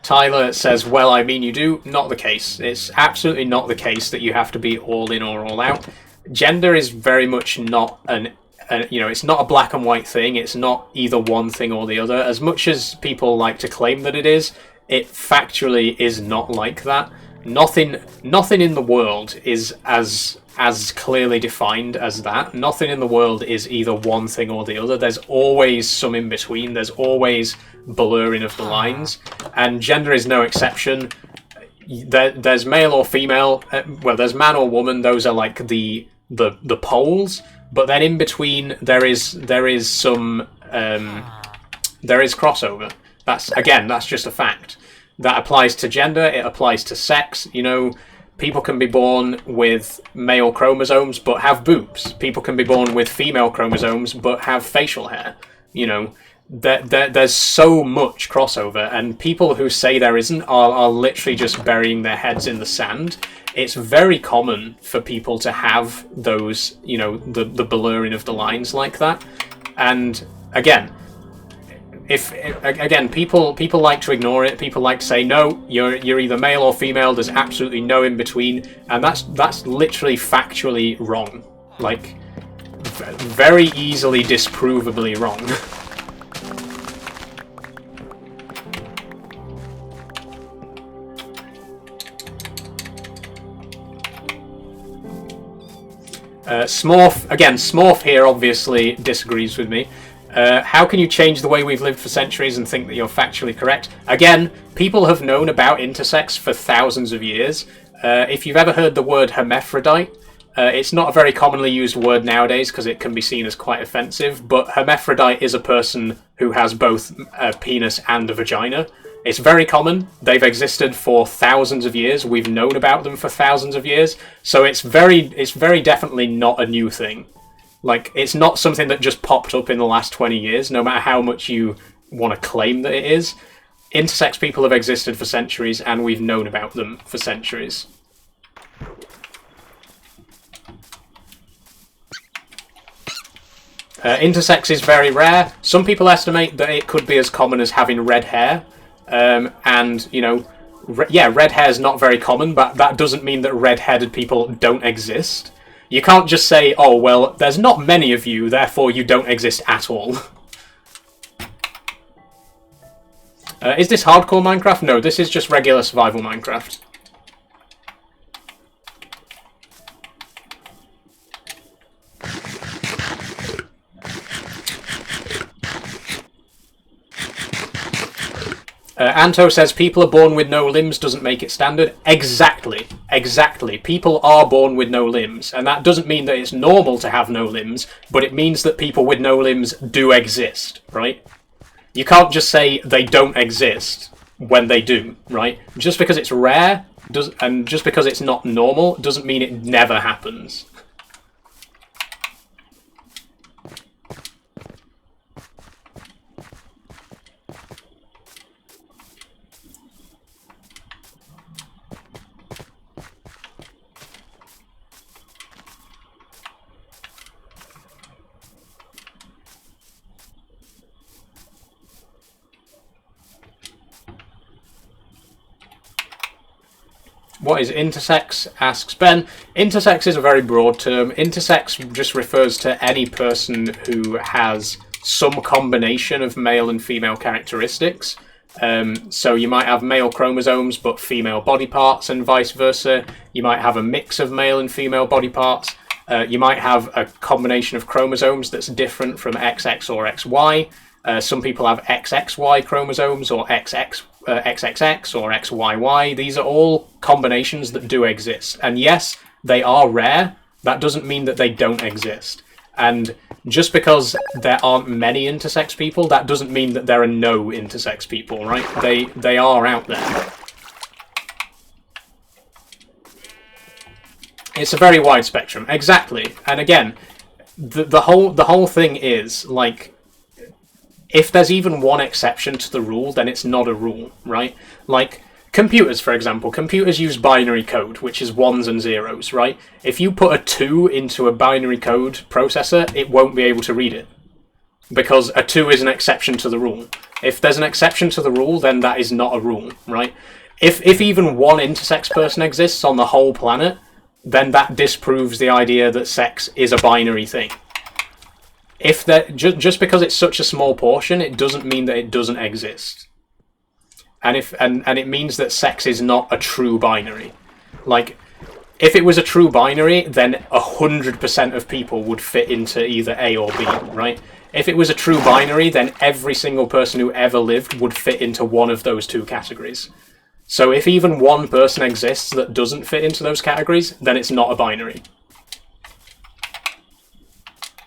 Tyler says, well, I mean, you do. Not the case. It's absolutely not the case that you have to be all in or all out. Gender is very much not you know, it's not a black and white thing. It's not either one thing or the other. As much as people like to claim that it is, it factually is not like that. Nothing in the world is as clearly defined as that. Nothing in the world is either one thing or the other. There's always some in between. There's always blurring of the lines, and gender is no exception. There's male or female. Well, there's man or woman. Those are like the poles. But then in between, there is some crossover. That's just a fact. That applies to gender. It applies to sex. You know, people can be born with male chromosomes but have boobs. People can be born with female chromosomes but have facial hair. You know, there's so much crossover, and people who say there isn't are literally just burying their heads in the sand. It's very common for people to have those, you know, the blurring of the lines like that. And again, people like to ignore it. People like to say, no, you're either male or female. There's absolutely no in between, and that's literally factually wrong. Like, very easily disprovably wrong. Smorf here obviously disagrees with me. How can you change the way we've lived for centuries and think that you're factually correct? Again, people have known about intersex for thousands of years. If you've ever heard the word hermaphrodite, it's not a very commonly used word nowadays because it can be seen as quite offensive, but hermaphrodite is a person who has both a penis and a vagina. It's very common. They've existed for thousands of years. We've known about them for thousands of years. So it's very definitely not a new thing. Like, it's not something that just popped up in the last 20 years, no matter how much you want to claim that it is. Intersex people have existed for centuries, and we've known about them for centuries. Intersex is very rare. Some people estimate that it could be as common as having red hair. And, you know, red hair is not very common, but that doesn't mean that red-headed people don't exist. You can't just say, oh, well, there's not many of you, therefore you don't exist at all. Is this hardcore Minecraft? No, this is just regular survival Minecraft. Anto says people are born with no limbs doesn't make it standard. Exactly. People are born with no limbs, and that doesn't mean that it's normal to have no limbs, but it means that people with no limbs do exist, right? You can't just say they don't exist when they do, right? Just because it's rare, and just because it's not normal, doesn't mean it never happens. What is intersex? Asks Ben. Intersex is a very broad term. Intersex just refers to any person who has some combination of male and female characteristics. So you might have male chromosomes but female body parts, and vice versa. You might have a mix of male and female body parts. You might have a combination of chromosomes that's different from XX or XY. Some people have XXY chromosomes, or XXX, or XYY. These are all combinations that do exist. And yes, they are rare. That doesn't mean that they don't exist. And just because there aren't many intersex people, that doesn't mean that there are no intersex people, right? They are out there. It's a very wide spectrum, exactly. And again, the whole thing is, like, if there's even one exception to the rule, then it's not a rule, right? Like, computers, for example. Computers use binary code, which is ones and zeros, right? If you put a 2 into a binary code processor, it won't be able to read it. Because a 2 is an exception to the rule. If there's an exception to the rule, then that is not a rule, right? If even one intersex person exists on the whole planet, then that disproves the idea that sex is a binary thing. If just because it's such a small portion, it doesn't mean that it doesn't exist. And it means that sex is not a true binary. Like, if it was a true binary, then 100% of people would fit into either A or B, right? If it was a true binary, then every single person who ever lived would fit into one of those two categories. So if even one person exists that doesn't fit into those categories, then it's not a binary.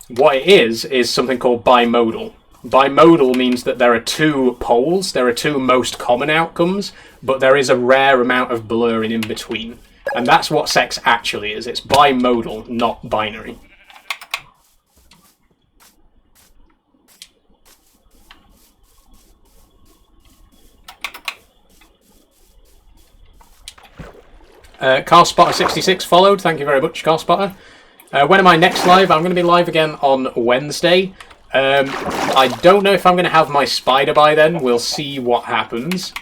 What it is something called bimodal. Bimodal means that there are two poles, there are two most common outcomes, but there is a rare amount of blurring in between. And that's what sex actually is. It's bimodal, not binary. CarSpotter66 followed. Thank you very much, CarSpotter. When am I next live? I'm going to be live again on Wednesday. I don't know if I'm going to have my spider by then. We'll see what happens.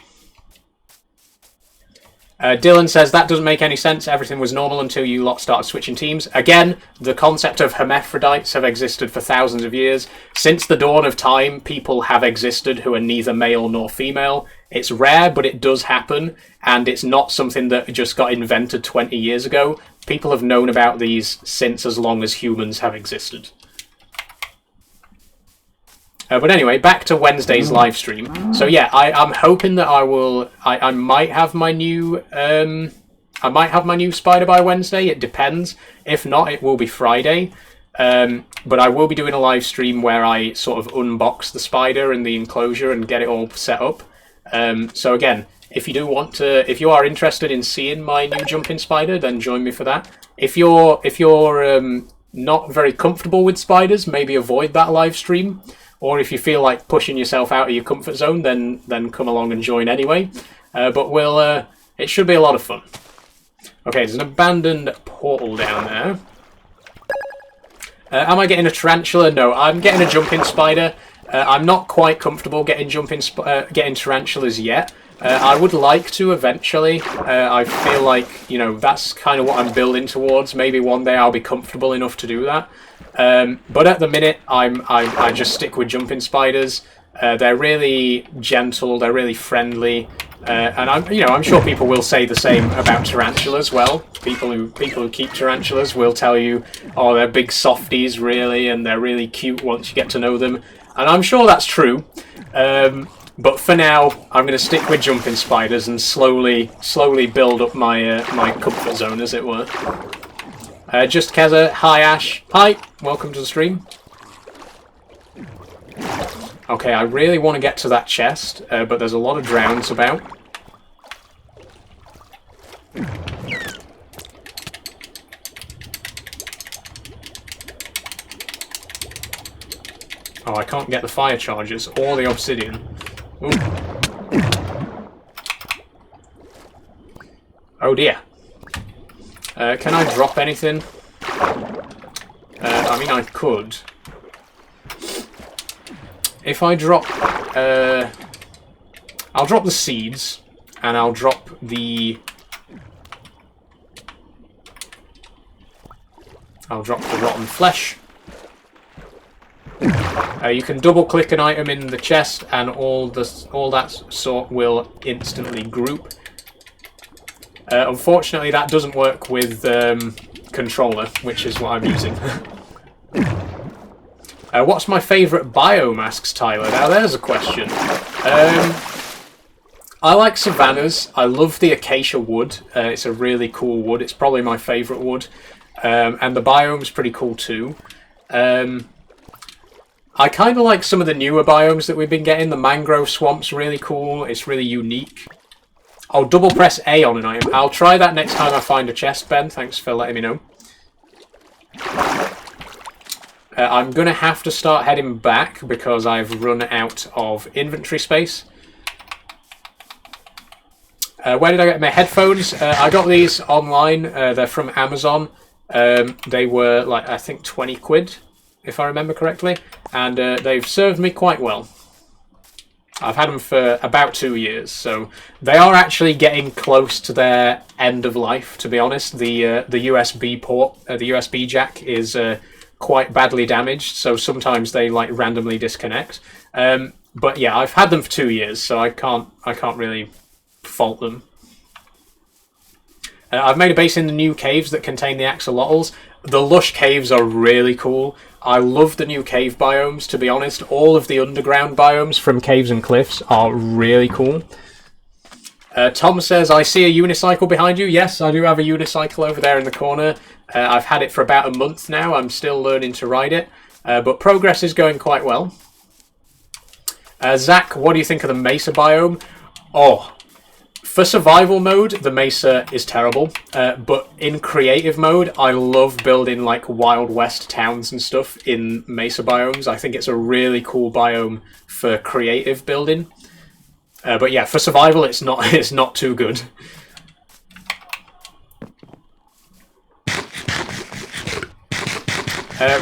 Dylan says, that doesn't make any sense. Everything was normal until you lot started switching teams. Again, the concept of hermaphrodites have existed for thousands of years. Since the dawn of time, people have existed who are neither male nor female. It's rare, but it does happen, and it's not something that just got invented 20 years ago. People have known about these since as long as humans have existed. But anyway, back to Wednesday's live stream. So yeah, I'm hoping that I might have my new spider by Wednesday. It depends. If not, it will be Friday. But I will be doing a live stream where I sort of unbox the spider and the enclosure and get it all set up. So again, if you are interested in seeing my new jumping spider, then join me for that. If you're not very comfortable with spiders, maybe avoid that live stream. Or if you feel like pushing yourself out of your comfort zone, then come along and join anyway. But it should be a lot of fun. Okay, there's an abandoned portal down there. Am I getting a tarantula? No, I'm getting a jumping spider. I'm not quite comfortable getting tarantulas yet. I would like to eventually. I feel like, that's kind of what I'm building towards. Maybe one day I'll be comfortable enough to do that. But at the minute, I just stick with jumping spiders. They're really gentle. They're really friendly. And I'm sure people will say the same about tarantulas. Well, people who keep tarantulas will tell you, oh, they're big softies, really, and they're really cute once you get to know them. And I'm sure that's true. But for now, I'm going to stick with jumping spiders and slowly build up my comfort zone, as it were. Just Keza, hi Ash, hi, welcome to the stream. Okay, I really want to get to that chest, but there's a lot of drowns about. Oh, I can't get the fire charges or the obsidian. Ooh. Oh dear. Can I drop anything? I mean, I could. If I drop... I'll drop the seeds, and I'll drop the... rotten flesh. You can double-click an item in the chest, and all that sort will instantly group. Unfortunately, that doesn't work with controller, which is what I'm using. What's my favourite biome, asks Tyler. Now there's a question. I like savannas. I love the acacia wood. It's a really cool wood. It's probably my favourite wood. And the biome's pretty cool too. I kind of like some of the newer biomes that we've been getting. The mangrove swamp's really cool. It's really unique. I'll double press A on an item. I'll try that next time I find a chest, Ben. Thanks for letting me know. I'm going to have to start heading back because I've run out of inventory space. Where did I get my headphones? I got these online. They're from Amazon. They were like, I think 20 quid, if I remember correctly. And they've served me quite well. I've had them for about 2 years, so they are actually getting close to their end of life, to be honest. The USB port, the USB jack is quite badly damaged, so sometimes they like randomly disconnect. But yeah, I've had them for 2 years, so I can't really fault them. I've made a base in the new caves that contain the axolotls. The lush caves are really cool. I love the new cave biomes, to be honest. All of the underground biomes from Caves and Cliffs are really cool. Tom says, I see a unicycle behind you. Yes, I do have a unicycle over there in the corner. I've had it for about a month now. I'm still learning to ride it. But progress is going quite well. Zach, what do you think of the mesa biome? Oh, for survival mode, the mesa is terrible, but in creative mode, I love building like Wild West towns and stuff in mesa biomes. I think it's a really cool biome for creative building. But yeah, for survival, it's not too good.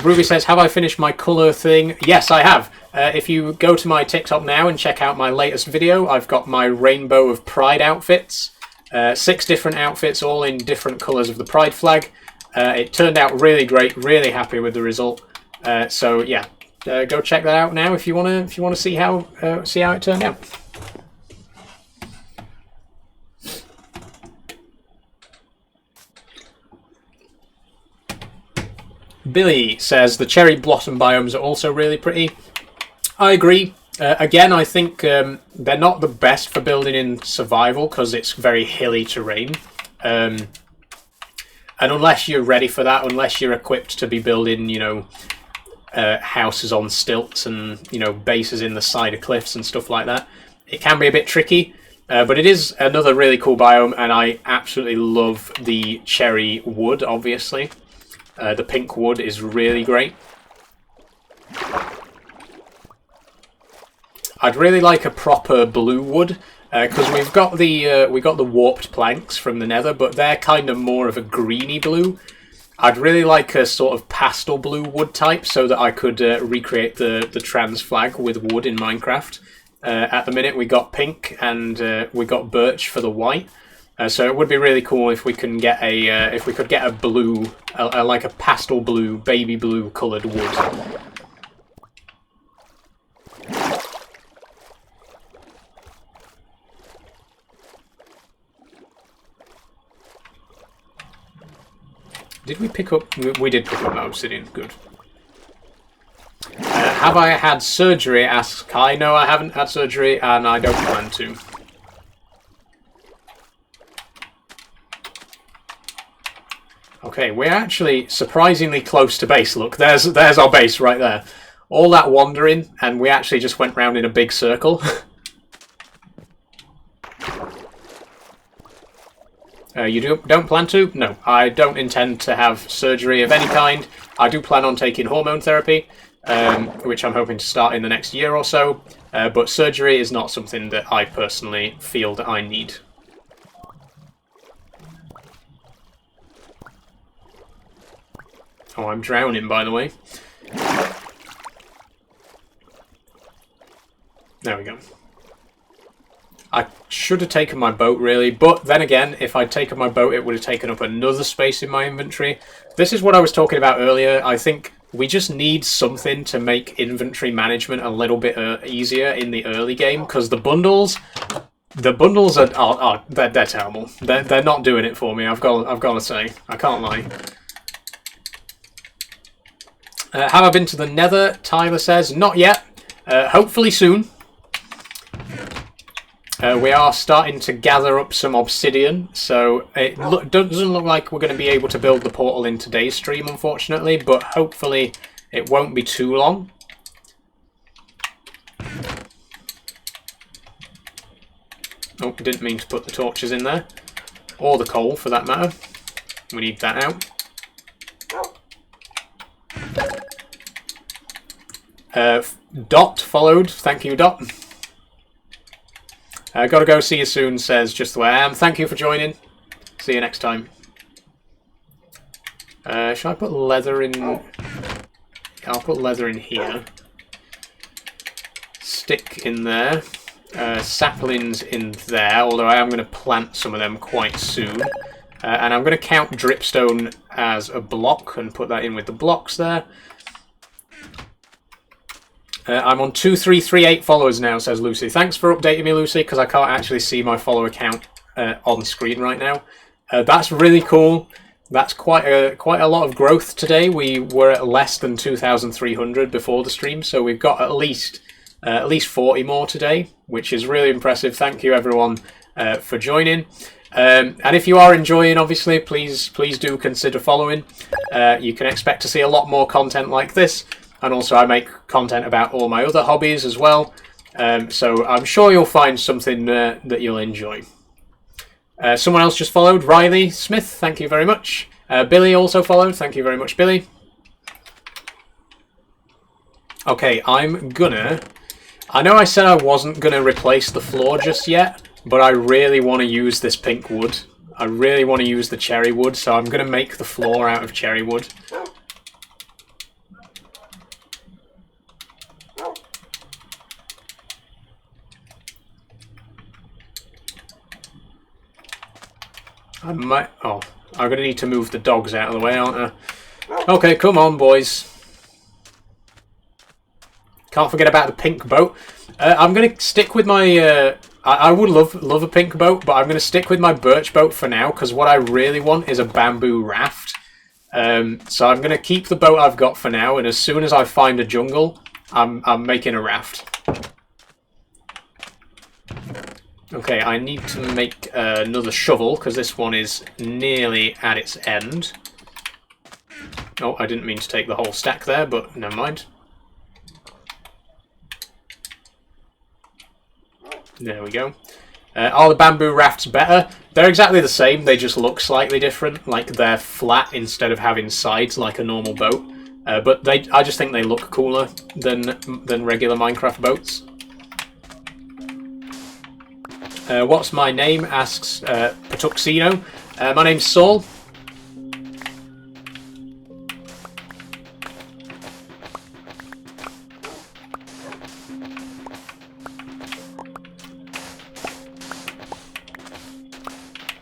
Ruby says, have I finished my colour thing? Yes, I have. If you go to my TikTok now and check out my latest video, I've got my Rainbow of Pride outfits. 6 different outfits, all in different colours of the Pride flag. It turned out really great, really happy with the result. So yeah, go check that out now if you want to see how it turned out. Billy says the cherry blossom biomes are also really pretty. I agree. Again, I think they're not the best for building in survival because it's very hilly terrain. And unless you're ready for that, unless you're equipped to be building, you know, houses on stilts and, you know, bases in the side of cliffs and stuff like that, it can be a bit tricky. But it is another really cool biome, and I absolutely love the cherry wood, obviously. The pink wood is really great. I'd really like a proper blue wood because we got the warped planks from the Nether, but they're kind of more of a greeny blue. I'd really like a sort of pastel blue wood type so that I could recreate the trans flag with wood in Minecraft. At the minute, we got pink and we got birch for the white. So it would be really cool if we can get a blue, like a pastel blue, baby blue coloured wood. Did we pick up? We did pick up that obsidian. Good. Have I had surgery? Asks Kai. No, I haven't had surgery, and I don't plan to. Okay, we're actually surprisingly close to base. Look, there's our base right there. All that wandering, and we actually just went round in a big circle. You don't plan to? No, I don't intend to have surgery of any kind. I do plan on taking hormone therapy, which I'm hoping to start in the next year or so. But surgery is not something that I personally feel that I need. Oh, I'm drowning, by the way. There we go. I should have taken my boat, really, but then again, if I'd taken my boat, it would have taken up another space in my inventory. This is what I was talking about earlier. I think we just need something to make inventory management a little bit easier in the early game, because the bundles are they're terrible. They're not doing it for me. I've got to say, I can't lie. Have I been to the Nether? Tyler says not yet. Hopefully soon. We are starting to gather up some obsidian, so it doesn't look like we're going to be able to build the portal in today's stream, unfortunately, but hopefully it won't be too long. Oh, didn't mean to put the torches in there. Or the coal, for that matter. We need that out. Dot followed. Thank you, Dot. Gotta go, see you soon, says just the way I am. Thank you for joining. See you next time. Shall I put leather in? I'll put leather in here. Stick in there. Saplings in there, although I am going to plant some of them quite soon. And I'm going to count dripstone as a block and put that in with the blocks there. I'm on 2338 followers now, says Lucy. Thanks for updating me, Lucy, because I can't actually see my follower count on screen right now. That's really cool. That's quite a lot of growth today. We were at less than 2,300 before the stream, so we've got at least 40 more today, which is really impressive. Thank you, everyone, for joining. And if you are enjoying, obviously, please do consider following. You can expect to see a lot more content like this. And also I make content about all my other hobbies as well. So I'm sure you'll find something that you'll enjoy. Someone else just followed, Riley Smith, thank you very much. Billy also followed, thank you very much, Billy. Okay, I know I said I wasn't going to replace the floor just yet, but I really want to use this pink wood. I really want to use the cherry wood, so I'm going to make the floor out of cherry wood. I'm going to need to move the dogs out of the way, aren't I? Okay, come on, boys. Can't forget about the pink boat. I'm going to stick with my... I would love a pink boat, but I'm going to stick with my birch boat for now, because what I really want is a bamboo raft. So I'm going to keep the boat I've got for now, and as soon as I find a jungle, I'm making a raft. Okay, I need to make another shovel, because this one is nearly at its end. Oh, I didn't mean to take the whole stack there, but never mind. There we go. Are the bamboo rafts better? They're exactly the same, they just look slightly different, like they're flat instead of having sides like a normal boat. But I just think they look cooler than regular Minecraft boats. What's my name? Asks Patuxino. My name's Saul.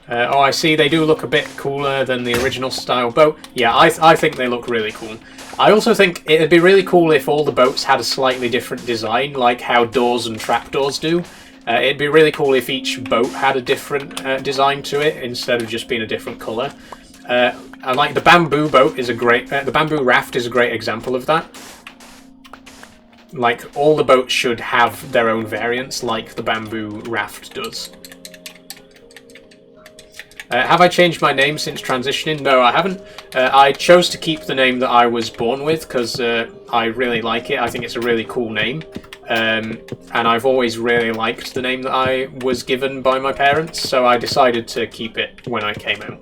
Oh, I see. They do look a bit cooler than the original style boat. Yeah, I think they look really cool. I also think it'd be really cool if all the boats had a slightly different design, like how doors and trapdoors do. It'd be really cool if each boat had a different design to it instead of just being a different colour. And like the bamboo boat is the bamboo raft is a great example of that. Like all the boats should have their own variants, like the bamboo raft does. Have I changed my name since transitioning? No, I haven't. I chose to keep the name that I was born with because I really like it. I think it's a really cool name. And I've always really liked the name that I was given by my parents, so I decided to keep it when I came out.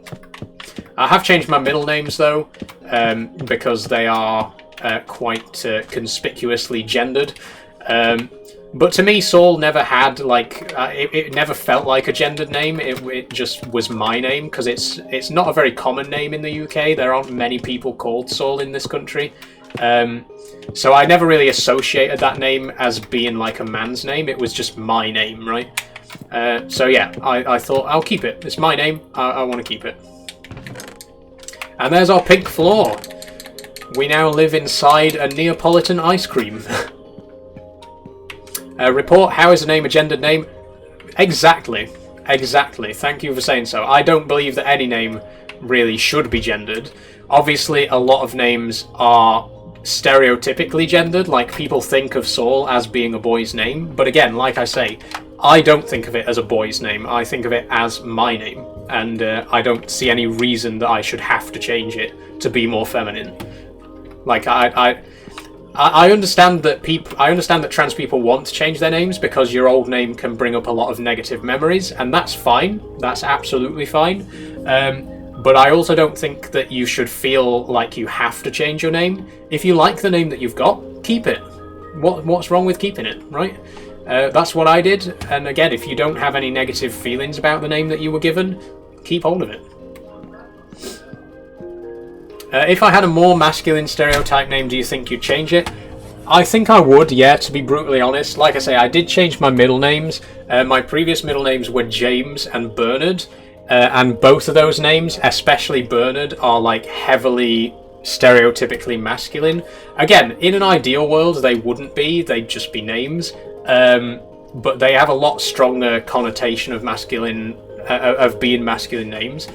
I have changed my middle names though, because they are quite conspicuously gendered. But to me, Saul never had, like, it never felt like a gendered name. It just was my name, because it's not a very common name in the UK. There aren't many people called Saul in this country. So I never really associated that name as being like a man's name. It was just my name, right? So yeah, I thought, I'll keep it. It's my name. I want to keep it. And there's our pink floor. We now live inside a Neapolitan ice cream. Report, how is the name a gendered name? Exactly. Exactly. Thank you for saying so. I don't believe that any name really should be gendered. Obviously, a lot of names are stereotypically gendered. Like, people think of Saul as being a boy's name, but again, like I say, I don't think of it as a boy's name. I think of it as my name, and I don't see any reason that I should have to change it to be more feminine. Like, I understand that trans people want to change their names because your old name can bring up a lot of negative memories, and that's fine. That's absolutely fine. But I also don't think that you should feel like you have to change your name. If you like the name that you've got, keep it. What's wrong with keeping it, right? That's what I did. And again, if you don't have any negative feelings about the name that you were given, keep hold of it. If I had a more masculine stereotype name, do you think you'd change it? I think I would, yeah, to be brutally honest. Like I say, I did change my middle names. My previous middle names were James and Bernard. And both of those names, especially Bernard, are like heavily stereotypically masculine. Again, in an ideal world, they wouldn't be. They'd just be names. But they have a lot stronger connotation of masculine, of being masculine names.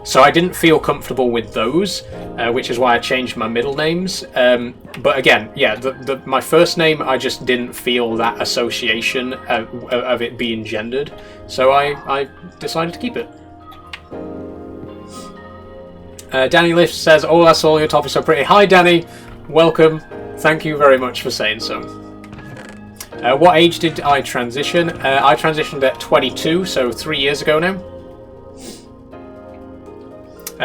So I didn't feel comfortable with those, which is why I changed my middle names. But again, yeah, my first name, I just didn't feel that association of it being gendered. So I decided to keep it. Danny Lift says, "Oh, that's all, your topics are pretty." Hi, Danny. Welcome. Thank you very much for saying so. What age did I transition? I transitioned at 22, so 3 years ago now.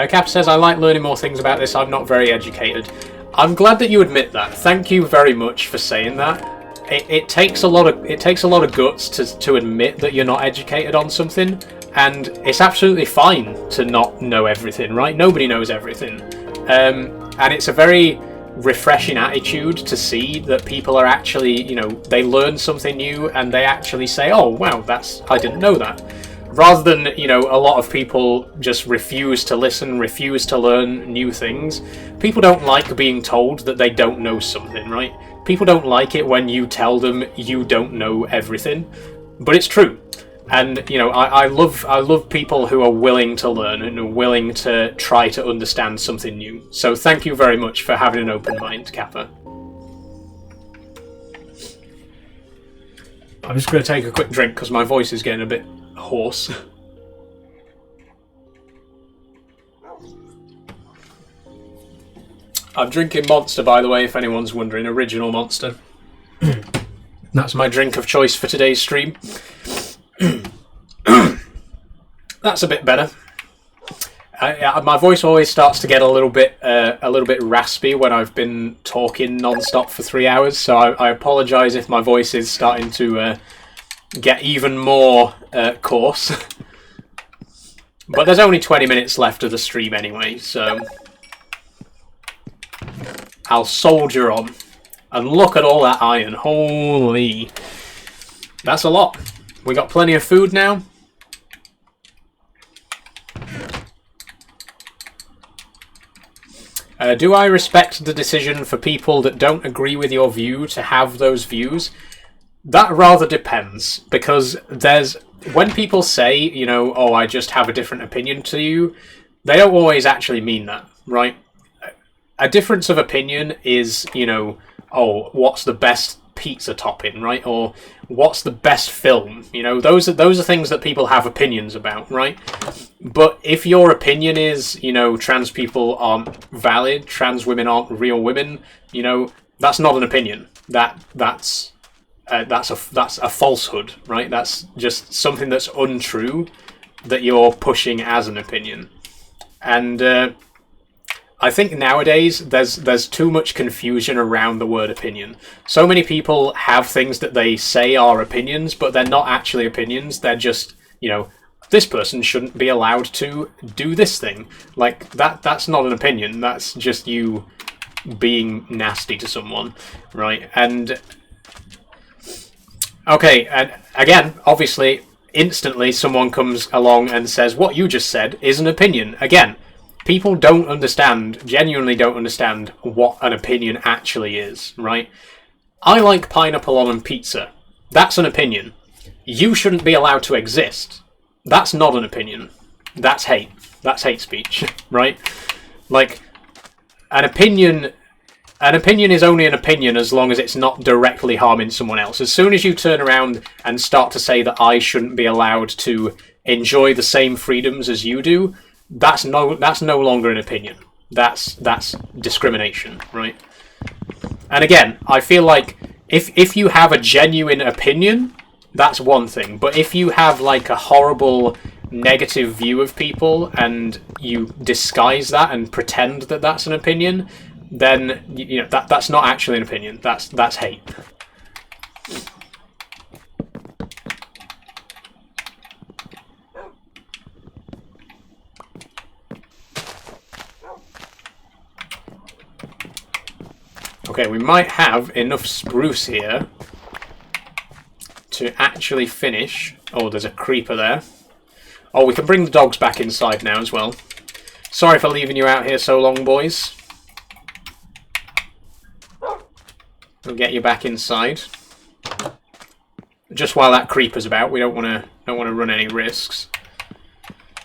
Cap says, "I like learning more things about this. I'm not very educated." I'm glad that you admit that. Thank you very much for saying that. It takes a lot of guts to admit that you're not educated on something, and it's absolutely fine to not know everything, right? Nobody knows everything, and it's a very refreshing attitude to see that people are actually, they learn something new and they actually say, "Oh wow, I didn't know that." Rather than, a lot of people just refuse to listen, refuse to learn new things. People don't like being told that they don't know something, right? People don't like it when you tell them you don't know everything, but it's true. And, I love people who are willing to learn and are willing to try to understand something new. So thank you very much for having an open mind, Kappa. I'm just going to take a quick drink because my voice is getting a bit hoarse. I'm drinking Monster, by the way, if anyone's wondering. Original Monster. That's my drink of choice for today's stream. That's a bit better. My voice always starts to get a little bit raspy when I've been talking non-stop for 3 hours, so I apologise if my voice is starting to get even more coarse. But there's only 20 minutes left of the stream anyway, so I'll soldier on. And look at all that iron. Holy. That's a lot. We got plenty of food now. Do I respect the decision for people that don't agree with your view to have those views? That rather depends, because when people say, "Oh, I just have a different opinion to you," they don't always actually mean that, right? A difference of opinion is, "Oh, what's the best pizza topping," right? Or what's the best film? Those are things that people have opinions about, right? But if your opinion is, trans people aren't valid, trans women aren't real women, that's not an opinion. That's a falsehood, right? That's just something that's untrue that you're pushing as an opinion. And I think nowadays there's too much confusion around the word opinion. So many people have things that they say are opinions, but they're not actually opinions. They're just, this person shouldn't be allowed to do this thing. Like, that's not an opinion. That's just you being nasty to someone, right? And okay, and again, obviously, instantly someone comes along and says, "What you just said is an opinion." Again, people genuinely don't understand what an opinion actually is, right? I like pineapple on pizza. That's an opinion. You shouldn't be allowed to exist. That's not an opinion. That's hate. That's hate speech, right? Like, an opinion an opinion is only an opinion as long as it's not directly harming someone else. As soon as you turn around and start to say that I shouldn't be allowed to enjoy the same freedoms as you do, that's no longer an opinion. That's discrimination, right? And again, I feel like if you have a genuine opinion, that's one thing. But if you have like a horrible negative view of people and you disguise that and pretend that that's an opinion, then you know that's not actually an opinion. That's hate. Okay, we might have enough spruce here to actually finish. Oh, there's a creeper there. Oh, we can bring the dogs back inside now as well. Sorry for leaving you out here so long, boys. We'll get you back inside. Just while that creeper's about, we don't want to run any risks.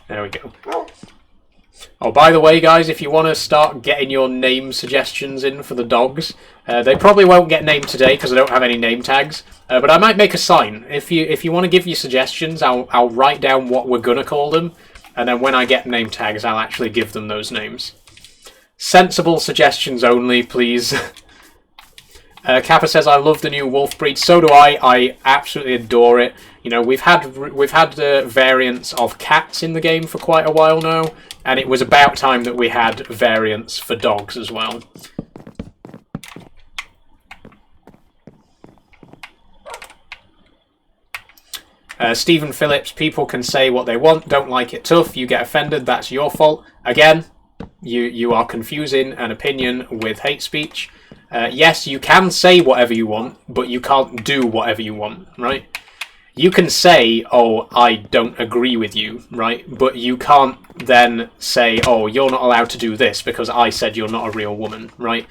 There we go. Oh, by the way, guys, if you want to start getting your name suggestions in for the dogs, they probably won't get named today because I don't have any name tags. But I might make a sign. If you want to give your suggestions, I'll write down what we're gonna call them, and then when I get name tags, I'll actually give them those names. Sensible suggestions only, please. Kappa says, I love the new wolf breed. So do I. I absolutely adore it. You know, we've had variants of cats in the game for quite a while now, and it was about time that we had variants for dogs as well. Stephen Phillips, people can say what they want, don't like it tough, you get offended, that's your fault. Again, you are confusing an opinion with hate speech. Yes, you can say whatever you want, but you can't do whatever you want, right? You can say, oh, I don't agree with you, right? But you can't then say, oh, you're not allowed to do this because I said you're not a real woman, right?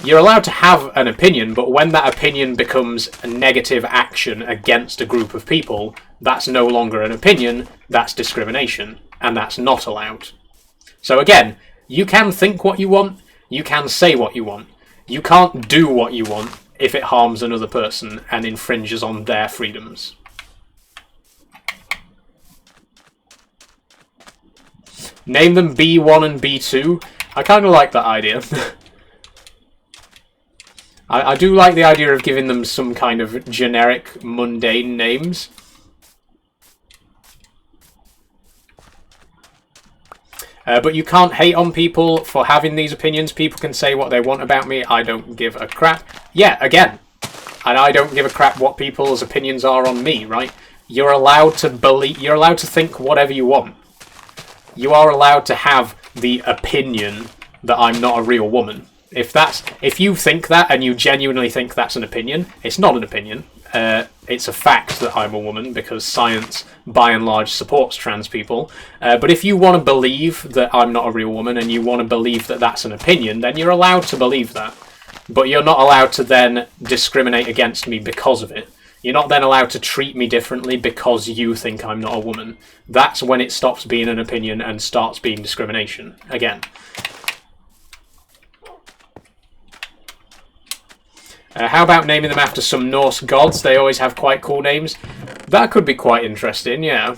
You're allowed to have an opinion, but when that opinion becomes a negative action against a group of people, that's no longer an opinion, that's discrimination, and that's not allowed. So again, you can think what you want, you can say what you want. You can't do what you want if it harms another person and infringes on their freedoms. Name them B1 and B2. I kind of like that idea. I do like the idea of giving them some kind of generic, mundane names. But you can't hate on people for having these opinions. People can say what they want about me. I don't give a crap. Yeah, again. And I don't give a crap what people's opinions are on me, right? You're allowed to believe, you're allowed to think whatever you want. You are allowed to have the opinion that I'm not a real woman. If you think that and you genuinely think that's an opinion, it's not an opinion. It's a fact that I'm a woman because science, by and large, supports trans people. But if you want to believe that I'm not a real woman and you want to believe that that's an opinion, then you're allowed to believe that. But you're not allowed to then discriminate against me because of it. You're not then allowed to treat me differently because you think I'm not a woman. That's when it stops being an opinion and starts being discrimination. Again. How about naming them after some Norse gods? They always have quite cool names. That could be quite interesting, yeah.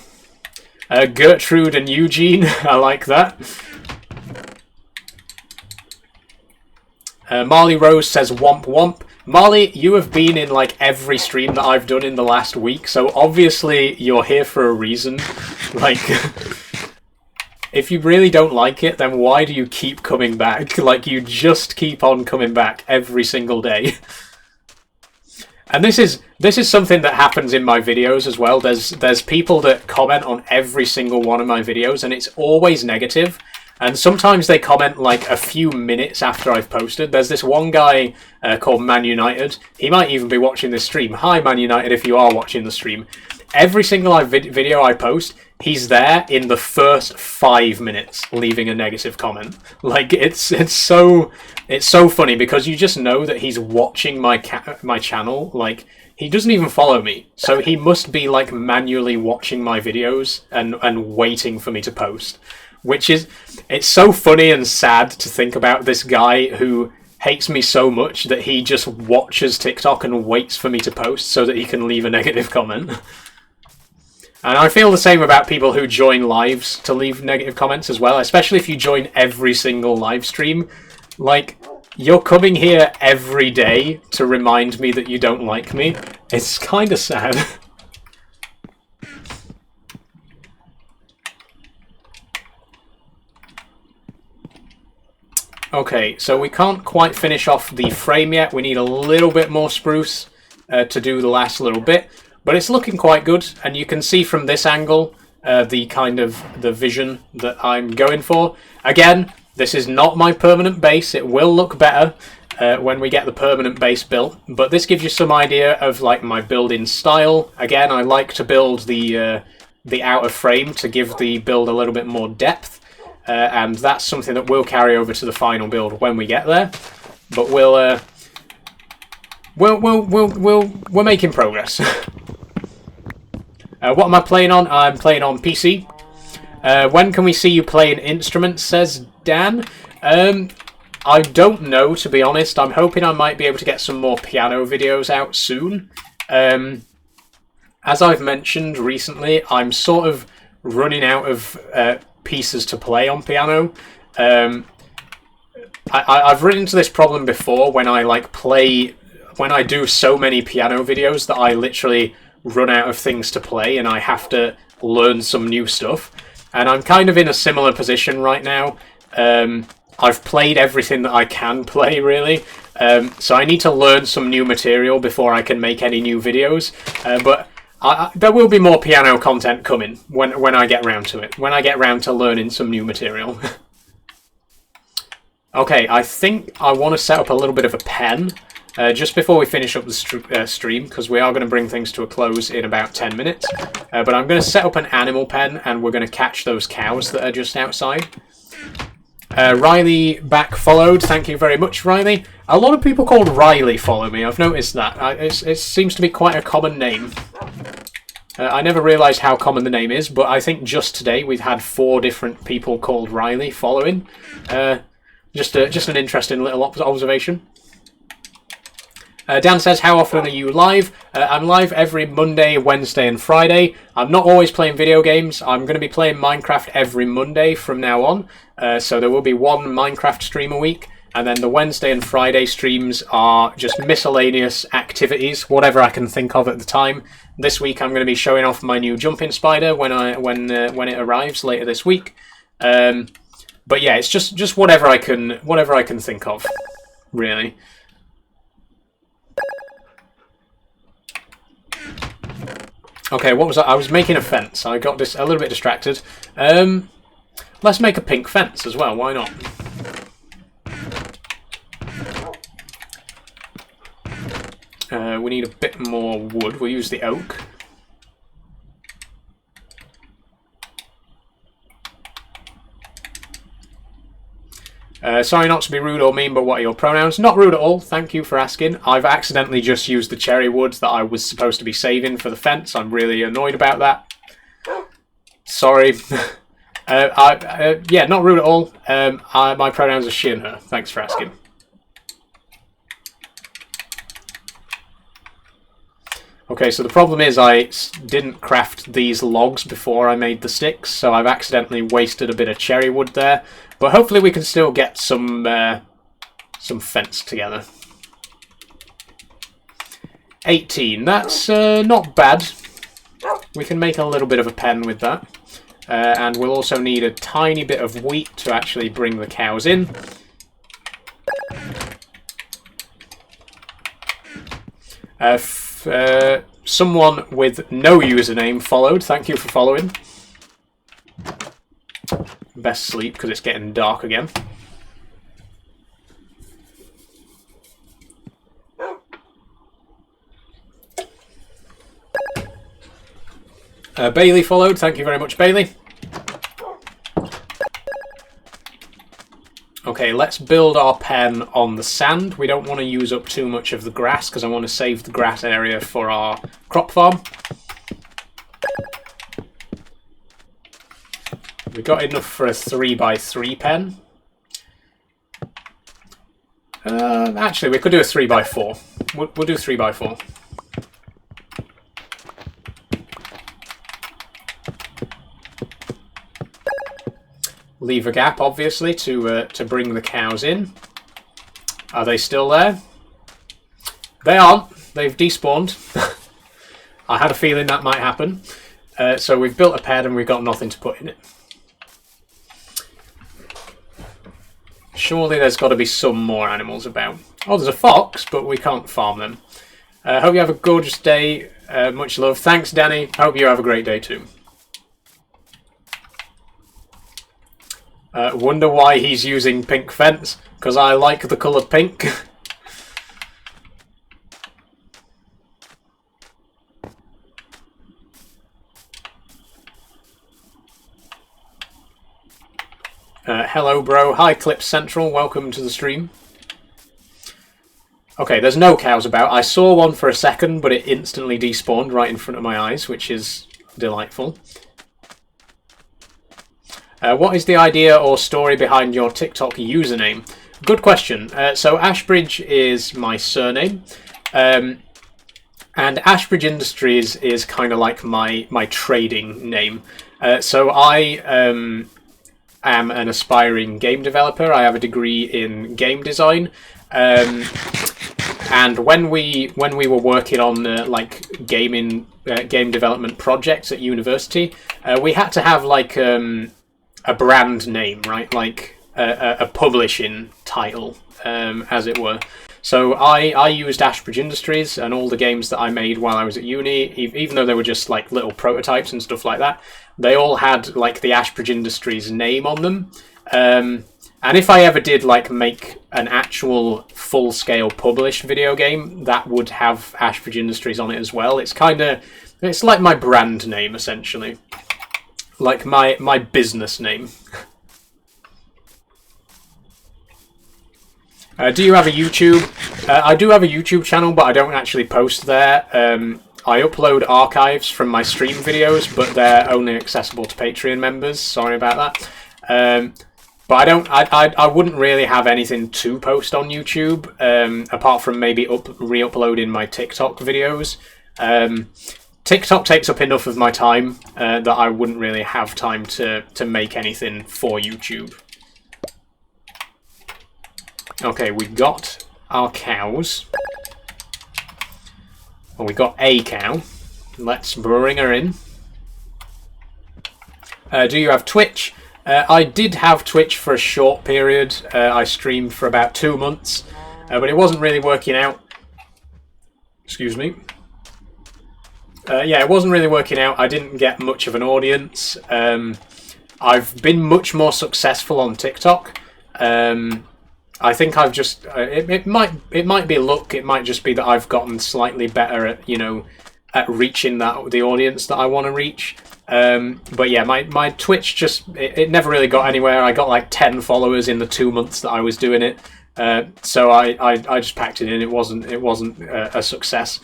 Gertrude and Eugene, I like that. Marley Rose says womp womp. Marley, you have been in like every stream that I've done in the last week, so obviously you're here for a reason. Like, if you really don't like it, then why do you keep coming back? Like, you just keep on coming back every single day. And this is something that happens in my videos as well. There's people that comment on every single one of my videos, and it's always negative. And sometimes they comment like a few minutes after I've posted. There's this one guy called Man United. He might even be watching this stream. Hi, Man United, if you are watching the stream. Every single video I post, he's there in the first 5 minutes leaving a negative comment. Like, it's so funny because you just know that he's watching my channel. Like, he doesn't even follow me, so he must be like manually watching my videos and waiting for me to post. Which is, it's so funny and sad to think about this guy who hates me so much that he just watches TikTok and waits for me to post so that he can leave a negative comment. And I feel the same about people who join lives to leave negative comments as well, especially if you join every single live stream. Like, you're coming here every day to remind me that you don't like me. It's kind of sad. Okay, so we can't quite finish off the frame yet. We need a little bit more spruce to do the last little bit. But it's looking quite good, and you can see from this angle the kind of the vision that I'm going for. Again, this is not my permanent base. It will look better when we get the permanent base built, but this gives you some idea of like my building style. Again, I like to build the outer frame to give the build a little bit more depth, and that's something that we'll carry over to the final build when we get there. But we're making progress. What am I playing on? I'm playing on PC. When can we see you playing instruments, says Dan? I don't know, to be honest. I'm hoping I might be able to get some more piano videos out soon. As I've mentioned recently, I'm sort of running out of pieces to play on piano. I've run into this problem before when I when I do so many piano videos that I literally run out of things to play and I have to learn some new stuff. And I'm kind of in a similar position right now. I've played everything that I can play, really. So I need to learn some new material before I can make any new videos. But there will be more piano content coming when I get round to it. When I get round to learning some new material. Okay, I think I want to set up a little bit of a pen. Just before we finish up the stream, because we are going to bring things to a close in about 10 minutes. But I'm going to set up an animal pen, and we're going to catch those cows that are just outside. Riley back followed. Thank you very much, Riley. A lot of people called Riley follow me. I've noticed that. It seems to be quite a common name. I never realised how common the name is, but I think just today we've had 4 different people called Riley following. Just an interesting little observation. Dan says, how often are you live? I'm live every Monday, Wednesday and Friday. I'm not always playing video games. I'm going to be playing Minecraft every Monday from now on. So there will be 1 Minecraft stream a week. And then the Wednesday and Friday streams are just miscellaneous activities, whatever I can think of at the time. This week I'm going to be showing off my new jumping spider when it arrives later this week. But yeah, it's just whatever I can think of, really. Okay, what was that? I was making a fence. I got a little bit distracted. Let's make a pink fence as well. Why not? We need a bit more wood. We'll use the oak. Sorry not to be rude or mean, but what are your pronouns? Not rude at all, thank you for asking. I've accidentally just used the cherry wood that I was supposed to be saving for the fence. I'm really annoyed about that. Sorry. Yeah, not rude at all. My pronouns are she and her. Thanks for asking. Okay, so the problem is I didn't craft these logs before I made the sticks, so I've accidentally wasted a bit of cherry wood there. But hopefully we can still get some fence together. 18, that's not bad. We can make a little bit of a pen with that. And we'll also need a tiny bit of wheat to actually bring the cows in. Someone with no username followed. Thank you for following. Best sleep because it's getting dark again. Bailey followed. Thank you very much, Bailey. Okay, let's build our pen on the sand. We don't want to use up too much of the grass because I want to save the grass area for our crop farm. We got enough for a 3x3 pen. Actually, we could do a 3x4. We'll do 3x4. Leave a gap, obviously, to bring the cows in. Are they still there? They aren't. They've despawned. I had a feeling that might happen. So we've built a pen and we've got nothing to put in it. Surely there's got to be some more animals about. Oh, there's a fox, but we can't farm them. Hope you have a gorgeous day. Much love. Thanks, Danny. Hope you have a great day too. Wonder why he's using pink fence? Because I like the colour pink. Hello, bro. Hi, Clip Central. Welcome to the stream. Okay, there's no cows about. I saw one for a second, but it instantly despawned right in front of my eyes, which is delightful. What is the idea or story behind your TikTok username? Good question. So Ashbridge is my surname, and Ashbridge Industries is kind of like my trading name. So I am an aspiring game developer. I have a degree in game design, and when we were working on like game development projects at university, we had to have like a brand name, right? Like a publishing title, as it were. So I used Ashbridge Industries, and all the games that I made while I was at uni, even though they were just like little prototypes and stuff like that, they all had like the Ashbridge Industries name on them. And if I ever did like make an actual full-scale published video game, that would have Ashbridge Industries on it as well. It's like my brand name essentially, like my business name. Do you have a YouTube? I do have a YouTube channel, but I don't actually post there. I upload archives from my stream videos, but they're only accessible to Patreon members. Sorry about that. But I wouldn't really have anything to post on YouTube, apart from maybe re-uploading my TikTok videos. TikTok takes up enough of my time that I wouldn't really have time to make anything for YouTube. Okay, we got our cows. Well, we got a cow. Let's bring her in. Do you have Twitch? I did have Twitch for a short period. I streamed for about 2 months, but it wasn't really working out. Excuse me. Yeah, it wasn't really working out. I didn't get much of an audience. I've been much more successful on TikTok. I think I've just it might be luck. It might just be that I've gotten slightly better at at reaching the audience that I want to reach. But yeah, my Twitch just it never really got anywhere. I got like 10 followers in the 2 months that I was doing it. So I just packed it in. It wasn't a success.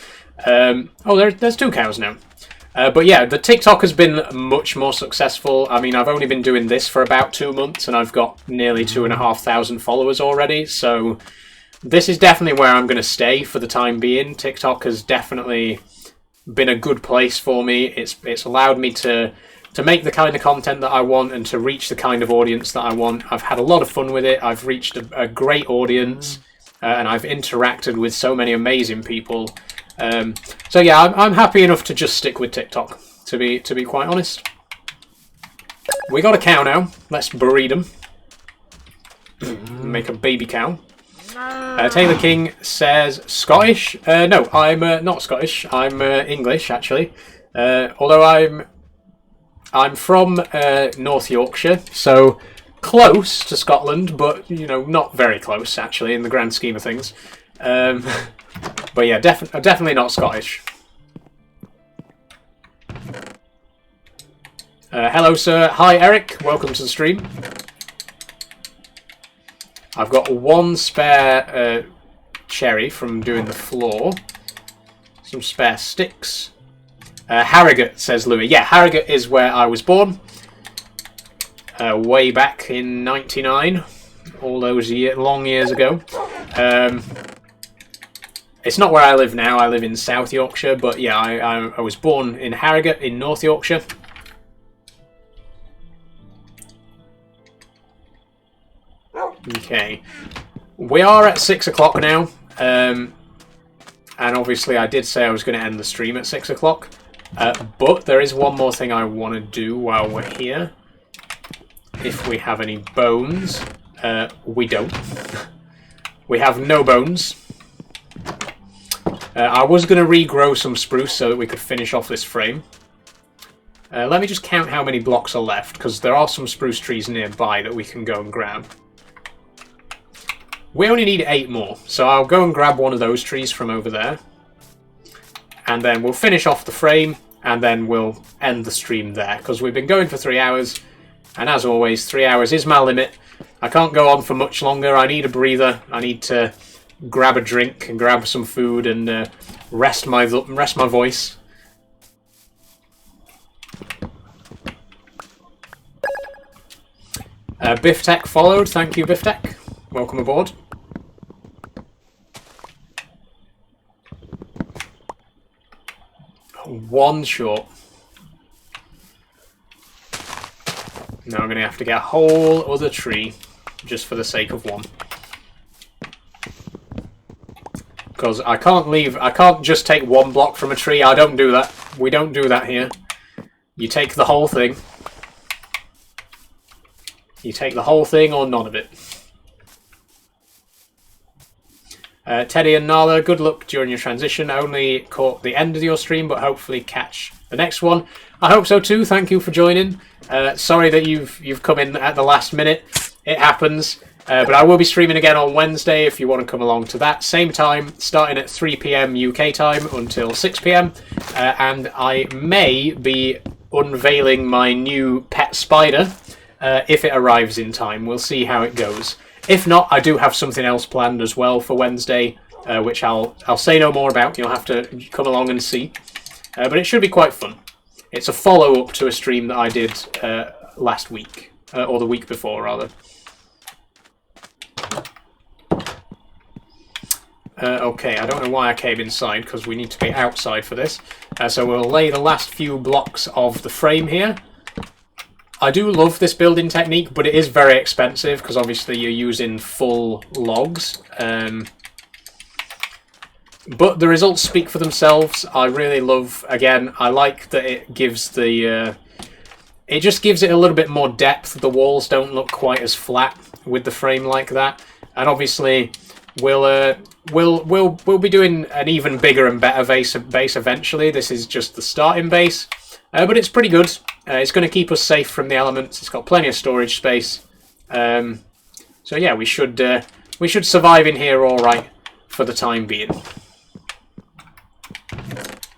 Oh, there's 2 cows now. But yeah, the TikTok has been much more successful. I mean, I've only been doing this for about 2 months, and I've got nearly 2,500 followers already. So this is definitely where I'm going to stay for the time being. TikTok has definitely been a good place for me. It's allowed me to make the kind of content that I want and to reach the kind of audience that I want. I've had a lot of fun with it. I've reached a great audience, and I've interacted with so many amazing people. So yeah, I'm happy enough to just stick with TikTok, to be quite honest. We got a cow now. Let's breed them. Make a baby cow. Taylor King says Scottish. No, I'm not Scottish. I'm English actually. Although I'm from North Yorkshire, so close to Scotland, but not very close actually in the grand scheme of things. But yeah, definitely not Scottish. Hello, sir. Hi, Eric. Welcome to the stream. I've got 1 spare cherry from doing the floor. Some spare sticks. Harrogate, says Louis. Yeah, Harrogate is where I was born. Way back in '99. all those long years ago. It's not where I live now. I live in South Yorkshire, but yeah, I was born in Harrogate in North Yorkshire. Okay, we are at 6 o'clock now, and obviously I did say I was going to end the stream at 6 o'clock, but there is one more thing I want to do while we're here. If we have any bones, we don't. We have no bones. I was going to regrow some spruce so that we could finish off this frame. Let me just count how many blocks are left, because there are some spruce trees nearby that we can go and grab. We only need 8 more, so I'll go and grab one of those trees from over there. And then we'll finish off the frame, and then we'll end the stream there, because we've been going for 3 hours. And as always, 3 hours is my limit. I can't go on for much longer. I need a breather. I need to grab a drink and grab some food and rest my voice. Biftech followed. Thank you, Biftech. Welcome aboard. One short. Now I'm going to have to get a whole other tree just for the sake of one. Because I can't just take one block from a tree. I don't do that. We don't do that here. You take the whole thing. You take the whole thing or none of it. Teddy and Nala, good luck during your transition. I only caught the end of your stream, but hopefully catch the next one. I hope so too. Thank you for joining. Sorry that you've come in at the last minute. It happens. But I will be streaming again on Wednesday if you want to come along to that. Same time, starting at 3 PM UK time until 6 PM. And I may be unveiling my new pet spider if it arrives in time. We'll see how it goes. If not, I do have something else planned as well for Wednesday, which I'll say no more about. You'll have to come along and see. But it should be quite fun. It's a follow-up to a stream that I did last week, or the week before, rather. Okay, I don't know why I came inside, because we need to be outside for this. So we'll lay the last few blocks of the frame here. I do love this building technique, but it is very expensive, because obviously you're using full logs. But the results speak for themselves. I really love, again, I like that it gives the... it just gives it a little bit more depth. The walls don't look quite as flat with the frame like that. And obviously, we'll be doing an even bigger and better base eventually. This is just the starting base, but it's pretty good. It's going to keep us safe from the elements. It's got plenty of storage space. So yeah, we should survive in here all right for the time being.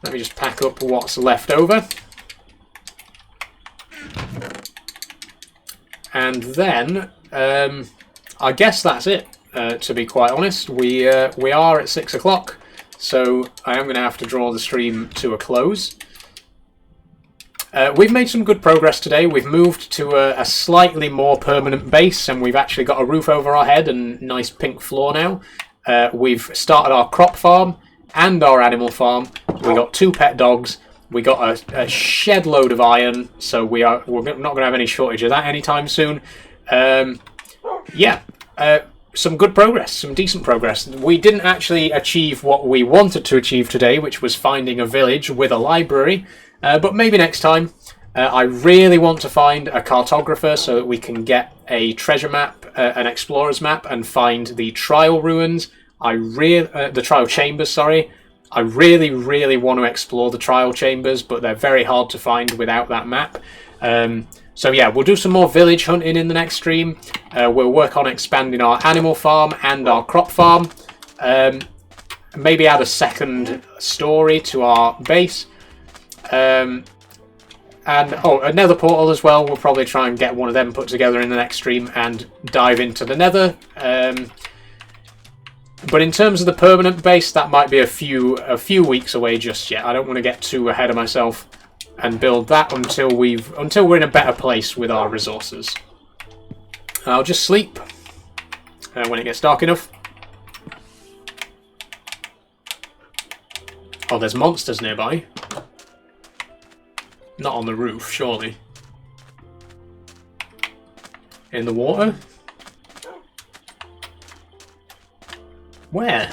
Let me just pack up what's left over, and then I guess that's it. To be quite honest, we are at 6 o'clock, so I am going to have to draw the stream to a close. We've made some good progress today. We've moved to a slightly more permanent base, and we've actually got a roof over our head and nice pink floor now. We've started our crop farm and our animal farm. We got 2 pet dogs. We got a shed load of iron, so we're not going to have any shortage of that anytime soon. Yeah. Some good progress, some decent progress. We didn't actually achieve what we wanted to achieve today, which was finding a village with a library, but maybe next time. I really want to find a cartographer so that we can get a treasure map, an explorer's map, and find the trial ruins. The trial chambers, sorry. I really, really want to explore the trial chambers, but they're very hard to find without that map. So yeah, we'll do some more village hunting in the next stream. We'll work on expanding our animal farm and our crop farm. Maybe add a second story to our base. And another portal as well. We'll probably try and get one of them put together in the next stream and dive into the nether. But in terms of the permanent base, that might be a few weeks away just yet. I don't want to get too ahead of myself and build that until we're in a better place with our resources. I'll just sleep. when it gets dark enough. Oh, there's monsters nearby. Not on the roof, surely. In the water? Where?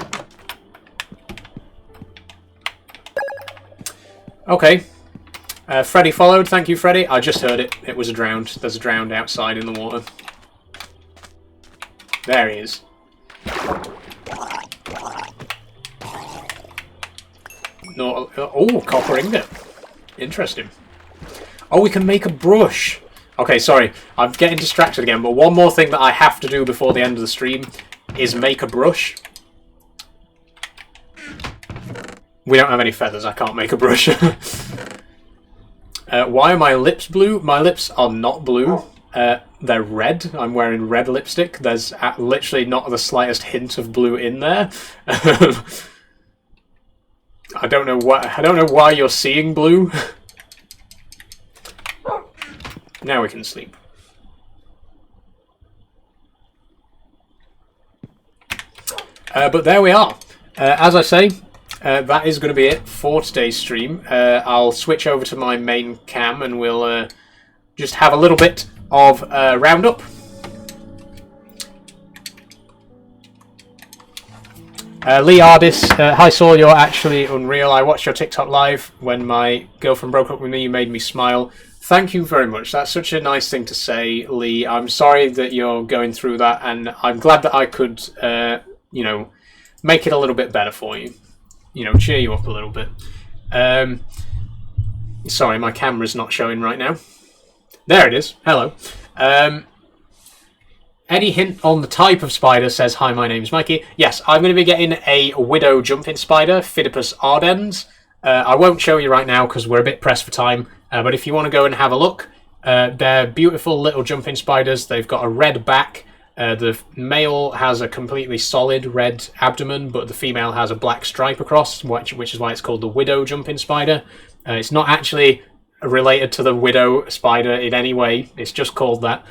Okay. Freddy followed. Thank you, Freddy. I just heard it. It was a drowned. There's a drowned outside in the water. There he is. No. Oh, copper ingot. Interesting. Oh, we can make a brush. Okay, sorry. I'm getting distracted again, but one more thing that I have to do before the end of the stream is make a brush. We don't have any feathers. I can't make a brush. Why are my lips blue? My lips are not blue. They're red. I'm wearing red lipstick. There's literally not the slightest hint of blue in there. I don't know why you're seeing blue. Now we can sleep. But there we are. As I say, that is going to be it for today's stream. I'll switch over to my main cam and we'll just have a little bit of roundup. Lee Ardis, hi Saul, you're actually unreal. I watched your TikTok live when my girlfriend broke up with me. You made me smile. Thank you very much. That's such a nice thing to say, Lee. I'm sorry that you're going through that, and I'm glad that I could, you know, make it a little bit better for you. You know, cheer you up a little bit. Sorry, my camera's not showing right now. There it is. Hello. Any hint on the type of spider? Says, hi, my name's Mikey. Yes, I'm going to be getting a widow jumping spider, Phidippus ardens. I won't show you right now because we're a bit pressed for time. But if you want to go and have a look, they're beautiful little jumping spiders. They've got a red back. The male has a completely solid red abdomen, but the female has a black stripe across, which is why it's called the widow jumping spider. It's not actually related to the widow spider in any way. It's just called that.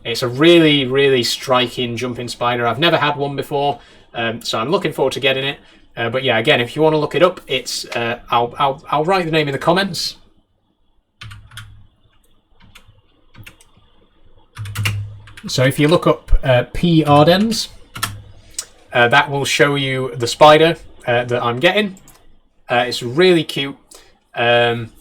It's a really, really striking jumping spider. I've never had one before, so I'm looking forward to getting it. But yeah, again, if you want to look it up, it's I'll write the name in the comments. So if you look up P. ardens, that will show you the spider that I'm getting. It's really cute. And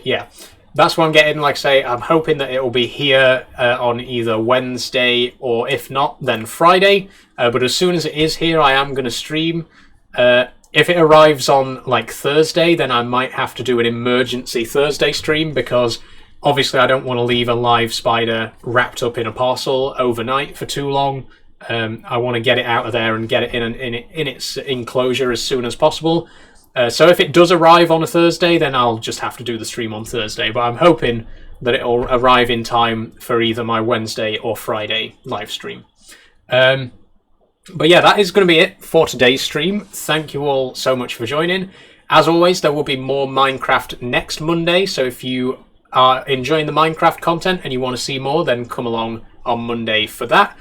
yeah, that's what I'm getting. Like I say, I'm hoping that it will be here on either Wednesday or if not, then Friday. But as soon as it is here, I am going to stream. If it arrives on like Thursday, then I might have to do an emergency Thursday stream because obviously I don't want to leave a live spider wrapped up in a parcel overnight for too long. I want to get it out of there and get it in its enclosure as soon as possible. So if it does arrive on a Thursday, then I'll just have to do the stream on Thursday. But I'm hoping that it will arrive in time for either my Wednesday or Friday live stream. But yeah, that is going to be it for today's stream. Thank you all so much for joining. As always, there will be more Minecraft next Monday. So if you are enjoying the Minecraft content and you want to see more, then come along on Monday for that.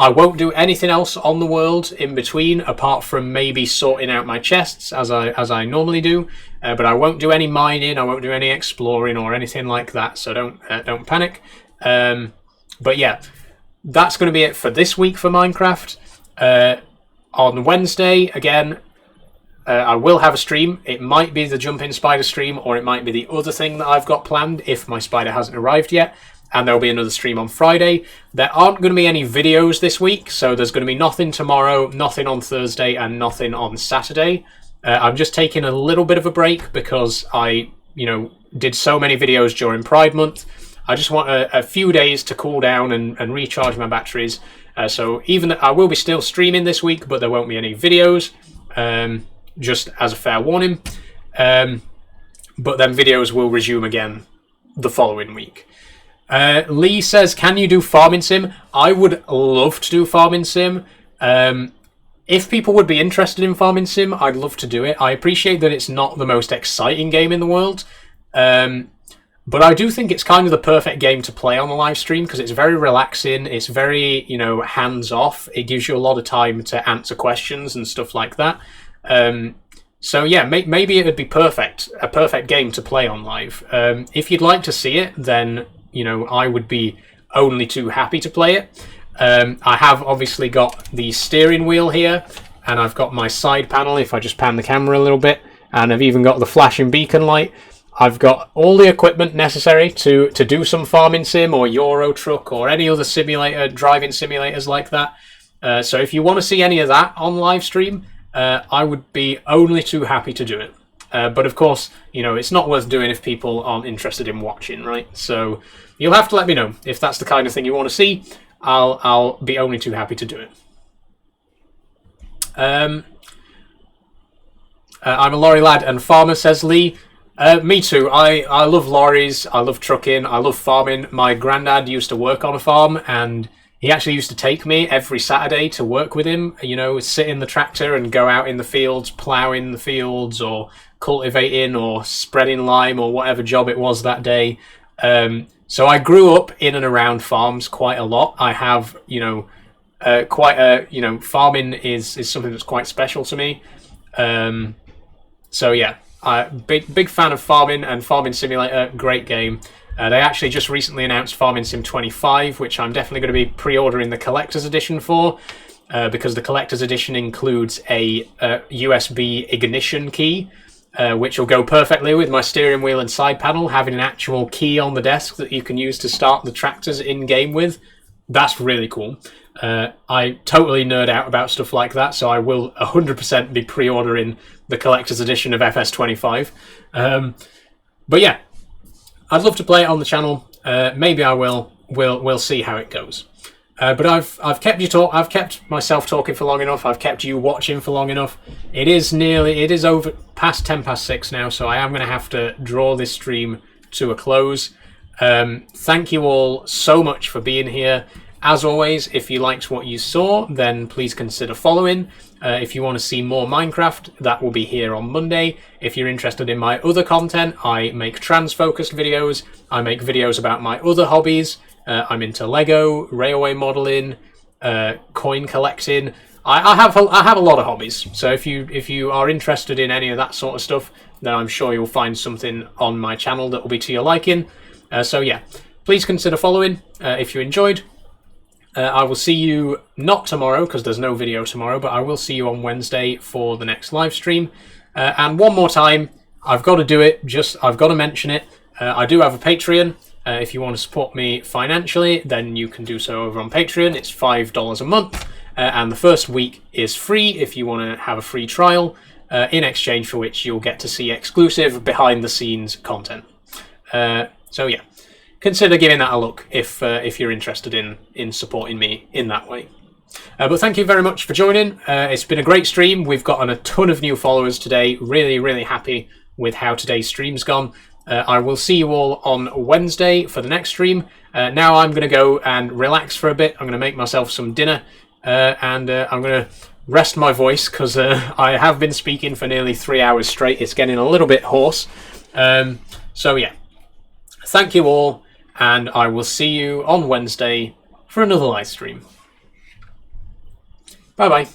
I won't do anything else on the world in between, apart from maybe sorting out my chests as I normally do. But I won't do any mining, I won't do any exploring or anything like that. So don't panic. But yeah, that's going to be it for this week for Minecraft. On Wednesday, again, I will have a stream. It might be the jumping spider stream, or it might be the other thing that I've got planned if my spider hasn't arrived yet. And there'll be another stream on Friday. There aren't going to be any videos this week, so there's going to be nothing tomorrow, nothing on Thursday, and nothing on Saturday. I'm just taking a little bit of a break because I, did so many videos during Pride Month. I just want a few days to cool down and recharge my batteries. So even I will be still streaming this week, but there won't be any videos, just as a fair warning. But then videos will resume again the following week. Lee says, can you do Farming Sim? I would love to do Farming Sim. If people would be interested in Farming Sim, I'd love to do it. I appreciate that it's not the most exciting game in the world. But I do think it's kind of the perfect game to play on a live stream because it's very relaxing. It's very, hands off. It gives you a lot of time to answer questions and stuff like that. So yeah, maybe it would be a perfect game to play on live. If you'd like to see it, then I would be only too happy to play it. I have obviously got the steering wheel here, and I've got my side panel. If I just pan the camera a little bit, and I've even got the flashing beacon light. I've got all the equipment necessary to do some farming sim or Euro Truck or any other driving simulators like that. So if you want to see any of that on live stream, I would be only too happy to do it. But of course, it's not worth doing if people aren't interested in watching, right? So you'll have to let me know if that's the kind of thing you want to see. I'll be only too happy to do it. I'm a lorry lad and farmer, says Lee. Me too. I love lorries, I love trucking, I love farming. My granddad used to work on a farm, and he actually used to take me every Saturday to work with him, sit in the tractor and go out in the fields, ploughing the fields or cultivating or spreading lime or whatever job it was that day. So I grew up in and around farms quite a lot. I have, farming is something that's quite special to me. So yeah. Big fan of Farming and Farming Simulator, great game. They actually just recently announced Farming Sim 25, which I'm definitely going to be pre-ordering the Collector's Edition for, because the Collector's Edition includes a USB ignition key, which will go perfectly with my steering wheel and side panel, having an actual key on the desk that you can use to start the tractors in-game with. That's really cool. I totally nerd out about stuff like that, so I will 100% be pre-ordering the collector's edition of FS25. But yeah, I'd love to play it on the channel. Maybe I will. We'll see how it goes. But I've kept myself talking for long enough. I've kept you watching for long enough. It is over past 6 now, so I am going to have to draw this stream to a close. Thank you all so much for being here. As always, if you liked what you saw, then please consider following. If you want to see more Minecraft, that will be here on Monday. If you're interested in my other content, I make trans-focused videos. I make videos about my other hobbies. I'm into Lego, railway modelling, coin collecting. I have a lot of hobbies. So if you are interested in any of that sort of stuff, then I'm sure you'll find something on my channel that will be to your liking. So yeah, please consider following if you enjoyed. I will see you not tomorrow because there's no video tomorrow, but I will see you on Wednesday for the next live stream. And one more time, I've got to do it. I've got to mention it. I do have a Patreon. If you want to support me financially, then you can do so over on Patreon. It's $5 a month, and the first week is free if you want to have a free trial. In exchange for which you'll get to see exclusive behind-the-scenes content. So yeah. Consider giving that a look if you're interested in supporting me in that way. But thank you very much for joining. It's been a great stream. We've gotten a ton of new followers today. Really, really happy with how today's stream's gone. I will see you all on Wednesday for the next stream. Now I'm going to go and relax for a bit. I'm going to make myself some dinner and I'm going to rest my voice because I have been speaking for nearly 3 hours straight. It's getting a little bit hoarse. So yeah, thank you all. And I will see you on Wednesday for another live stream. Bye-bye.